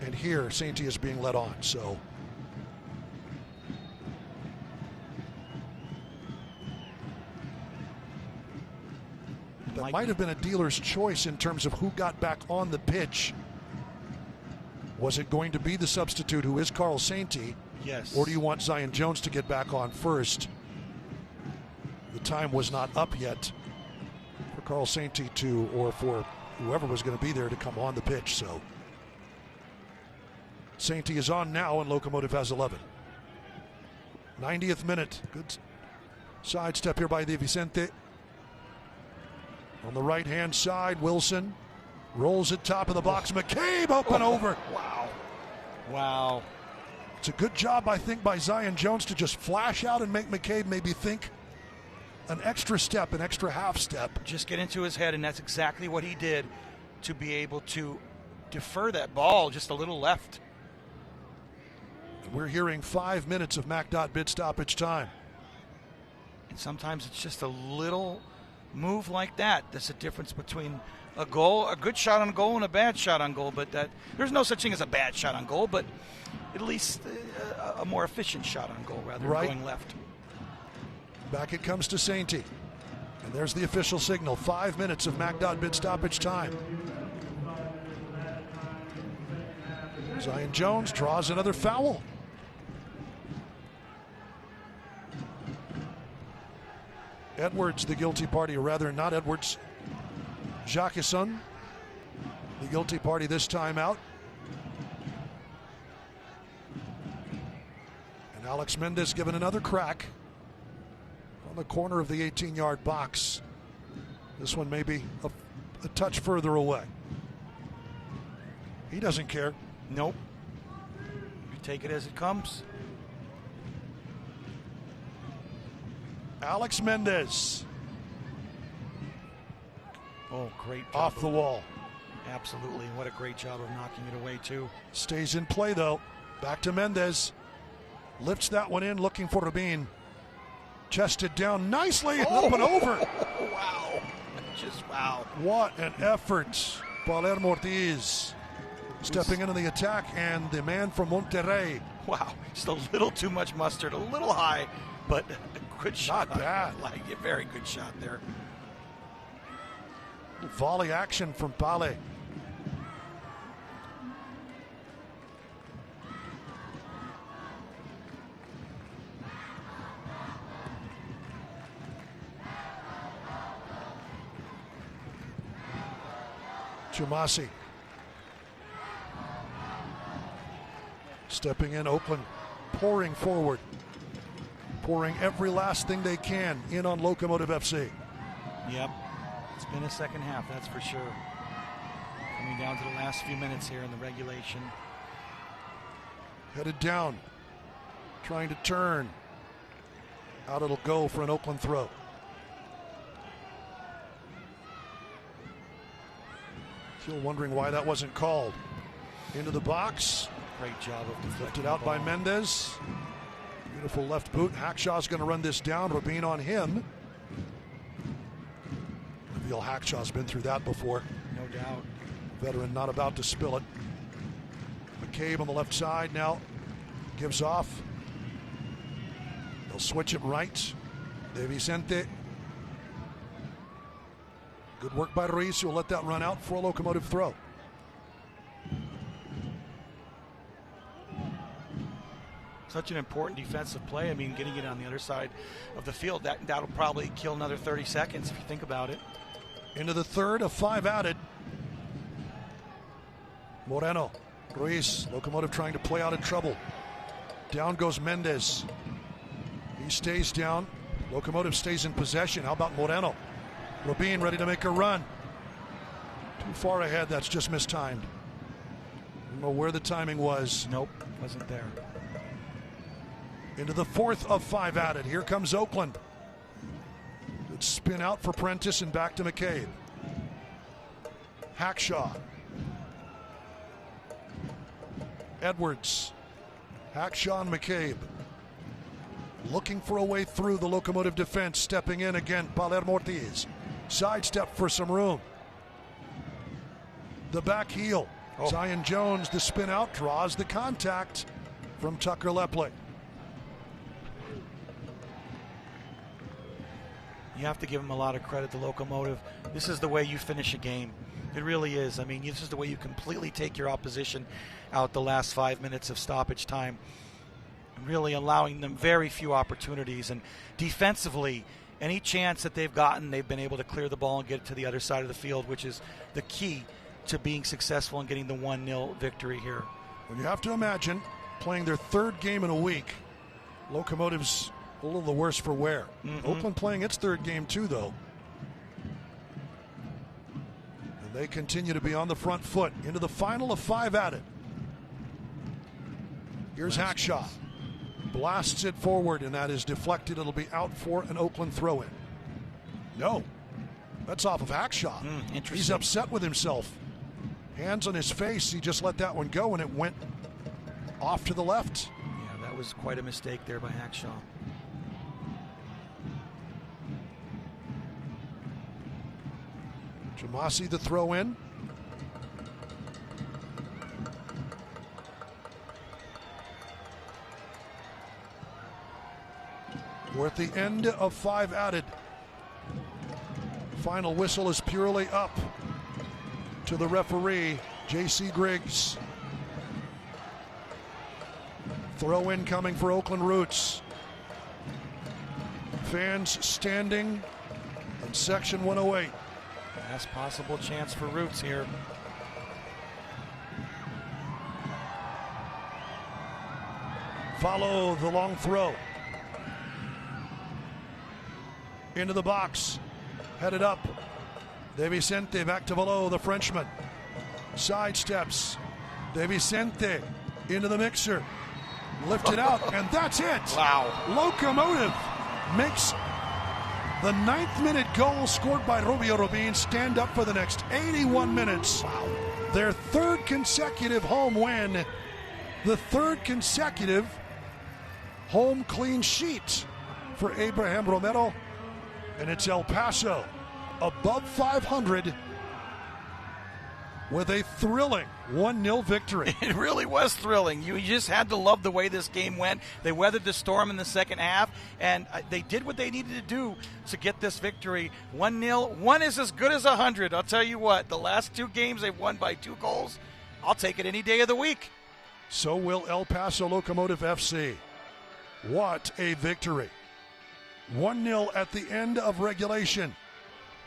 And here, Sainty is being led on, so. That might have been a dealer's choice in terms of who got back on the pitch. Was it going to be the substitute, who is Carl Sainty? Yes. Or do you want Zion Jones to get back on first? The time was not up yet for Carl Sainty to, or for whoever was going to be there to come on the pitch. So Sainty is on now, and Locomotive has 11. 90th minute. Good sidestep here by De Vicente. On the right-hand side, Wilson rolls it top of the box. McCabe up and over. Wow. Wow. It's a good job, I think, by Zion Jones to just flash out and make McCabe maybe think an extra step, an extra half step. Just get into his head, and that's exactly what he did to be able to defer that ball just a little left. We're hearing 5 minutes of MacDot-bid stoppage time. And sometimes it's just a little move like that. That's the difference between a goal, a good shot on goal, and a bad shot on goal. But that there's no such thing as a bad shot on goal, but at least a more efficient shot on goal rather than going left. Back it comes to Sainty. And there's the official signal. 5 minutes of MacDot-bid stoppage time. Zion Jones draws another foul. Edwards, the guilty party, or rather not Edwards, Jacquesson, the guilty party this time out. And Alex Mendez given another crack on the corner of the 18-yard box. This one may be a touch further away. He doesn't care. Nope. You take it as it comes. Alex Mendez. Oh, great job. Off the wall. Absolutely. What a great job of knocking it away, too. Stays in play, though. Back to Mendez. Lifts that one in, looking for Rabin. Chested down nicely and up and over. Wow. Just wow. What an effort. Palermo Ortiz stepping into the attack, and the man from Monterrey. Wow. Just a little too much mustard, a little high, but a good shot. Not bad. Like a very good shot there. Volley action from Pale. Chumasi. Stepping in, Oakland pouring forward. Pouring every last thing they can in on Locomotive FC. Yep. It's been a second half, that's for sure. Coming down to the last few minutes here in the regulation. Headed down. Trying to turn. Out it'll go for an Oakland throw. Still wondering why that wasn't called. Into the box. Great job of deflecting. Lifted out by Mendez. Beautiful left boot. Hackshaw's going to run this down. Rabin on him. Nabil Hackshaw's been through that before. No doubt. Veteran not about to spill it. McCabe on the left side now. Gives off. They'll switch it right. De Vicente. Good work by Ruiz. He'll let that run out for a Locomotive throw. Such an important defensive play. I mean, getting it on the other side of the field, that'll probably kill another 30 seconds if you think about it. Into the third of 5 added. Moreno Ruiz, Locomotive trying to play out of trouble. Down goes Mendez. He stays down. Locomotive stays in possession. How about Moreno? Robin ready to make a run. Too far ahead, that's just mistimed. Don't know where the timing was. Nope, wasn't there. Into the 4th of 5 added. Here comes Oakland. Good spin out for Prentice and back to McCabe. Hackshaw. Edwards. Hackshaw and McCabe. Looking for a way through the Locomotive defense. Stepping in again, Palermo Ortiz. Sidestep for some room. The back heel. Zion Jones, the spin out, draws the contact from Tucker Lepley. You have to give him a lot of credit, the Locomotive. This is the way you finish a game. It really is. I mean, this is the way you completely take your opposition out the last 5 minutes of stoppage time, really allowing them very few opportunities. And defensively, any chance that they've gotten, they've been able to clear the ball and get it to the other side of the field, which is the key to being successful and getting the 1-0 victory here. Well, you have to imagine playing their 3rd game in a week. Locomotive's a little the worse for wear. Oakland playing its 3rd game too, though. And they continue to be on the front foot into the final of 5 added. Here's Hackshaw. Blasts it forward, and that is deflected. It'll be out for an Oakland throw-in. No. That's off of Hackshaw. He's upset with himself. Hands on his face. He just let that one go, and it went off to the left. Yeah, that was quite a mistake there by Hackshaw. Jamasi the throw in. We're at the end of 5 added. Final whistle is purely up to the referee, J.C. Griggs. Throw in coming for Oakland Roots. Fans standing in section 108. Last possible chance for Roots here. Follow the long throw. Into the box. Headed up. De Vicente back to below, the Frenchman. Sidesteps. De Vicente into the mixer. Lifted out, and that's it. Wow. Locomotive makes the 9th minute goal scored by Rubio Robin stand up for the next 81 minutes. Wow. Their 3rd consecutive home win. The 3rd consecutive home clean sheet for Abraham Romero. And it's El Paso above 500 with a thrilling 1-0 victory. It really was thrilling. You just had to love the way this game went. They weathered the storm in the second half, and they did what they needed to do to get this victory. 1-0. 1 is as good as 100. I'll tell you what, the last 2 games they've won by 2 goals. I'll take it any day of the week. So will El Paso Locomotive FC. What a victory. 1-0 at the end of regulation.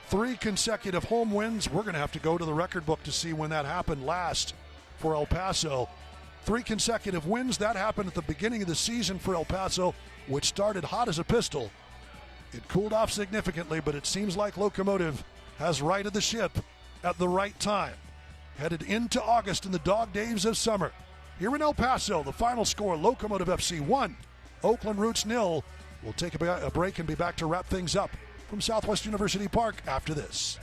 3 consecutive home wins. We're going to have to go to the record book to see when that happened last for El Paso. 3 consecutive wins. That happened at the beginning of the season for El Paso, which started hot as a pistol. It cooled off significantly, but it seems like Locomotive has righted the ship at the right time. Headed into August in the dog days of summer. Here in El Paso, the final score, Locomotive FC 1, Oakland Roots 0. We'll take a break and be back to wrap things up from Southwest University Park after this.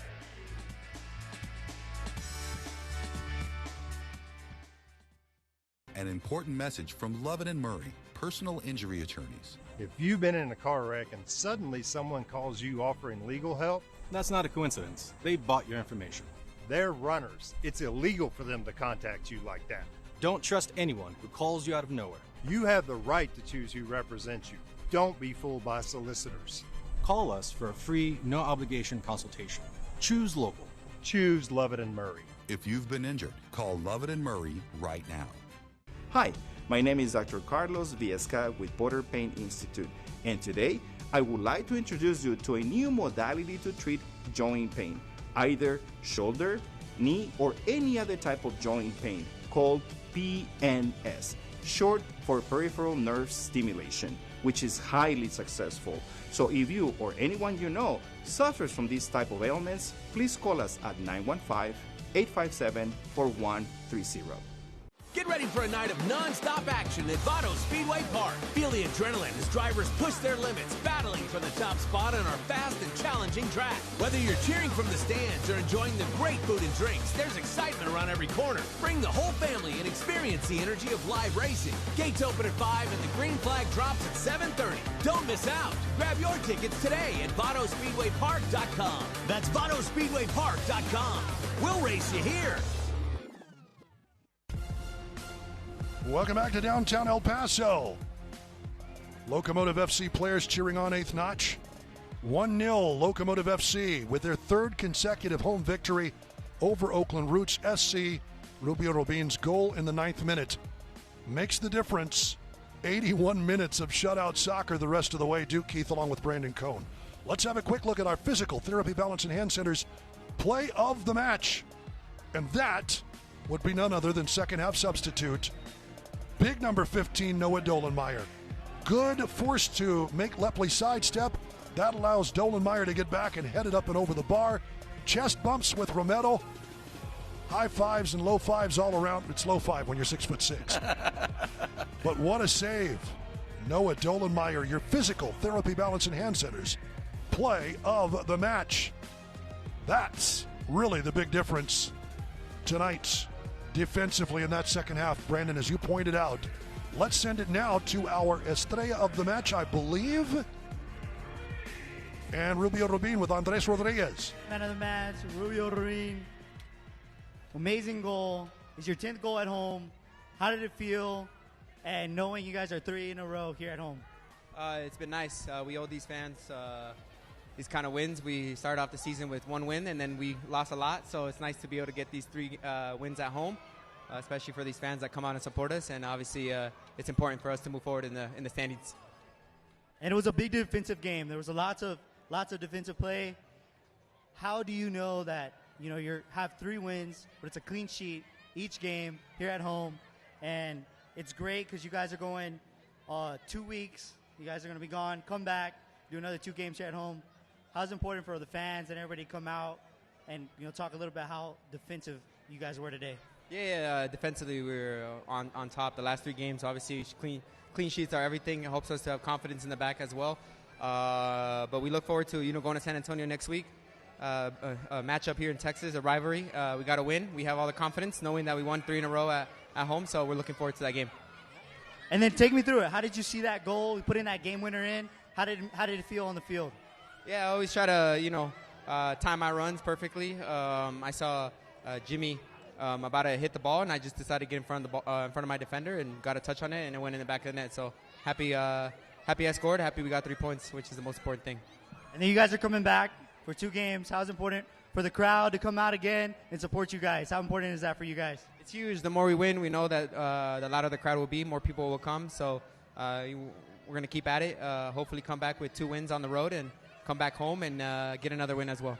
An important message from Lovin & Murray, personal injury attorneys. If you've been in a car wreck and suddenly someone calls you offering legal help, that's not a coincidence. They bought your information. They're runners. It's illegal for them to contact you like that. Don't trust anyone who calls you out of nowhere. You have the right to choose who represents you. Don't be fooled by solicitors. Call us for a free, no-obligation consultation. Choose local. Choose Lovin & Murray. If you've been injured, call Lovin & Murray right now. Hi, my name is Dr. Carlos Viesca with Border Pain Institute, and today I would like to introduce you to a new modality to treat joint pain, either shoulder, knee, or any other type of joint pain, called PNS, short for peripheral nerve stimulation, which is highly successful. So if you or anyone you know suffers from these type of ailments, please call us at 915-857-4130. Get ready for a night of non-stop action at Paso Speedway Park. Feel the adrenaline as drivers push their limits, battling for the top spot on our fast and challenging track. Whether you're cheering from the stands or enjoying the great food and drinks, there's excitement around every corner. Bring the whole family and experience the energy of live racing. Gates open at 5 and the green flag drops at 7:30. Don't miss out. Grab your tickets today at VotosSpeedwayPark.com. That's VotosSpeedwayPark.com. We'll race you here. Welcome back to downtown El Paso. Locomotive FC players cheering on eighth notch. 1-0 Locomotive FC with their third consecutive home victory over Oakland Roots SC. Rubio Robin's goal in the 9th minute makes the difference. 81 minutes of shutout soccer the rest of the way. Duke Keith along with Brandon Cohn. Let's have a quick look at our physical therapy, balance, and hand centers play of the match. And that would be none other than second half substitute, big number 15, Noah Dolenmeyer. Good force to make Lepley sidestep. That allows Dolenmeyer to get back and head it up and over the bar. Chest bumps with Romero. High fives and low fives all around. It's low five when you're 6'6". But what a save. Noah Dolenmeyer, your physical therapy, balance, and hand centers play of the match. That's really the big difference tonight. Defensively in that second half, Brandon, as you pointed out. Let's send it now to our estrella of the match, I believe. And Rubio Rubin with Andres Rodriguez. Man of the match, Rubio Rubin. Amazing goal. It's your 10th goal at home. How did it feel? And knowing you guys are 3 in a row here at home. It's been nice. We owe these fans these kind of wins. We started off the season with 1 win, and then we lost a lot. So it's nice to be able to get these 3 wins at home, especially for these fans that come out and support us. And obviously, it's important for us to move forward in the standings. And it was a big defensive game. There was lots of defensive play. How do you know that you have 3 wins, but it's a clean sheet each game here at home, and it's great because you guys are going 2 weeks. You guys are going to be gone. Come back, do another 2 games here at home. How's it important for the fans and everybody to come out and talk a little bit how defensive you guys were today? Yeah, defensively we were on top. The last 3 games, obviously, clean sheets are everything. It helps us to have confidence in the back as well. But we look forward to going to San Antonio next week. A matchup here in Texas, a rivalry. We got to win. We have all the confidence knowing that we won 3 in a row at home, so we're looking forward to that game. And then take me through it. How did you see that goal? We put in that game winner in. How did it feel on the field? Yeah, I always try to time my runs perfectly. I saw Jimmy about to hit the ball, and I just decided to get in front of my defender and got a touch on it, and it went in the back of the net. So happy I scored. Happy we got 3 points, which is the most important thing. And then you guys are coming back for 2 games. How's it important for the crowd to come out again and support you guys? How important is that for you guys? It's huge. The more we win, we know that the louder the crowd will be, more people will come. So we're going to keep at it. Hopefully come back with 2 wins on the road and come back home and get another win as well.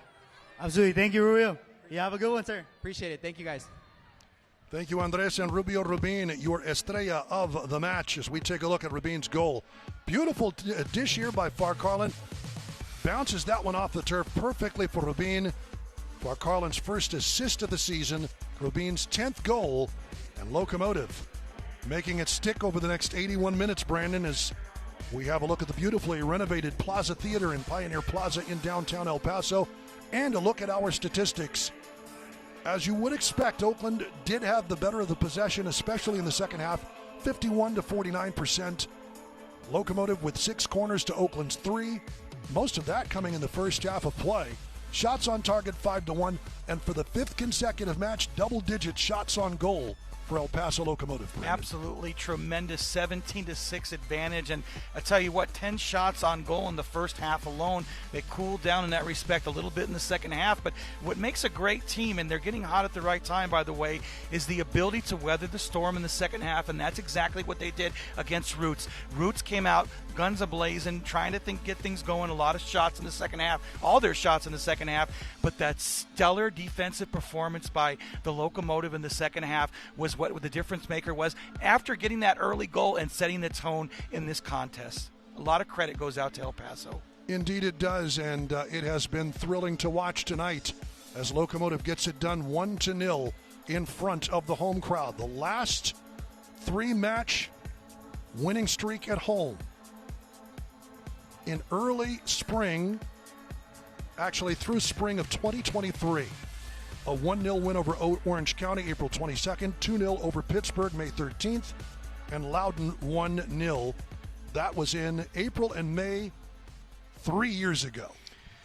Absolutely. Thank you, Rubio. You have a good one, sir. Appreciate it. Thank you, guys. Thank you, Andres and Rubio Rubin, your estrella of the match as we take a look at Rubin's goal. Beautiful dish here by Farcarlin. Bounces that one off the turf perfectly for Rubin. Farcarlin's first assist of the season, Rubin's 10th goal, and Locomotive making it stick over the next 81 minutes, Brandon, as we have a look at the beautifully renovated Plaza Theater in Pioneer Plaza in downtown El Paso, and a look at our statistics. As you would expect, Oakland did have the better of the possession, especially in the second half, 51 to 49%. Locomotive with 6 corners to Oakland's 3. Most of that coming in the first half of play. Shots on target 5-1, and for the 5th consecutive match, double-digit shots on goal for El Paso Locomotive. Brandon. Absolutely tremendous 17-6 advantage, and I tell you what, 10 shots on goal in the first half alone. They cooled down in that respect a little bit in the second half, but what makes a great team, and they're getting hot at the right time, by the way, is the ability to weather the storm in the second half, and that's exactly what they did against Roots. Roots came out guns a-blazing, trying to get things going, a lot of shots in the second half, all their shots in the second half, but that stellar defensive performance by the Locomotive in the second half was what the difference maker was after getting that early goal and setting the tone in this contest. A lot of credit goes out to El Paso. Indeed it does, and it has been thrilling to watch tonight as Locomotive gets it done 1-0 in front of the home crowd. The last 3-match winning streak at home. In early spring, actually through spring of 2023, a 1-0 win over Orange County April 22nd, 2-0 over Pittsburgh May 13th, and Loudoun 1-0. That was in April and May 3 years ago.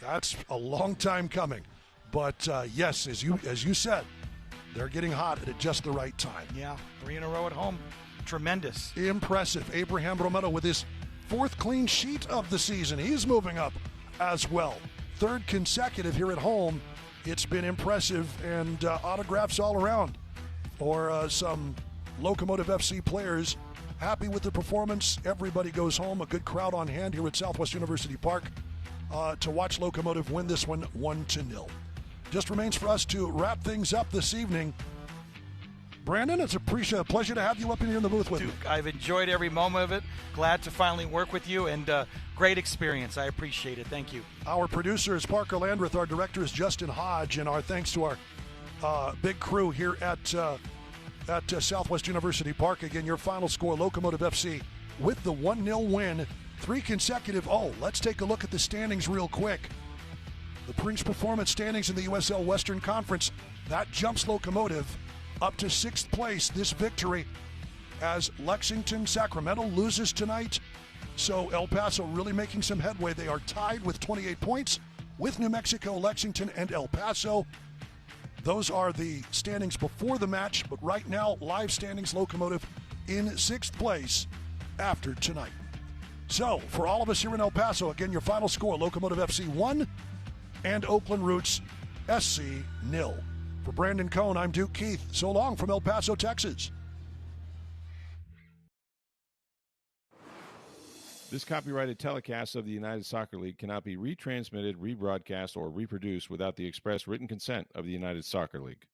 That's a long time coming. But yes, as you said, they're getting hot at just the right time. Yeah, 3 in a row at home. Tremendous. Impressive. Abraham Romero with his 4th clean sheet of the season. He's moving up as well. 3rd consecutive here at home. It's been impressive, and autographs all around for some Locomotive FC players. Happy with the performance. Everybody goes home. A good crowd on hand here at Southwest University Park to watch Locomotive win this one 1-0. Just remains for us to wrap things up this evening. Brandon, it's a pleasure to have you up in here in the booth with me. I've enjoyed every moment of it. Glad to finally work with you, and great experience. I appreciate it. Thank you. Our producer is Parker Landreth. Our director is Justin Hodge, and our thanks to our big crew here at Southwest University Park. Again, your final score, Locomotive FC with the 1-0 win. 3 consecutive. Let's take a look at the standings real quick. The Prince Performance standings in the USL Western Conference. That jumps Locomotive up to 6th place. This victory as Lexington Sacramento loses tonight. So El Paso really making some headway. They are tied with 28 points with New Mexico, Lexington, and El Paso. Those are the standings before the match, but right now, live standings, Locomotive in 6th place after tonight. So, for all of us here in El Paso, again, your final score, Locomotive FC 1 and Oakland Roots SC 0. For Brandon Cohn, I'm Duke Keith. So long from El Paso, Texas. This copyrighted telecast of the United Soccer League cannot be retransmitted, rebroadcast, or reproduced without the express written consent of the United Soccer League.